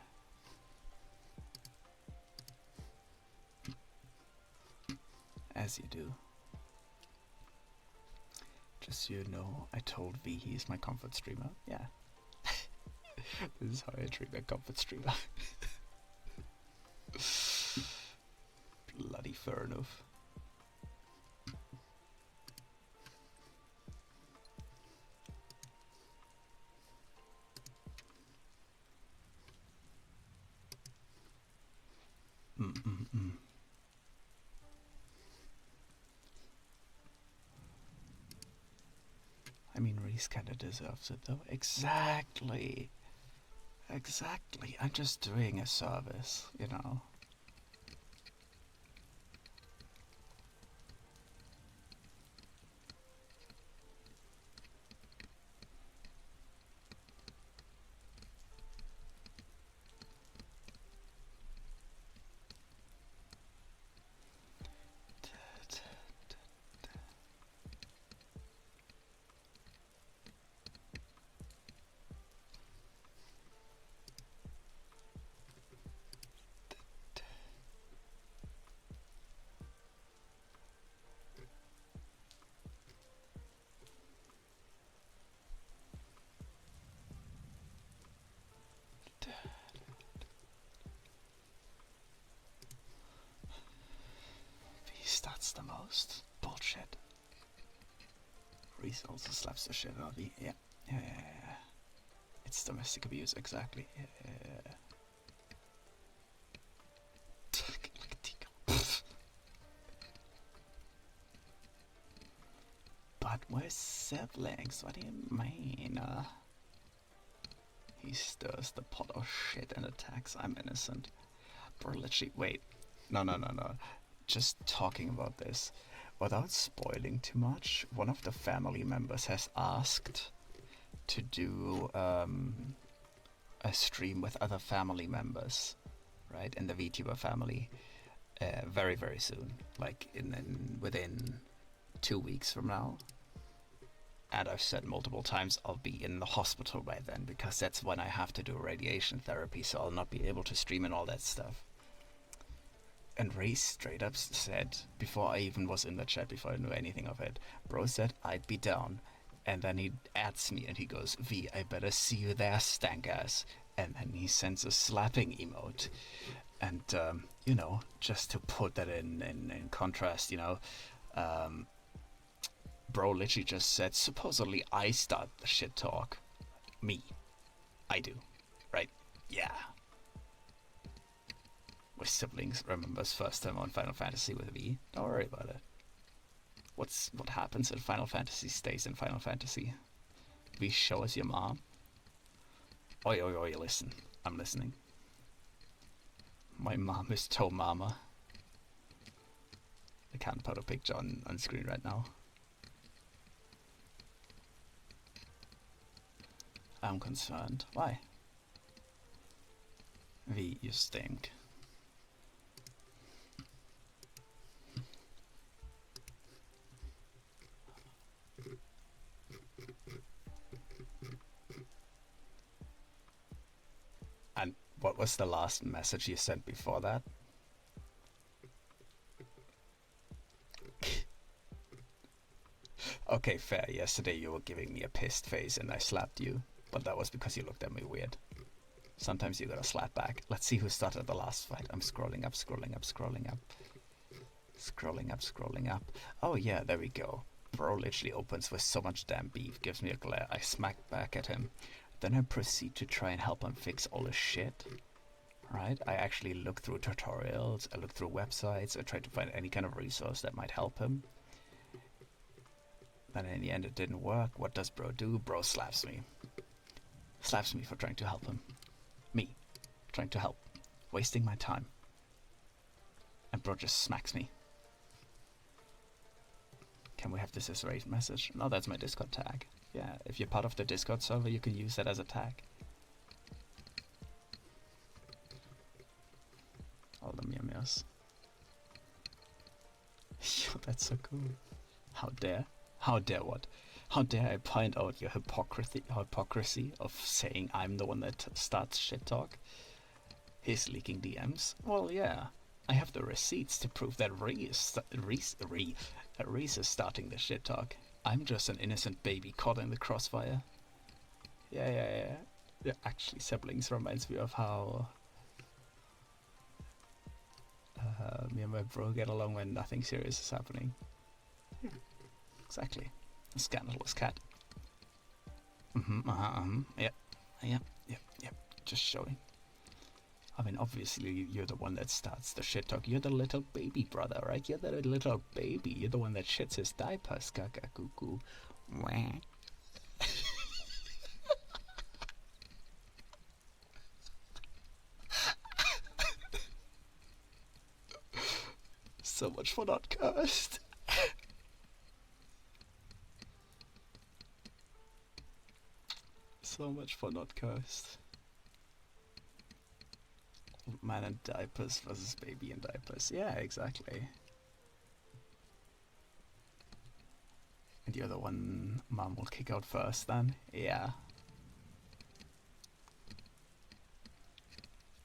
As you do. Just so you know, I told V he's my comfort streamer. Yeah. This is how I treat my comfort streamer. Bloody fair enough. I mean, Reese kinda deserves it though. Exactly. Exactly. I'm just doing a service, you know. That's the most bullshit. Reese also slaps the shit out of me. Yeah. It's domestic abuse, exactly. Yeah. But we're siblings. What do you mean? He stirs the pot of shit and attacks. I'm innocent. Bro, literally, wait. No. Just talking about this, without spoiling too much, one of the family members has asked to do a stream with other family members, right, in the VTuber family, very, very soon, like within 2 weeks from now. And I've said multiple times I'll be in the hospital by then, because that's when I have to do radiation therapy, so I'll not be able to stream and all that stuff. And Ray straight up said, before I even was in the chat, before I knew anything of it, bro said I'd be down. And then he adds me and he goes, V, I better see you there, stank ass. And then he sends a slapping emote. And, you know, just to put that in contrast, you know, bro literally just said, supposedly I start the shit talk. Me. I do. Right? Yeah. My siblings remembers first time on Final Fantasy with V. Don't worry about it. What happens in Final Fantasy stays in Final Fantasy. V, show us your mom. Oi, oi, oi, listen. I'm listening. My mom is Toe Mama. I can't put a picture on screen right now. I'm concerned. Why? V, you stink. And what was the last message you sent before that? Okay, fair. Yesterday you were giving me a pissed face and I slapped you. But that was because you looked at me weird. Sometimes you gotta slap back. Let's see who started the last fight. I'm scrolling up, scrolling up, scrolling up. Scrolling up, scrolling up. Oh yeah, there we go. Bro literally opens with so much damn beef, gives me a glare. I smack back at him. Then I proceed to try and help him fix all his shit. Right? I actually look through tutorials, I look through websites, I try to find any kind of resource that might help him. Then in the end it didn't work. What does bro do? Bro slaps me. Slaps me for trying to help him. Me. Trying to help. Wasting my time. And bro just smacks me. Can we have this as a raid message? No, that's my Discord tag. Yeah, if you're part of the Discord server, you can use that as a tag. All the meows. Yo, that's so cool. How dare? How dare what? How dare I point out your hypocrisy of saying I'm the one that starts shit talk? He's leaking DMs? Well, yeah. I have the receipts to prove that Reese is starting the shit talk. I'm just an innocent baby caught in the crossfire. Yeah. Actually, siblings reminds me of how me and my bro get along when nothing serious is happening. Yeah, exactly. A scandalous cat. Yep. Just showing. I mean, obviously, you're the one that starts the shit talk. You're the little baby brother, right? You're the little baby. You're the one that shits his diapers, kaka cuckoo. Wah. So much for not cursed. So much for not cursed. Man in diapers versus baby in diapers. Yeah, exactly. And you're the one mom will kick out first then? Yeah.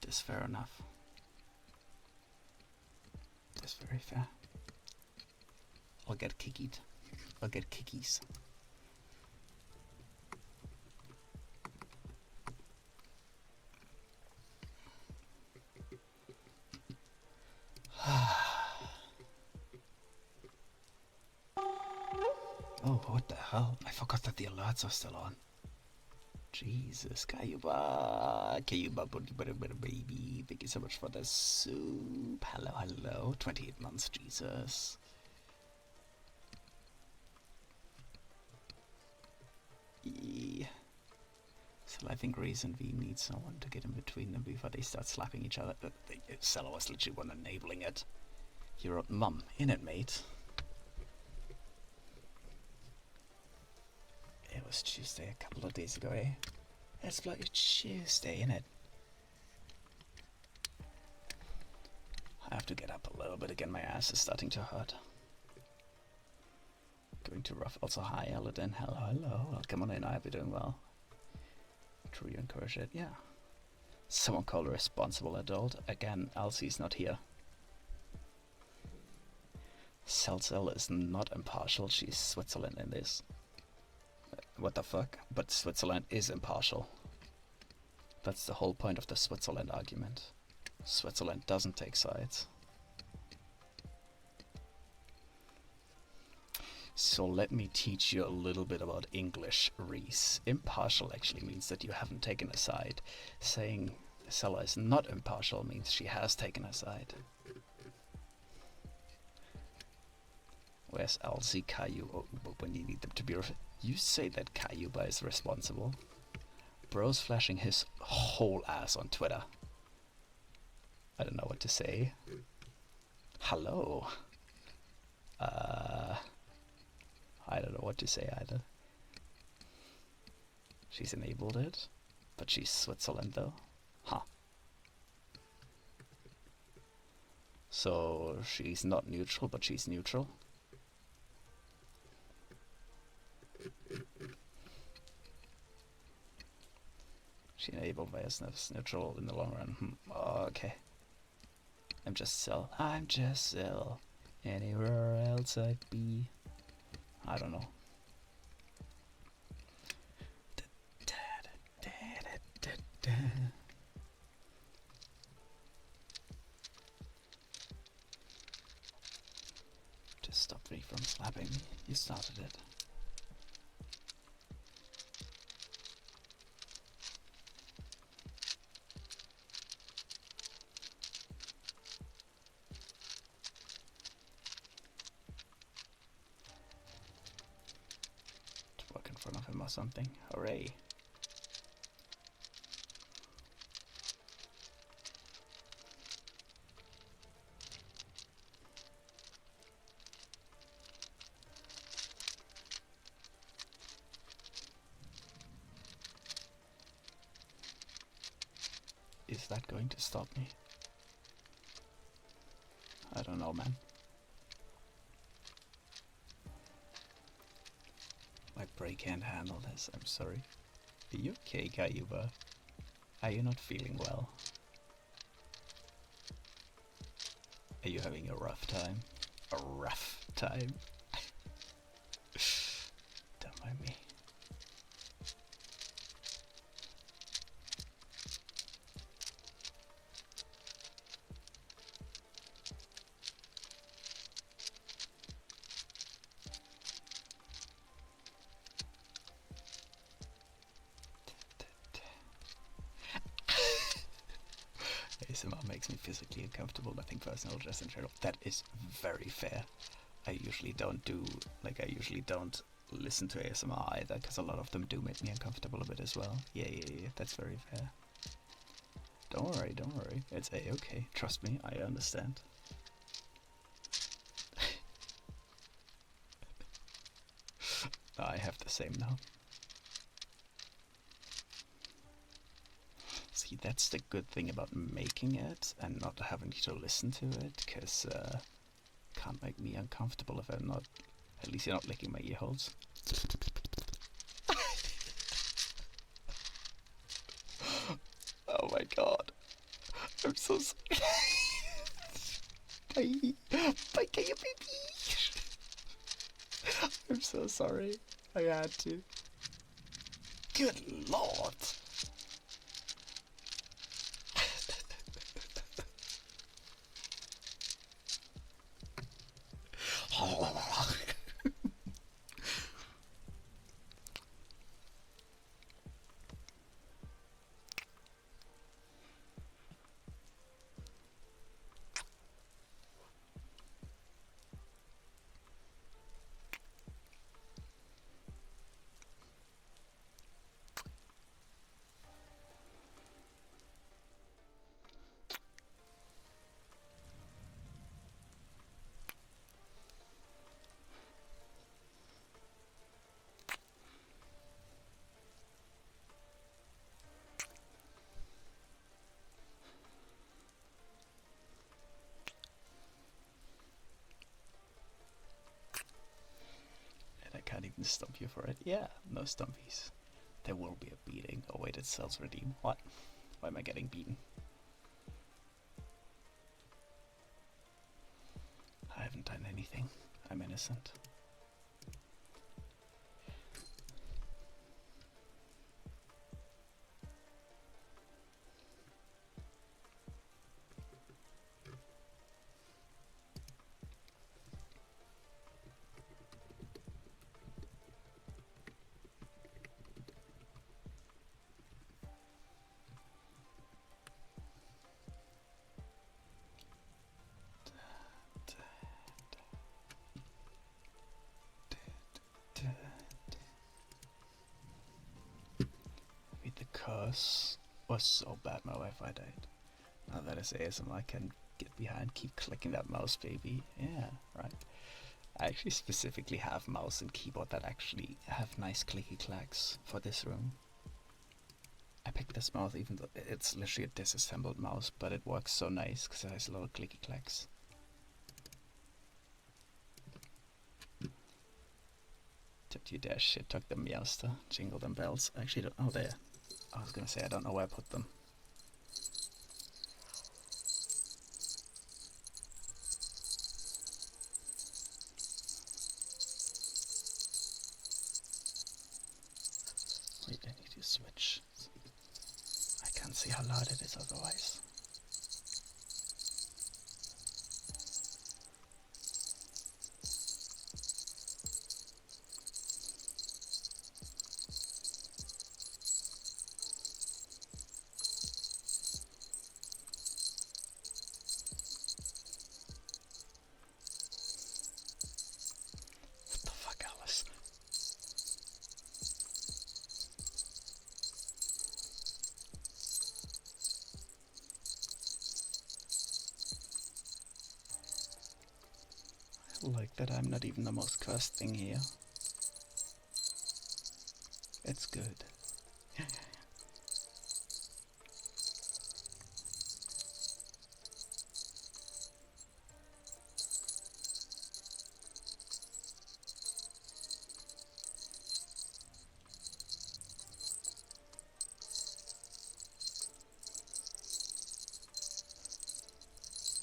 That's fair enough. That's very fair. I'll get kickied. I'll get kickies. Oh, what the hell? I forgot that the alerts are still on. Jesus, Kayuba, baby. Thank you so much for the soup. Hello. 28 months, Jesus. Yeah. So I think Reese and V need someone to get in between them before they start slapping each other. Sella was literally one enabling it. Your mum, in it, mate. It was Tuesday a couple of days ago, eh? It's bloody Tuesday, innit? I have to get up a little bit again, my ass is starting to hurt. Going too rough. Also, hi, Aladdin. Hello. Welcome on in, I hope you're doing well. True, you encourage it, yeah. Someone call a responsible adult. Again, Elsie's not here. Seltzel is not impartial, she's Switzerland in this. What the fuck? But Switzerland is impartial. That's the whole point of the Switzerland argument. Switzerland doesn't take sides. So let me teach you a little bit about English, Reese. Impartial actually means that you haven't taken a side. Saying Sella is not impartial means she has taken a side. Where's Elsie, Kaibyo, when you need them to be... You say that Kaibyo is responsible. Bro's flashing his whole ass on Twitter. I don't know what to say. Hello. I don't know what to say either. She's enabled it, but she's Switzerland though. Huh. So she's not neutral, but she's neutral. She enabled Viasnev's neutral in the long run. Oh, okay. I'm just Cell. I'm just Cell. Anywhere else I'd be. I don't know. Just stop me from slapping me. You started it. Walk in front of him or something. Hooray. Is that going to stop me? I don't know, man. My brain can't handle this, I'm sorry. Are you okay, Kaibyo? Are you not feeling well? Are you having a rough time? A rough time? Don't mind me. ASMR makes me physically uncomfortable, nothing personal, just in general. That is very fair. I usually don't listen to ASMR either, because a lot of them do make me uncomfortable a bit as well. Yeah, that's very fair. Don't worry, it's a-okay. Trust me, I understand. I have the same now. See, that's the good thing about making it and not having to listen to it, because can't make me uncomfortable if I'm not, at least you're not licking my ear holes. Oh my god. I'm so sorry. Bye. Bye, Kaibyo baby. I'm so sorry. I had to. Good lord. Can't even stump you for it. Yeah, no stumpies. There will be a beating. Oh wait, it sells redeem. What? Why am I getting beaten? I haven't done anything. I'm innocent. The curse was so bad my Wi-Fi died. Now that is ASMR I can get behind. Keep clicking that mouse, baby. Yeah, right. I actually specifically have mouse and keyboard that actually have nice clicky clacks for this room. I picked this mouse even though it's literally a disassembled mouse, but it works so nice because it has a lot of clicky clacks. Don't you dare shit talk the meowster. Jingle them bells. I actually don't. Oh, there. I was gonna say I don't know where I put them. Wait, I need to switch. I can't see how loud it is otherwise. What the fuck, Alice? I like that I'm not even the most cursed thing here. It's good.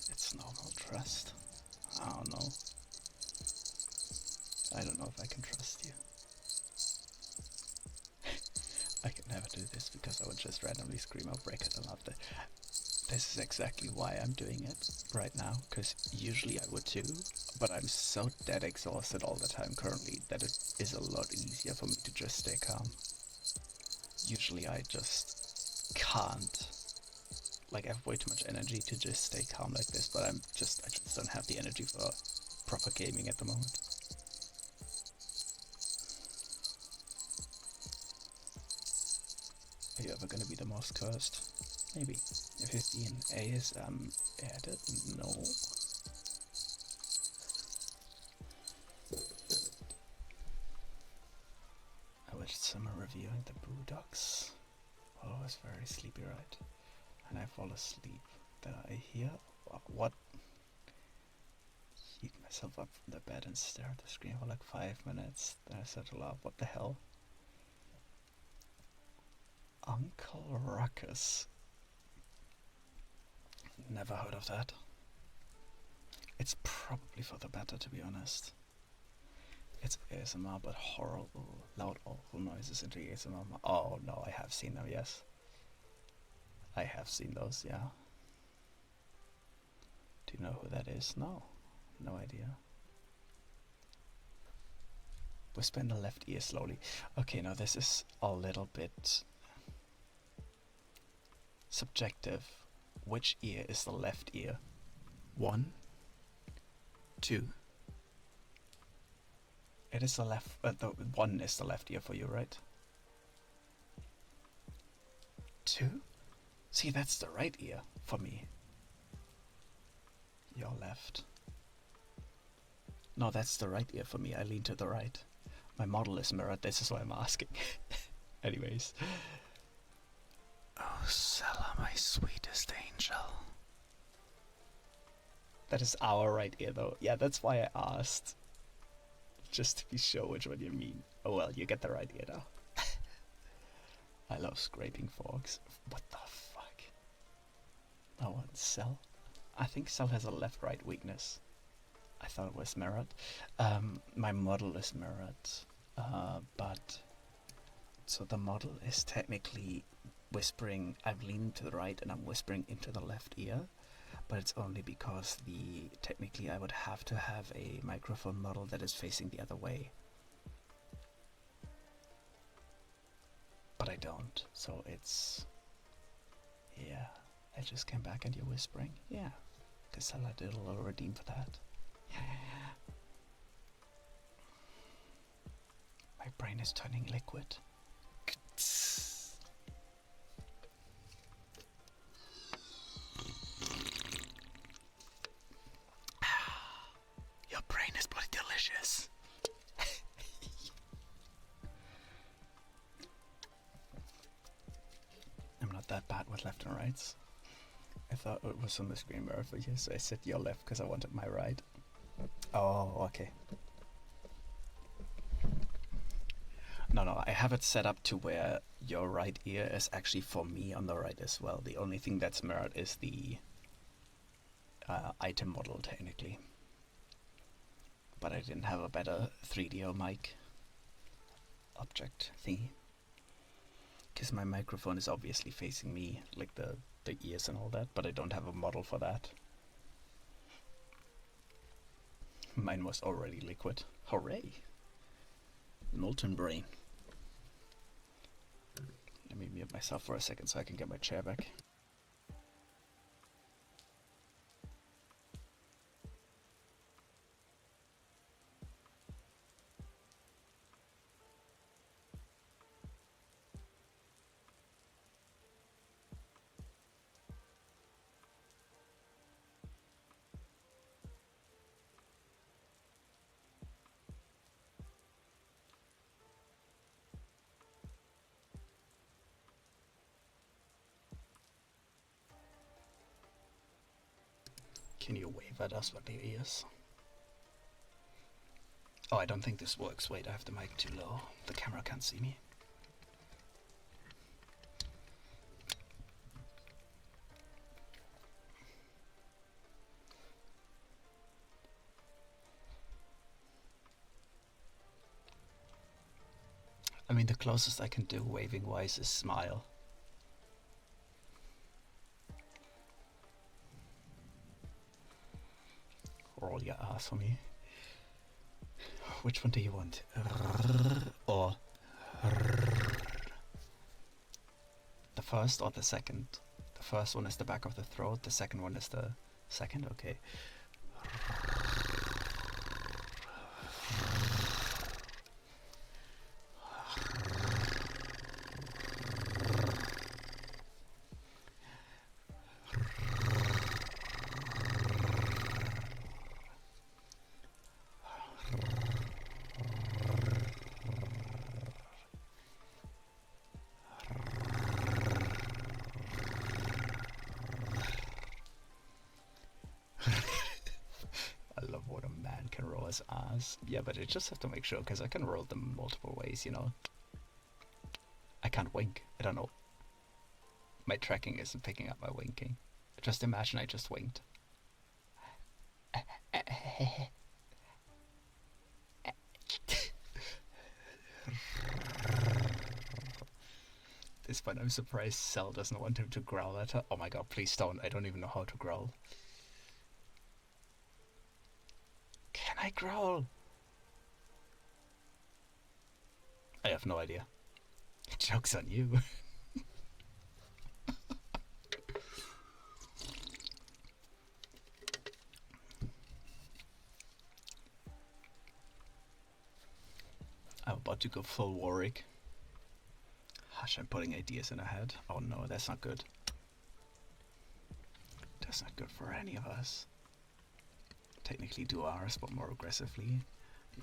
It's normal trust. I don't know. I don't know if I can trust you. I could never do this because I would just randomly scream out break it and laughter. This is exactly why I'm doing it right now, because usually I would too, but I'm so dead exhausted all the time currently that it is a lot easier for me to just stay calm. Usually I just can't. Like, I have way too much energy to just stay calm like this, but I just don't have the energy for proper gaming at the moment. Are you ever gonna be the most cursed? Maybe. If 15A is added? No. I watched summer reviewing the Boondocks. Oh, I was very sleepy, right? And I fall asleep. Then I hear what? Heat myself up from the bed and stare at the screen for like 5 minutes. Then I start to laugh. What the hell? Uncle Ruckus. Never heard of that. It's probably for the better, to be honest. It's ASMR, but horrible, loud, awful noises into ASMR. Oh no, I have seen them, yes. I have seen those, yeah. Do you know who that is? No. No idea. Whisper in the left ear slowly. Okay, now this is a little bit subjective. Which ear is the left ear? 1, 2. It is the left. The 1 is the left ear for you, right? 2. See, that's the right ear for me. Your left. No, that's the right ear for me. I lean to the right. My model is mirrored. This is why I'm asking. Anyways. Oh, Sella, my sweetest angel. That is our right ear, though. Yeah, that's why I asked. Just to be sure which one you mean. Oh well, you get the right ear now. I love scraping forks. What the fuck? No one, Cell? I think Cell has a left-right weakness. I thought it was mirrored. My model is mirrored, but so the model is technically whispering. I'm leaning to the right and I'm whispering into the left ear, but it's only because technically I would have to have a microphone model that is facing the other way. But I don't, so it's, yeah, I just came back and you're whispering, yeah, Casella did a little redeem for that. Yeah. My brain is turning liquid. Your brain is bloody delicious. I'm not that bad with left and rights. I thought it was on the screen mirror for you, so I said your left because I wanted my right. Oh, okay. No, I have it set up to where your right ear is actually for me on the right as well. The only thing that's mirrored is the item model, technically. But I didn't have a better 3DO mic object thingy. Because my microphone is obviously facing me, like the ears and all that, but I don't have a model for that. Mine was already liquid. Hooray! Molten brain. Let me mute myself for a second so I can get my chair back. Can you wave at us with the ears? Oh, I don't think this works. Wait, I have the mic too low. The camera can't see me. I mean, the closest I can do waving-wise is smile. Roll your ass for me. Which one do you want? Or the first or the second? The first one is the back of the throat, the second one is the second? Okay. His ass. Yeah, but I just have to make sure, because I can roll them multiple ways, you know. I can't wink. I don't know. My tracking isn't picking up my winking. Just imagine I just winked. This point, I'm surprised Cell doesn't want him to growl at her. Oh my god, please don't. I don't even know how to growl. Can I growl? I have no idea. Joke's on you. I'm about to go full Warwick. Hush, I'm putting ideas in her head. Oh no, that's not good. That's not good for any of us. Technically do ours, but more aggressively.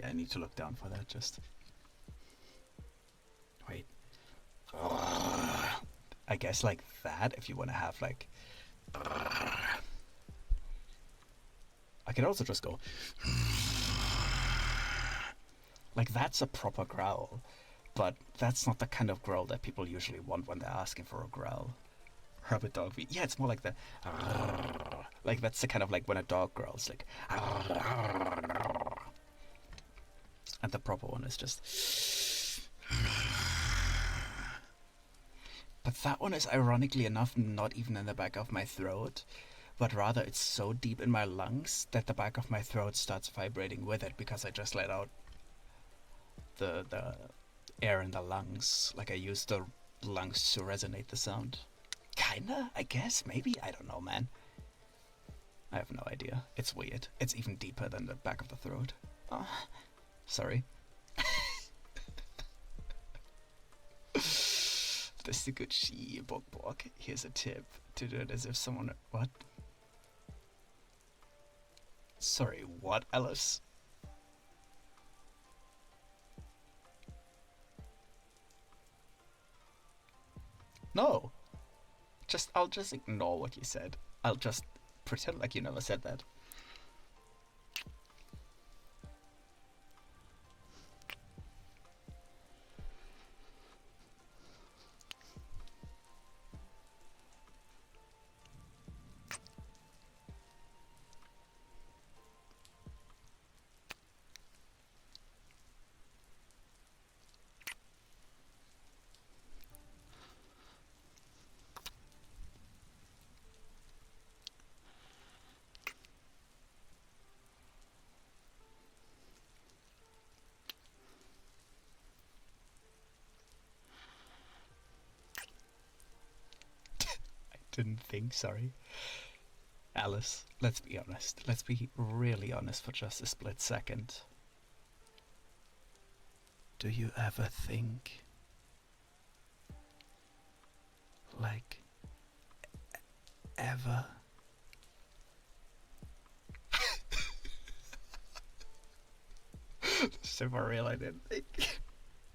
Yeah, I need to look down for that, just... Wait. I guess like that, if you want to have like... I could also just go... Like, that's a proper growl. But that's not the kind of growl that people usually want when they're asking for a growl. Rabbit dog. Yeah, it's more like the... Like, that's the kind of like when a dog growls, like. And the proper one is just. But that one is ironically enough not even in the back of my throat, but rather it's so deep in my lungs that the back of my throat starts vibrating with it because I just let out the air in the lungs. Like I used the lungs to resonate the sound. Kinda, I guess, maybe, I don't know, man. I have no idea. It's weird. It's even deeper than the back of the throat. Oh, sorry. This is a good she, Bok. Here's a tip. To do it as if someone... What? Sorry, what, Alice? No. I'll just ignore what you said. I'll just pretend like you never said that. Didn't think, sorry. Alice, let's be honest. Let's be really honest for just a split second. Do you ever think, like, ever? So for real, I didn't think.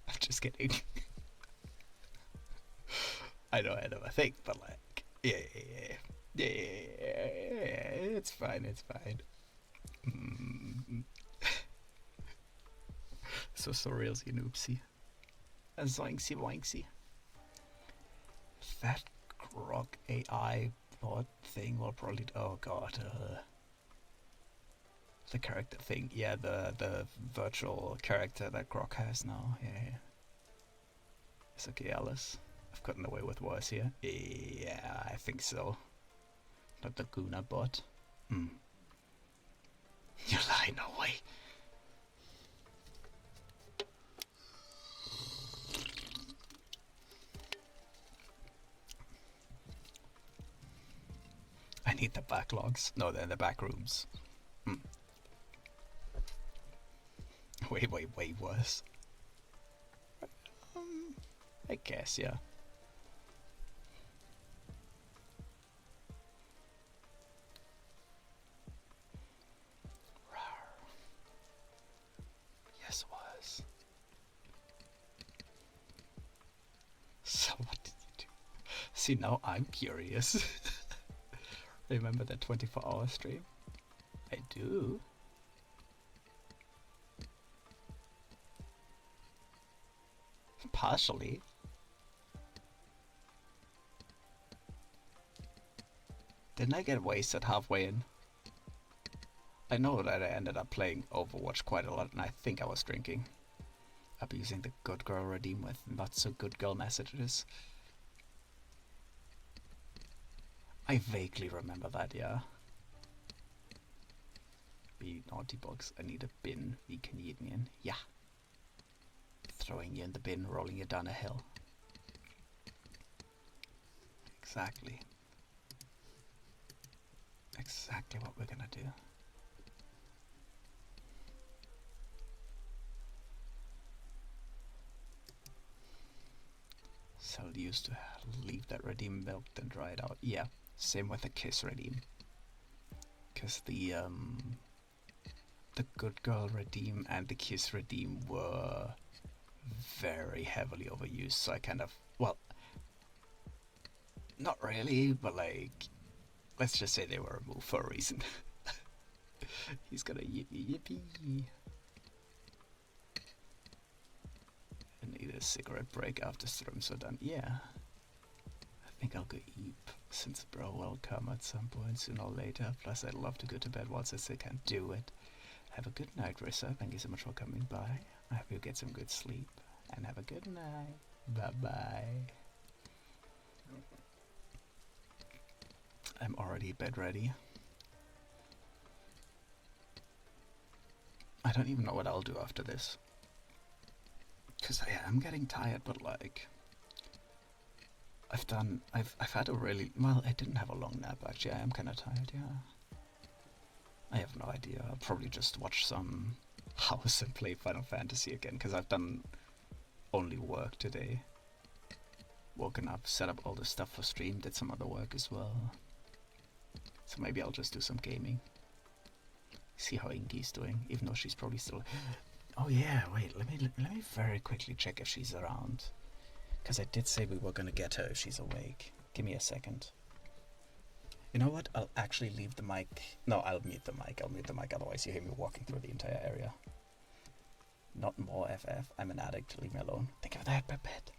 I'm just kidding. I know I never think, but like, yeah, it's fine, it's fine. So realsy and oopsie. A zoinksy woinksy. That Grok AI bot thing will probably... Oh god. The character thing. Yeah, the virtual character that Grok has now. Yeah. It's okay, Alice. I've gotten away with worse here. Yeah, I think so. Not the Guna bot. You lie, no way. I need the backlogs. No, they're in the back rooms. Way worse. I guess, yeah. Yes, was. So what did you do? See, now I'm curious. Remember that 24-hour stream? I do. Partially. Didn't I get wasted halfway in? I know that I ended up playing Overwatch quite a lot and I think I was drinking. Abusing the good girl redeem with not so good girl messages. I vaguely remember that, yeah. Be naughty box, I need a bin, be Canadian. Yeah. Throwing you in the bin, rolling you down a hill. Exactly. Exactly what we're gonna do. So used to leave that redeem milked and dried out. Yeah, same with the kiss redeem. Because the good girl redeem and the kiss redeem were very heavily overused, so I kind of, well, not really, but like, let's just say they were removed for a reason. He's gonna yippee. I need a cigarette break after streams are done. Yeah, I think I'll go eat. Since bro will come at some point sooner or later. Plus I'd love to go to bed once I still can't do it. Have a good night, Rissa. Thank you so much for coming by. I hope you get some good sleep. And have a good night. Bye-bye. I'm already bed ready. I don't even know what I'll do after this. Because I am getting tired, but like... I've had a really... Well, I didn't have a long nap, actually. I am kind of tired, yeah. I have no idea. I'll probably just watch some house and play Final Fantasy again, because I've done only work today. Woken up, set up all the stuff for stream, did some other work as well. So maybe I'll just do some gaming. See how Inky's doing, even though she's probably still... Oh yeah, wait, let me very quickly check if she's around. Because I did say we were gonna get her if she's awake. Give me a second. You know what? I'll actually leave the mic. No, I'll mute the mic. I'll mute the mic, otherwise you hear me walking through the entire area. Not more FF. I'm an addict. Leave me alone. Think of that, Babette.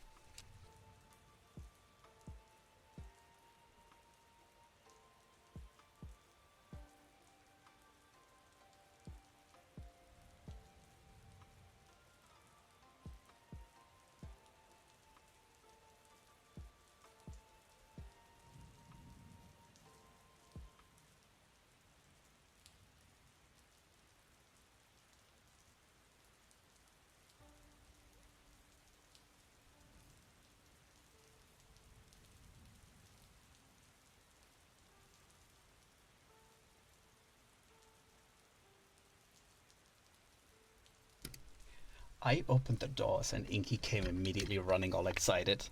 I opened the doors and Inky came immediately running all excited.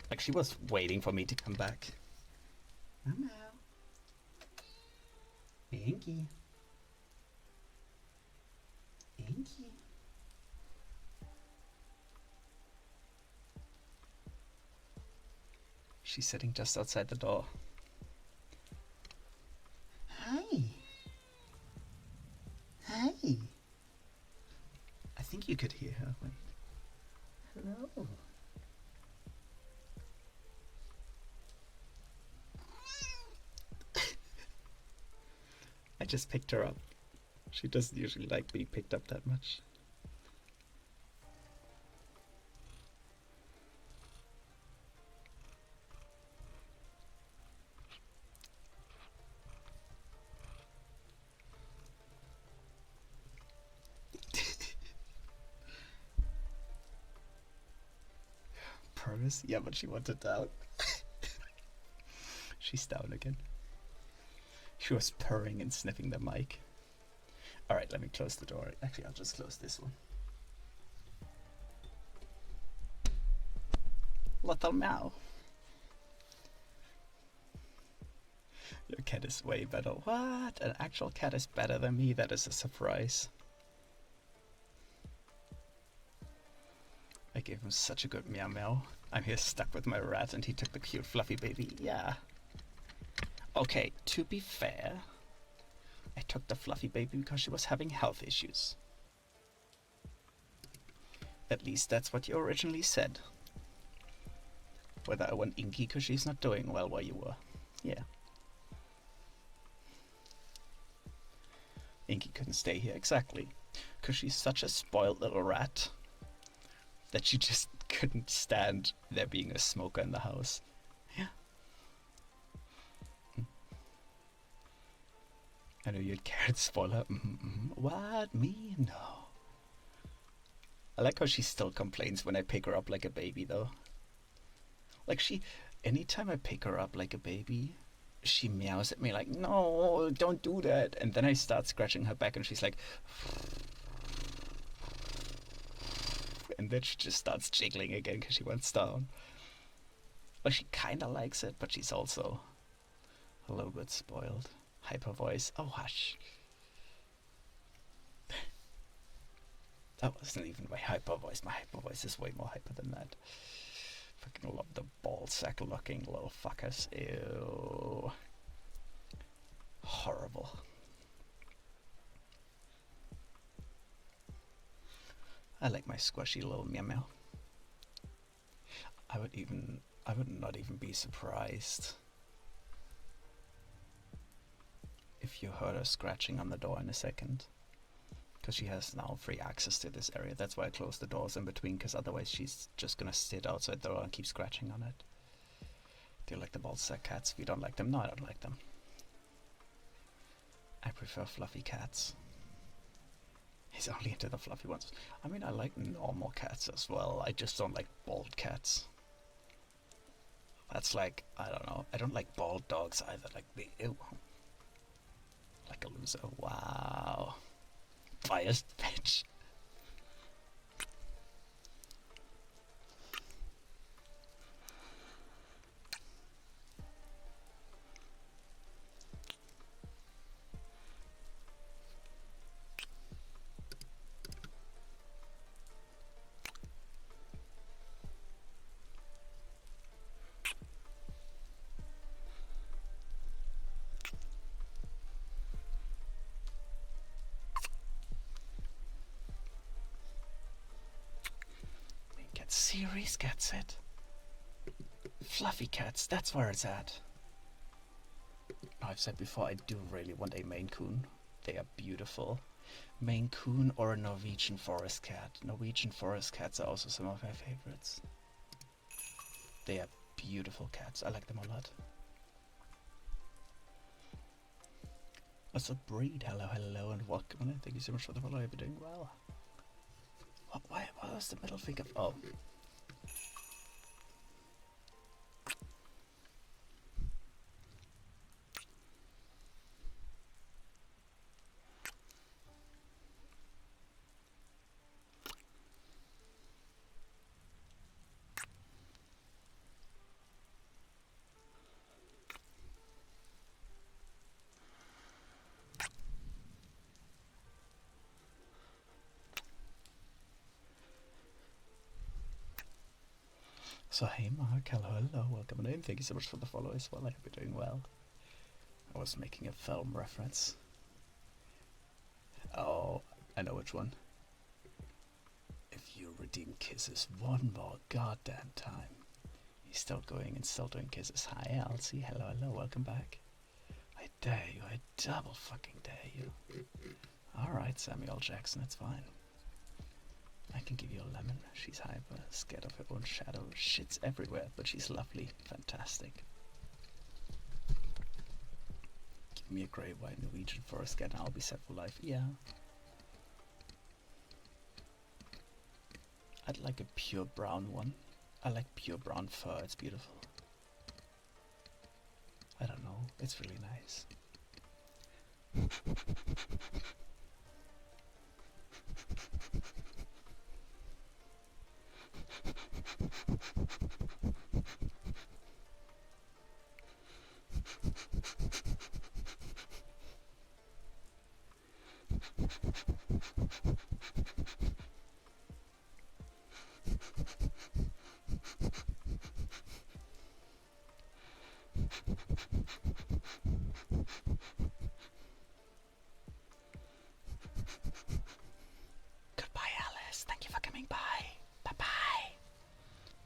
Like she was waiting for me to come back. Mama. Inky. Inky. She's sitting just outside the door. Hi. Hi. I think you could hear her. Wait. Hello. I just picked her up. She doesn't usually like being picked up that much. Promise? Yeah, but she wanted out. She's down again. She was purring and sniffing the mic. Alright, let me close the door. Actually, I'll just close this one. Little meow. Your cat is way better. What? An actual cat is better than me? That is a surprise. I gave him such a good meow meow. I'm here stuck with my rat and he took the cute fluffy baby. Yeah. Okay, to be fair, I took the fluffy baby because she was having health issues. At least that's what you originally said. Whether I want Inky because she's not doing well while you were. Yeah. Inky couldn't stay here, exactly. Because she's such a spoiled little rat that she just couldn't stand there being a smoker in the house. Yeah. I know you'd care to spoil her. What? Me? No. I like how she still complains when I pick her up like a baby, though. Like anytime I pick her up like a baby, she meows at me like, no, don't do that. And then I start scratching her back and she's like... And then she just starts jiggling again because she wants down. Well, she kind of likes it, but she's also a little bit spoiled. Hyper voice. Oh, hush. That wasn't even my hyper voice. My hyper voice is way more hyper than that. Fucking love the ball sack looking little fuckers. Ew. Horrible. I like my squishy little meow meow. I would not even be surprised if you heard her scratching on the door in a second. Because she has now free access to this area. That's why I closed the doors in between, because otherwise she's just gonna sit outside the door and keep scratching on it. Do you like the bald sack cats? If you don't like them, no, I don't like them. I prefer fluffy cats. He's only into the fluffy ones. I mean, I like normal cats as well. I just don't like bald cats. That's like, I don't know. I don't like bald dogs either. Like, ew. Like a loser. Wow. Biased bitch. Series gets it. Fluffy cats, that's where it's at. I've said before, I do really want a Maine Coon. They are beautiful. Maine Coon or a Norwegian forest cat. Norwegian forest cats are also some of my favorites. They are beautiful cats. I like them a lot. What's up, Breed? Hello, hello, and welcome. And thank you so much for the follow. I've been doing well. What was the middle finger? Oh. So hey Mark, hello, hello, welcome in. Thank you so much for the follow as well. I hope you're doing well. I was making a film reference. Oh, I know which one. If you redeem kisses one more goddamn time. He's still going and still doing kisses. Hi Elsie, hello, hello, welcome back. I dare you, I double fucking dare you. Alright, Samuel Jackson, it's fine. I can give you a lemon. She's hyper, scared of her own shadow, shits everywhere, but she's lovely, fantastic. Give me a grey white Norwegian forest cat and I'll be set for life. Yeah. I'd like a pure brown one. I like pure brown fur, it's beautiful. I don't know, it's really nice. Goodbye, Alice. Thank you for coming by. Bye-bye.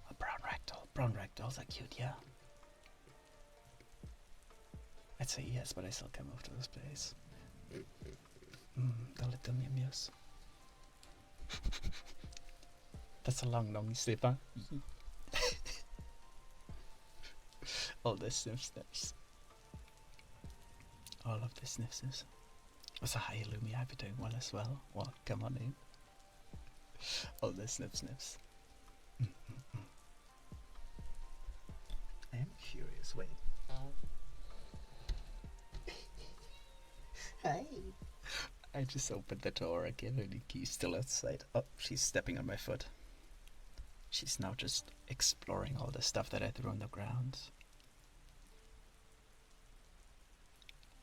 A brown ragdoll. Brown ragdolls are cute, yeah. I'd say yes, but I still can't move to this place. The little mews. That's a long sleep, huh? All the sniffs. All of the sniffs. What's a hi, Lumi? I hope you're doing well as well. Well, come on in. All the sniffs. I am curious. Wait. Hi. I just opened the door again and he's still outside. Oh, she's stepping on my foot. She's now just exploring all the stuff that I threw on the ground.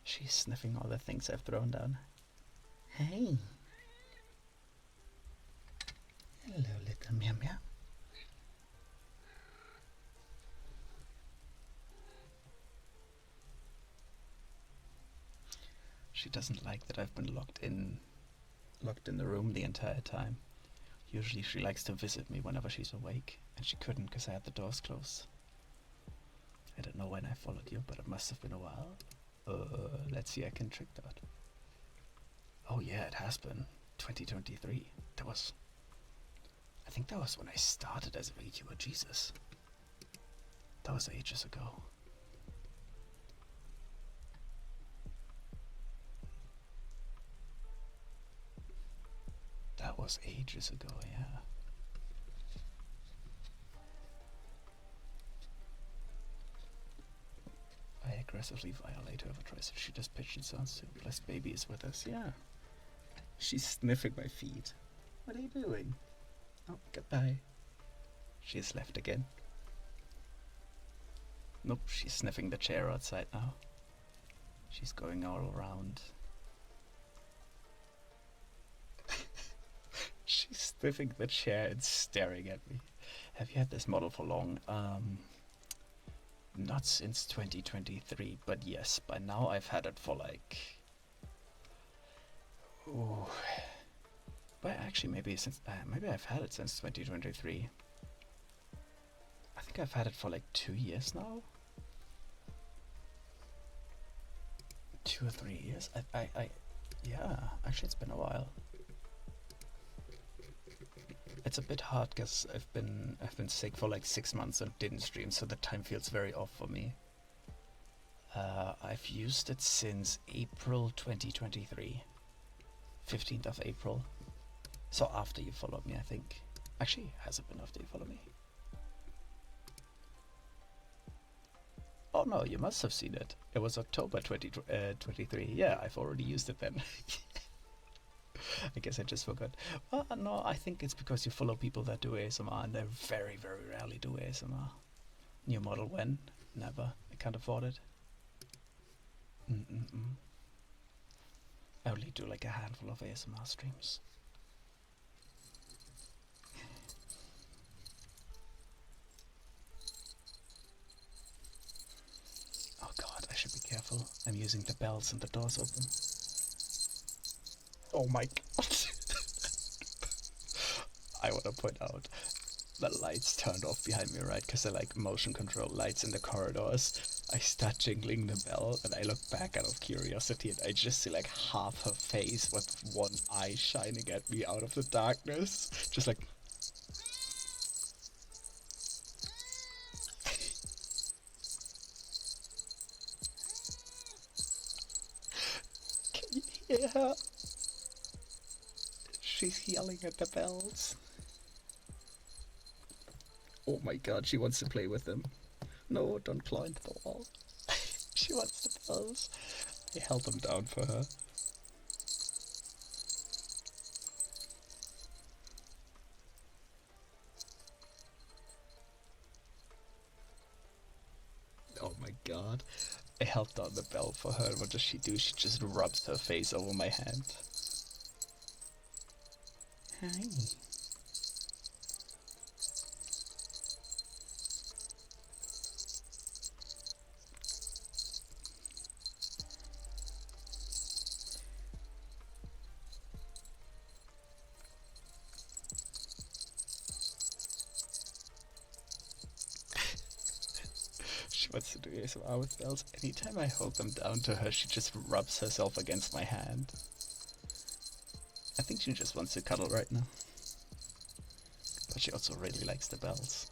She's sniffing all the things I've thrown down. Hey. Hello, little meow meow. She doesn't like that I've been locked in the room the entire time. Usually she likes to visit me whenever she's awake, and she couldn't because I had the doors closed. I don't know when I followed you, but it must have been a while. Let's see, I can trick that. Oh yeah, it has been 2023. That was, I think that was when I started as a VTuber. Jesus, that was ages ago. That was ages ago, yeah. I aggressively violate whoever tries to shoot us pigeon sounds too. Blessed baby is with us, yeah. She's sniffing my feet. What are you doing? Oh, goodbye. She's left again. Nope, she's sniffing the chair outside now. She's going all around. She's sniffing the chair and staring at me. Have you had this model for long? Not since 2023, but yes, by now I've had it for like... Ooh. But actually maybe since... maybe I've had it since 2023. I think I've had it for like 2 years now. 2 or 3 years? Yeah, actually it's been a while. It's a bit hard because I've been sick for like 6 months and didn't stream, so the time feels very off for me. I've used it since April 2023. 15th of April. So after you followed me, I think. Actually, has it been after you followed me? Oh no, you must have seen it. It was October 2023. Yeah, I've already used it then. I guess I just forgot. Well, no, I think it's because you follow people that do ASMR, and they very, very rarely do ASMR. New model when? Never. I can't afford it. I only do like a handful of ASMR streams. Oh god, I should be careful. I'm using the bells and the doors open. Oh my god. I want to point out the lights turned off behind me, right? Because they're like motion control lights in the corridors. I start jingling the bell and I look back out of curiosity and I just see like half her face with one eye shining at me out of the darkness. Just like... Can you hear her? She's yelling at the bells. Oh my god, she wants to play with them. No, don't claw into the wall. She wants the bells. I held them down for her. Oh my god. I held down the bell for her. What does she do? She just rubs her face over my hand. Hi. She wants to do ASMR with bells. Anytime I hold them down to her, she just rubs herself against my hand. I think she just wants to cuddle right now. But she also really likes the bells.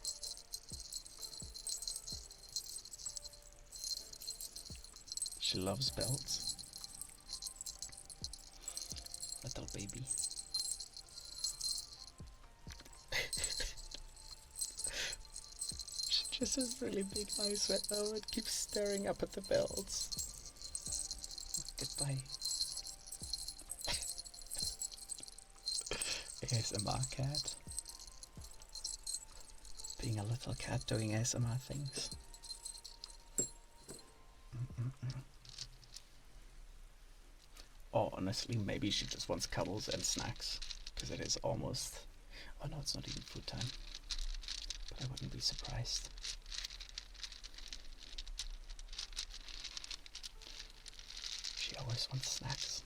She loves bells. Little baby. She just has really big eyes right now and keeps staring up at the bells. Goodbye. ASMR cat. Being a little cat doing ASMR things. Oh, honestly, maybe she just wants cuddles and snacks. Because it is almost... Oh no, it's not even food time. But I wouldn't be surprised. She always wants snacks.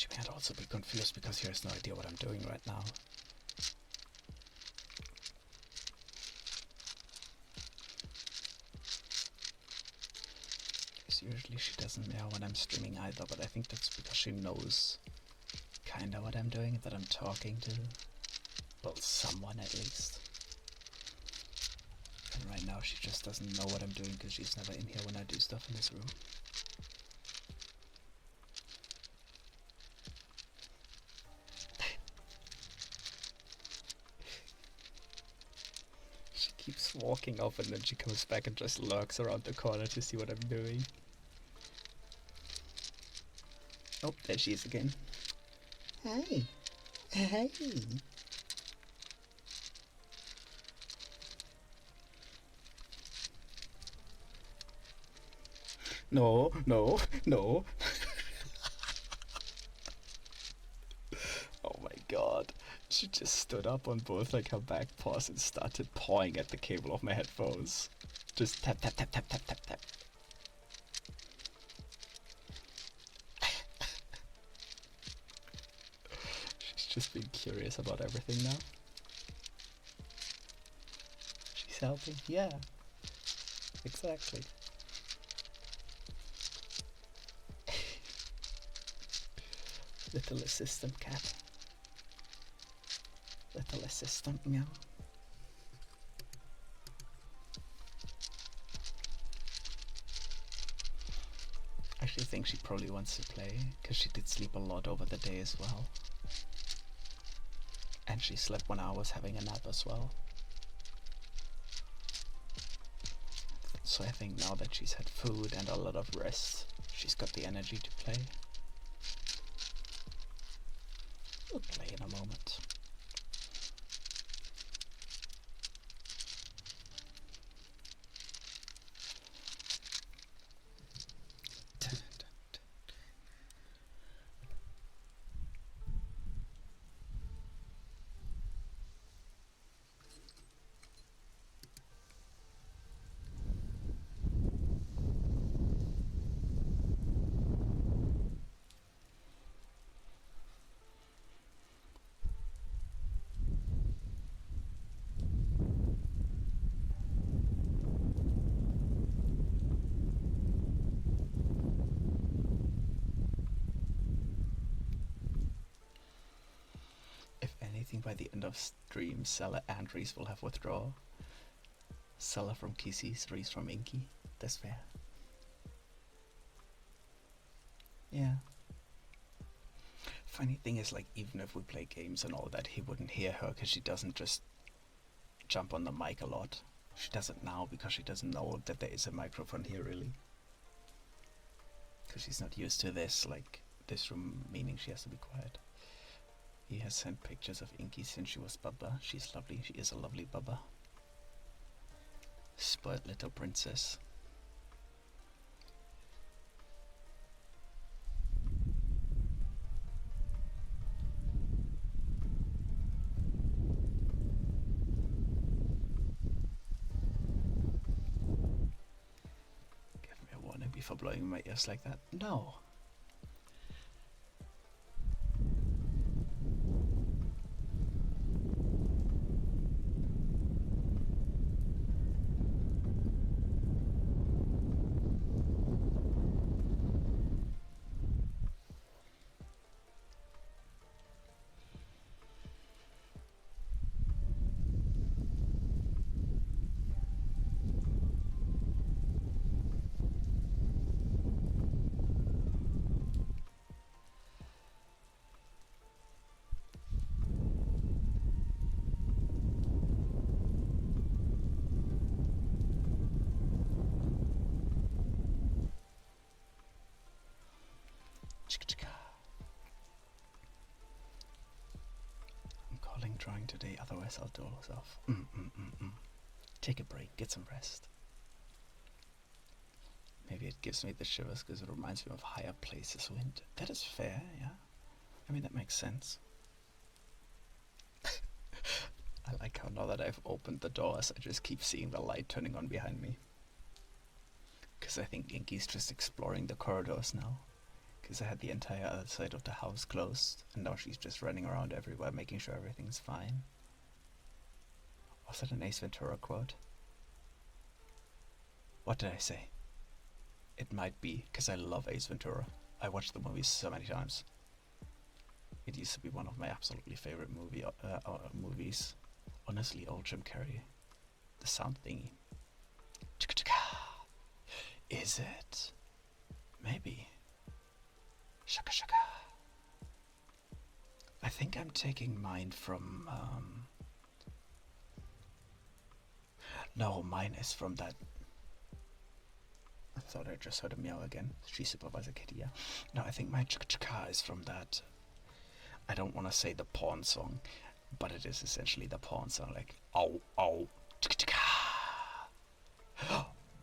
She might also be confused because she has no idea what I'm doing right now. Because usually she doesn't know when I'm streaming either, but I think that's because she knows kinda what I'm doing, that I'm talking to, well, someone at least. And right now she just doesn't know what I'm doing because she's never in here when I do stuff in this room. She keeps walking off and then she comes back and just lurks around the corner to see what I'm doing. Oh, there she is again. Hi. Hi. No, no, no. Oh my god. She just stood up on both like her back paws and started pawing at the cable of my headphones. Just tap, tap, tap, tap, tap, tap, tap. She's just being curious about everything now. She's helping? Yeah. Exactly. Little assistant cat. Little assistant meow. I actually think she probably wants to play, because she did sleep a lot over the day as well. And she slept when I was having a nap as well. So I think now that she's had food and a lot of rest, she's got the energy to play. We'll play in a moment. By the end of stream, Sella and Reese will have withdrawal. Sella from Kisses, Reese from Inky. That's fair. Yeah. Funny thing is, like, even if we play games and all that, he wouldn't hear her because she doesn't just jump on the mic a lot. She does it now because she doesn't know that there is a microphone here, really. Because she's not used to this, like, this room, meaning she has to be quiet. He has sent pictures of Inky since she was Bubba. She's lovely. She is a lovely Bubba. Spoiled little princess. Give me a warning before blowing my ears like that. No. I'm calling drawing today, otherwise I'll doze off. Take a break, get some rest. Maybe it gives me the shivers because it reminds me of higher places wind. That is fair, yeah. I mean, that makes sense. I like how now that I've opened the doors, I just keep seeing the light turning on behind me. Because I think Inky's just exploring the corridors now. because I had the entire other side of the house closed, and now she's just running around everywhere making sure everything's fine. Was that an Ace Ventura quote? What did I say? It might be, because I love Ace Ventura. I watched the movies so many times. It used to be one of my absolutely favorite movies. Honestly, old Jim Carrey. The sound thingy. Is it? Maybe. Shaka shaka. I think I'm taking mine from, no, mine is from that. I thought I just heard a meow again. She Supervisor Kitty, yeah. No, I think my chaka chaka is from that. I don't want to say the Pawn song, but it is essentially the Pawn song, like, ow, ow, chaka chaka.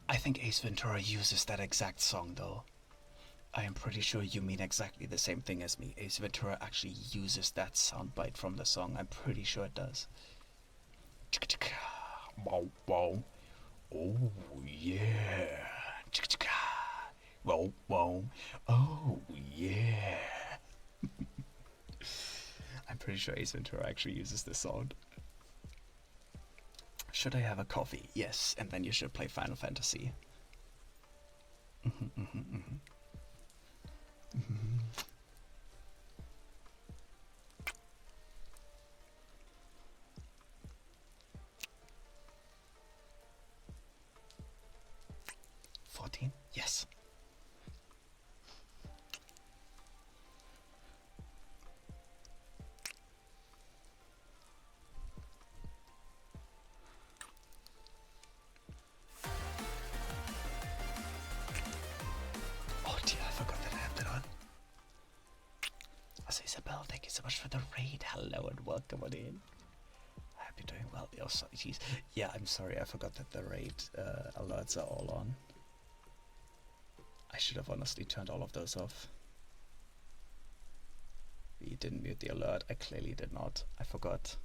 I think Ace Ventura uses that exact song, though. I am pretty sure you mean exactly the same thing as me. Ace Ventura actually uses that soundbite from the song. I'm pretty sure it does. Chaka chaka. Wow, wow. Oh, yeah. Chaka chaka. Wow, wow. Oh, yeah. I'm pretty sure Ace Ventura actually uses this song. Should I have a coffee? Yes, and then you should play Final Fantasy. 14? Yes. Oh dear, I forgot that I have that on. Also, Isabel, thank you so much for the raid. Hello and welcome on in. I hope you're doing well. Oh, sorry, geez. Yeah, I'm sorry, I forgot that the raid alerts are all on. I should have honestly turned all of those off. We didn't mute the alert. I clearly did not. I forgot.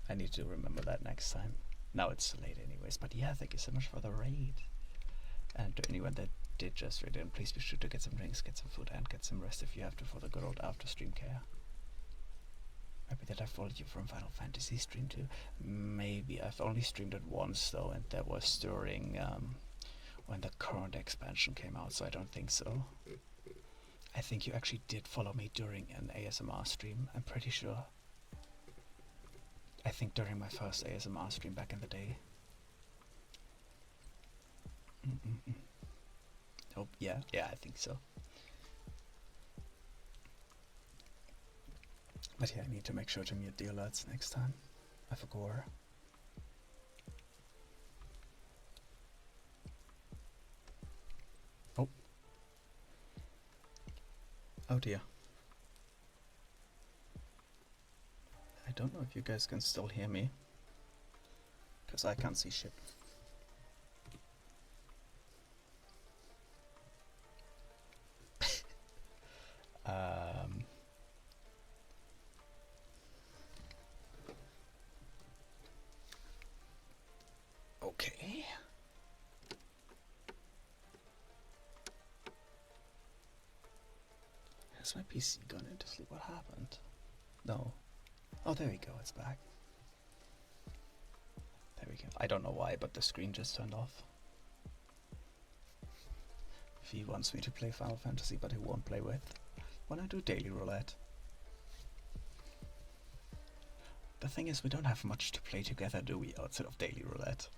I need to remember that next time. Now it's too late anyways. But yeah, thank you so much for the raid. And to anyone that did just raid in, please be sure to get some drinks, get some food, and get some rest if you have to for the good old after stream care. Maybe that I followed you from Final Fantasy stream too. Maybe. I've only streamed it once though, and that was during when the current expansion came out, so I don't think so. I think you actually did follow me during an ASMR stream, I'm pretty sure. I think during my first ASMR stream back in the day. Oh, yeah, I think so. But yeah, I need to make sure to mute the alerts next time. I forgot. Oh. Oh dear. I don't know if you guys can still hear me, because I can't see shit. Okay. Has my PC gone into sleep? What happened? No. Oh, there we go, it's back. There we go. I don't know why, but the screen just turned off. He wants me to play Final Fantasy, but he won't play with. When I do daily roulette. The thing is, we don't have much to play together, do we, outside of daily roulette?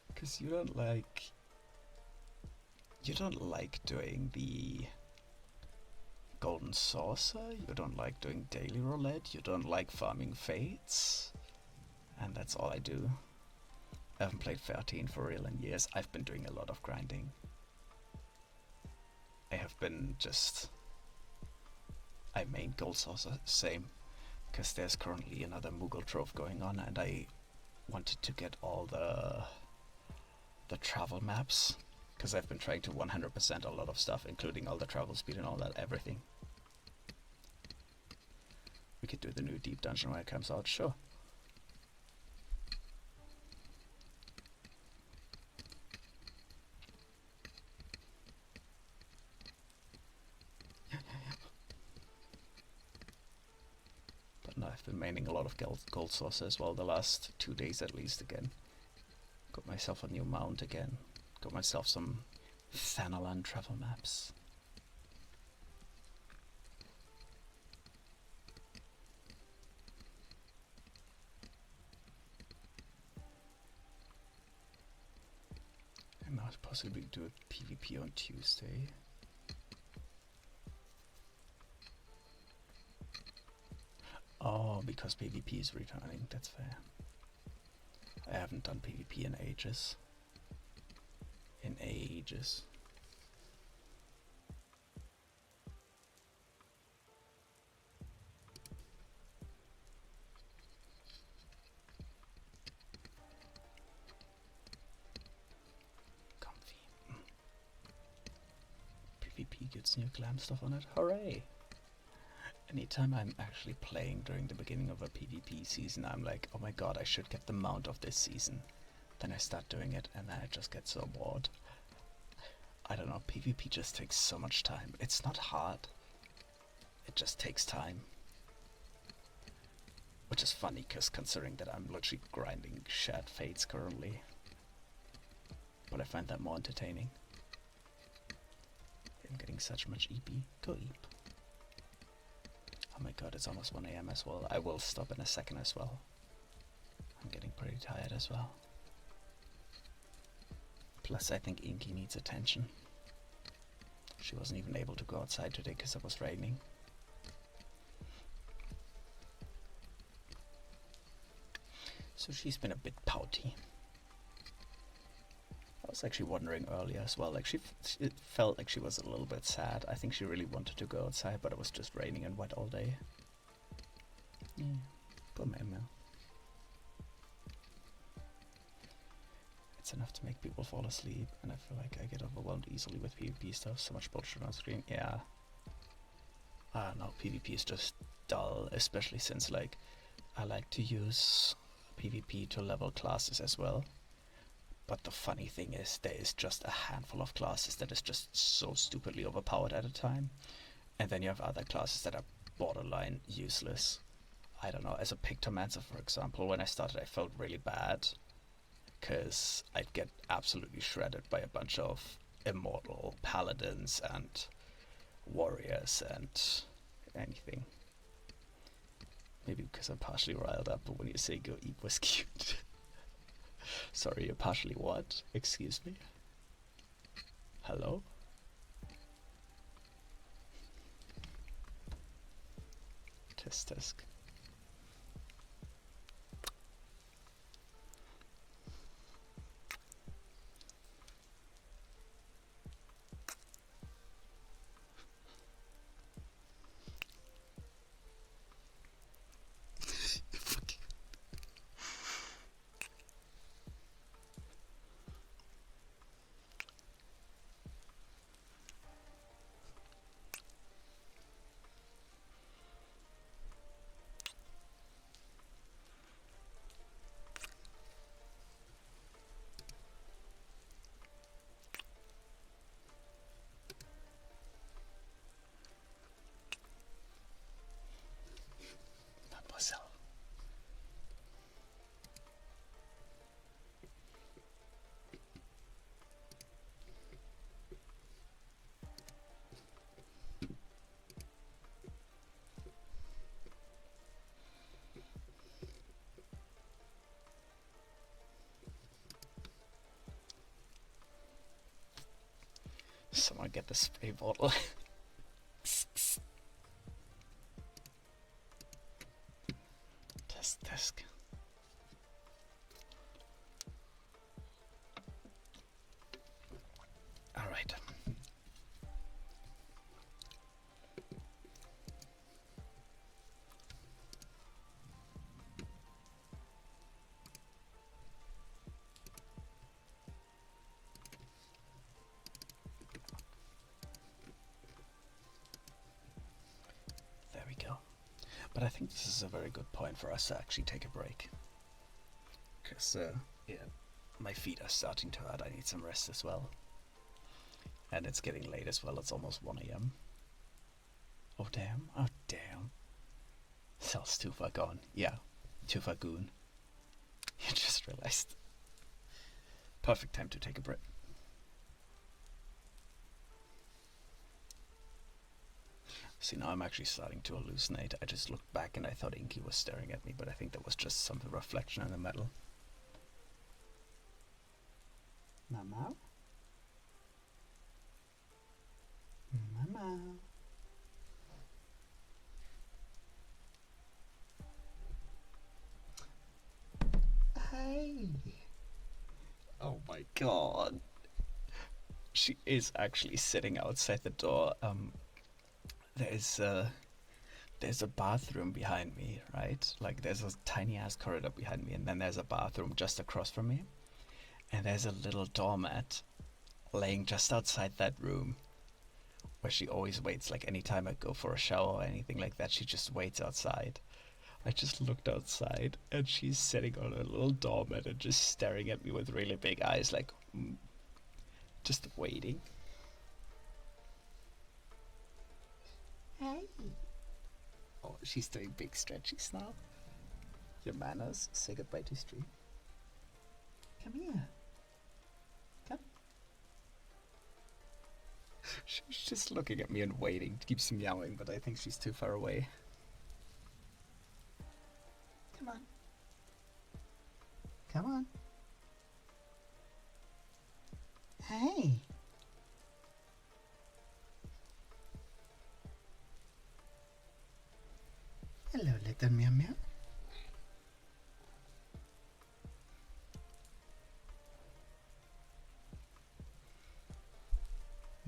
Because you don't like doing the golden saucer, you don't like doing daily roulette, you don't like farming fates, and that's all I do. I haven't played 13 for real in years. I've been doing a lot of grinding. I have been I main gold saucer, same, because there's currently another Moogle trove going on, and I wanted to get all the travel maps, because I've been trying to 100% a lot of stuff, including all the travel speed and all that, everything. We could do the new deep dungeon when it comes out, sure. I've been mining a lot of gold sources as well the last 2 days at least again. Got myself a new mount again. Got myself some Thanalan travel maps. I might possibly do a PvP on Tuesday. Oh, because PvP is returning, that's fair. I haven't done PvP in ages. In ages. Comfy. PvP gets new glam stuff on it. Hooray! Anytime I'm actually playing during the beginning of a PvP season, I'm like, oh my god, I should get the mount of this season. Then I start doing it, and then I just get so bored. I don't know, PvP just takes so much time. It's not hard. It just takes time. Which is funny, because considering that I'm literally grinding shared fates currently. But I find that more entertaining. I'm getting such much EP. Go EP. Oh my god, it's almost 1 AM as well. I will stop in a second as well. I'm getting pretty tired as well. Plus, I think Inky needs attention. She wasn't even able to go outside today because it was raining. So she's been a bit pouty. I was actually wondering earlier as well, like it felt like she was a little bit sad. I think she really wanted to go outside, but it was just raining and wet all day. Yeah, poor Mel. It's enough to make people fall asleep, and I feel like I get overwhelmed easily with PvP stuff. So much bullshit on screen. Yeah. I don't know, PvP is just dull, especially since like I like to use PvP to level classes as well. But the funny thing is, there is just a handful of classes that is just so stupidly overpowered at a time. And then you have other classes that are borderline useless. I don't know, as a Pictomancer, for example, when I started I felt really bad. Because I'd get absolutely shredded by a bunch of immortal paladins and warriors and anything. Maybe because I'm partially riled up, but when you say go eat was cute. Sorry, you're partially what? Excuse me? Hello? Test. Someone get the spray bottle. Test. Alright. But I think this is a very good point for us to actually take a break. Because, yeah, my feet are starting to hurt. I need some rest as well. And it's getting late as well. It's almost 1 AM. Oh, damn. Oh, damn. Cell's too far gone. Yeah, too far goon. You just realized. Perfect time to take a break. See, now I'm actually starting to hallucinate. I just looked back and I thought Inky was staring at me, but I think that was just some reflection in the metal. Mama? Mama? Hey! Oh my god. She is actually sitting outside the door. There's a bathroom behind me, right? Like there's a tiny ass corridor behind me, and then there's a bathroom just across from me. And there's a little doormat laying just outside that room where she always waits. Like anytime I go for a shower or anything like that, she just waits outside. I just looked outside and she's sitting on a little doormat and just staring at me with really big eyes, like just waiting. Hey. Oh, she's doing big stretchies now. Your manners. Say goodbye to stream. Come here. Come. She's just looking at me and waiting. Keeps meowing, but I think she's too far away. Come on. Come on. Hey. Hello, little meow meow.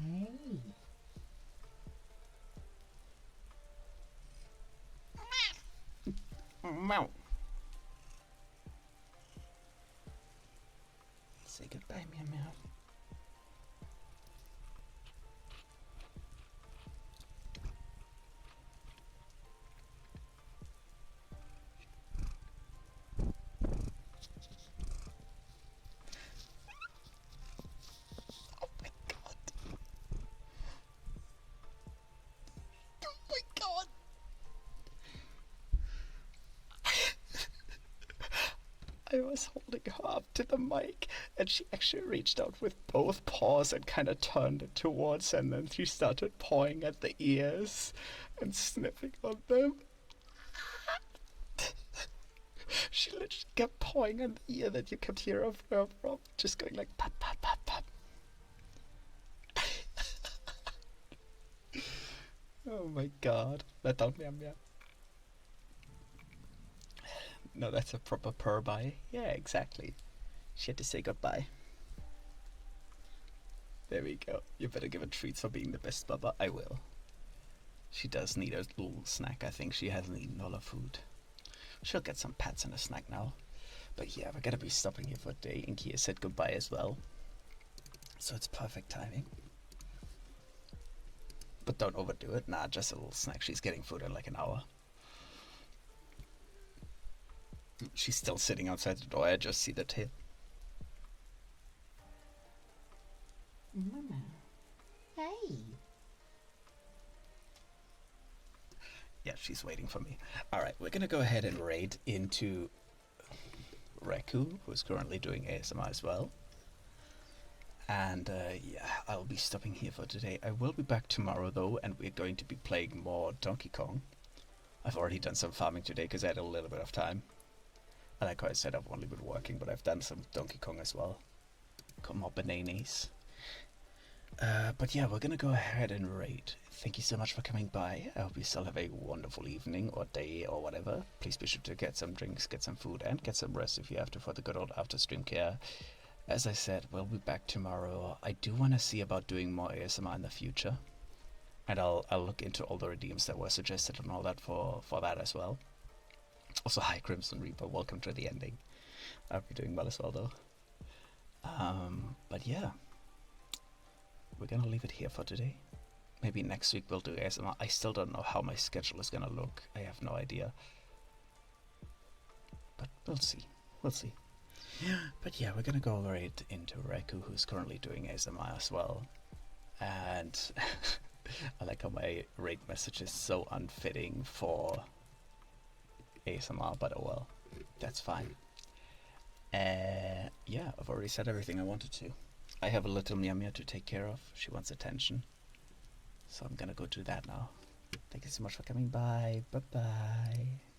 Hey. Meow. Say goodbye, meow meow. Oh my god. Oh my god. I was holding her up to the mic and she actually reached out with both paws and kind of turned it towards, and then she started pawing at the ears and sniffing on them. She literally kept pawing on the ear that you kept hearing her from, just going like pat pat pat pat. Oh my god. Let down meow meow. No, that's a proper purr bye. Yeah, exactly. She had to say goodbye. There we go. You better give her treats for being the best bubba. I will. She does need a little snack. I think she hasn't eaten all her food. She'll get some pats and a snack now. But yeah, we're gonna be stopping here for a day. Inky has said goodbye as well. So it's perfect timing. But don't overdo it. Nah, just a little snack. She's getting food in like an hour. She's still sitting outside the door. I just see the tail. Mama. Hey. Yeah, she's waiting for me. Alright, we're gonna go ahead and raid into Reku, who's currently doing ASMR as well. And yeah, I'll be stopping here for today. I will be back tomorrow though, and we're going to be playing more Donkey Kong. I've already done some farming today because I had a little bit of time. And like I said, I've only been working, but I've done some Donkey Kong as well. Got more bananas. But yeah, we're gonna go ahead and raid. Thank you so much for coming by. I hope you still have a wonderful evening or day or whatever. Please be sure to get some drinks, get some food, and get some rest if you have to for the good old after stream care. As I said, we'll be back tomorrow. I do want to see about doing more ASMR in the future. And I'll look into all the redeems that were suggested and all that for that as well. Also, hi Crimson Reaper, welcome to the ending. I hope you're doing well as well though. But yeah, we're gonna leave it here for today. Maybe next week we'll do ASMR. I still don't know how my schedule is gonna look. I have no idea. But we'll see. We'll see. But yeah, we're gonna go right into Reku, who's currently doing ASMR as well. And I like how my raid message is so unfitting for ASMR, but oh well, that's fine. Yeah, I've already said everything I wanted to. I have a little Mia Mia to take care of. She wants attention. So I'm gonna go do that now. Thank you so much for coming by. Bye bye.